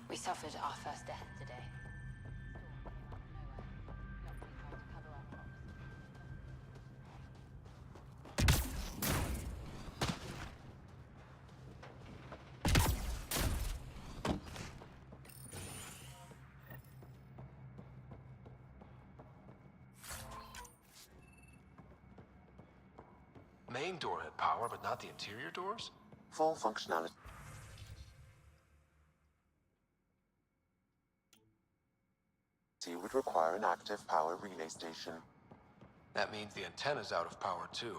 We suffered our first death today. Main door had power, but not the interior doors? Full functionality. Would require an active power relay station. That means the antenna's out of power, too.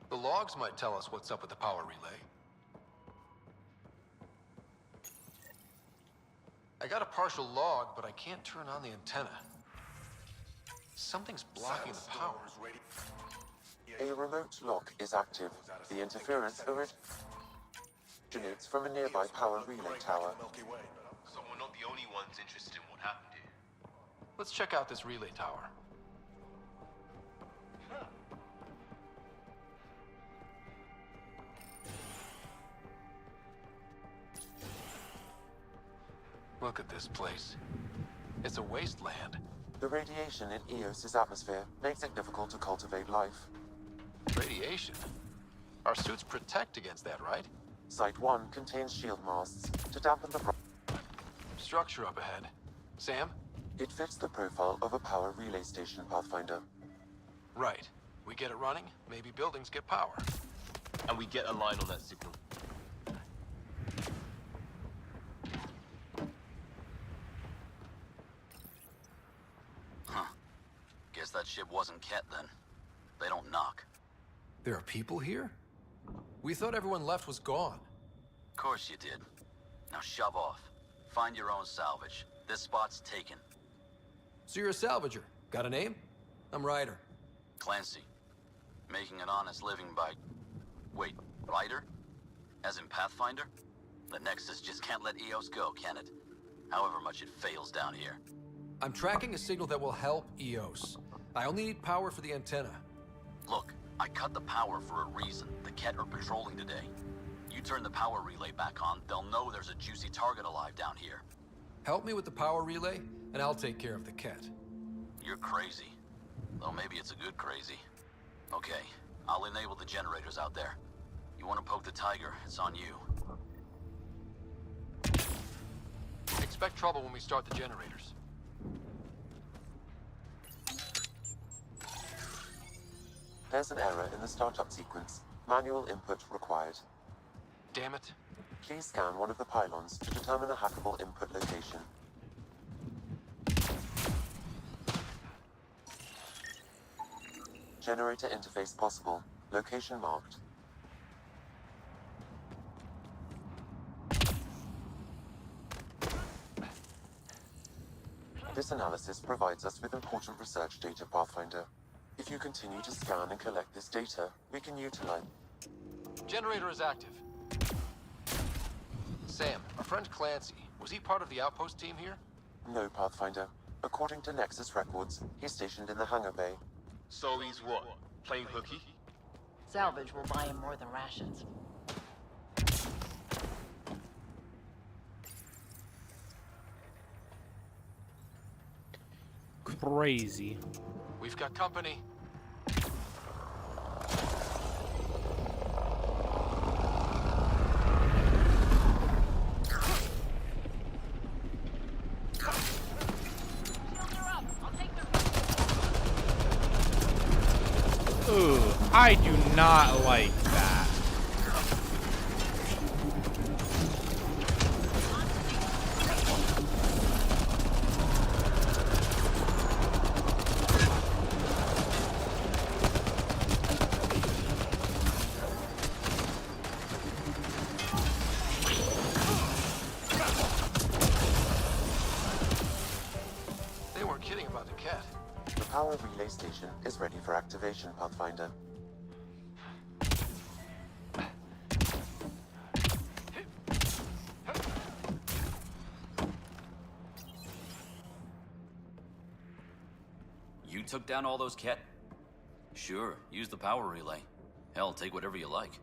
The logs might tell us what's up with the power relay. I got a partial log, but I can't turn on the antenna. Something's blocking the power. A remote lock is active. The interference originates from a nearby power relay tower. So we're not the only ones interested in what happened here. Let's check out this relay tower. Look at this place. It's a wasteland. The radiation in Eos's atmosphere makes it difficult to cultivate life. Radiation? Our suits protect against that, right? Site 1 contains shield masts to dampen the structure up ahead. Sam? It fits the profile of a power relay station, Pathfinder. Right. We get it running, maybe buildings get power. And we get a line on that signal. Huh. Guess that ship wasn't Ket then. They don't knock. There are people here? We thought everyone left was gone. Of course you did. Now shove off. Find your own salvage. This spot's taken. So you're a salvager. Got a name? I'm Ryder. Clancy. Making an honest living by... Wait, Ryder? As in Pathfinder? The Nexus just can't let Eos go, can it? However much it fails down here. I'm tracking a signal that will help Eos. I only need power for the antenna. Look, I cut the power for a reason. The Ket are patrolling today. You turn the power relay back on, they'll know there's a juicy target alive down here. Help me with the power relay, and I'll take care of the Ket. You're crazy. Though maybe it's a good crazy. Okay, I'll enable the generators out there. You want to poke the tiger, it's on you. Expect trouble when we start the generators. There's an error in the startup sequence. Manual input required. Damn it. Please scan one of the pylons to determine a hackable input location. Generator interface possible. Location marked. This analysis provides us with important research data, Pathfinder. If you continue to scan and collect this data, we can utilize... Generator is active. Sam, our friend Clancy, was he part of the outpost team here? No, Pathfinder. According to Nexus records, he's stationed in the hangar bay. So he's what? Playing hooky? Salvage will buy him more than rations. crazy. We've got company. Ooh, I do not like that. They weren't kidding about the cat. The power relay station is ready for activation, Pathfinder. You took down all those cat? Sure, use the power relay. Hell, take whatever you like.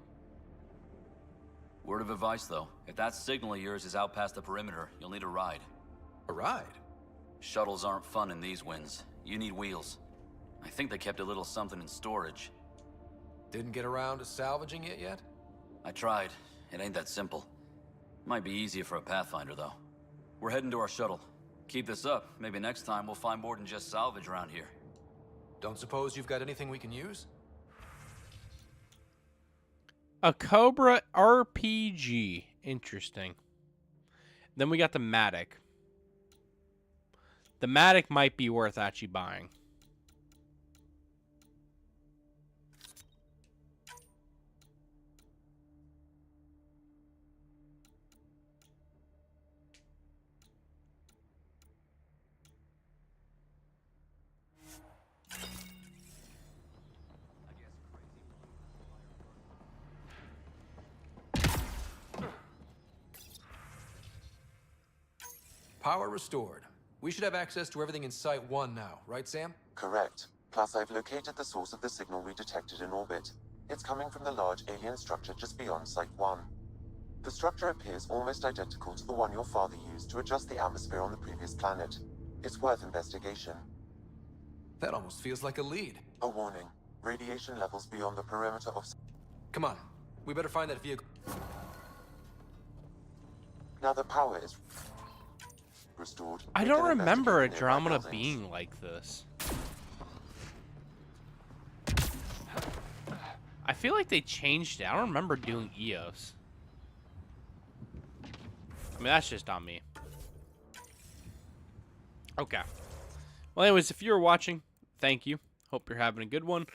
Word of advice, though. If that signal of yours is out past the perimeter, you'll need a ride. A ride? Shuttles aren't fun in these winds. You need wheels. I think they kept a little something in storage. Didn't get around to salvaging it yet? I tried. It ain't that simple. Might be easier for a Pathfinder, though. We're heading to our shuttle. Keep this up. Maybe next time we'll find more than just salvage around here. Don't suppose you've got anything we can use? A Cobra RPG. Interesting. Then we got the Matic. The Matic might be worth actually buying. Power restored. We should have access to everything in Site 1 now, right, Sam? Correct. Plus, I've located the source of the signal we detected in orbit. It's coming from the large alien structure just beyond Site 1. The structure appears almost identical to the one your father used to adjust the atmosphere on the previous planet. It's worth investigation. That almost feels like a lead. A warning. Radiation levels beyond the perimeter of... Come on. We better find that vehicle. Now the power is restored. I don't remember Andromeda being like this. I feel like they changed it. I don't remember doing EOS. I mean, that's just on me. Okay. Well, anyways, if you're watching, thank you. Hope you're having a good one.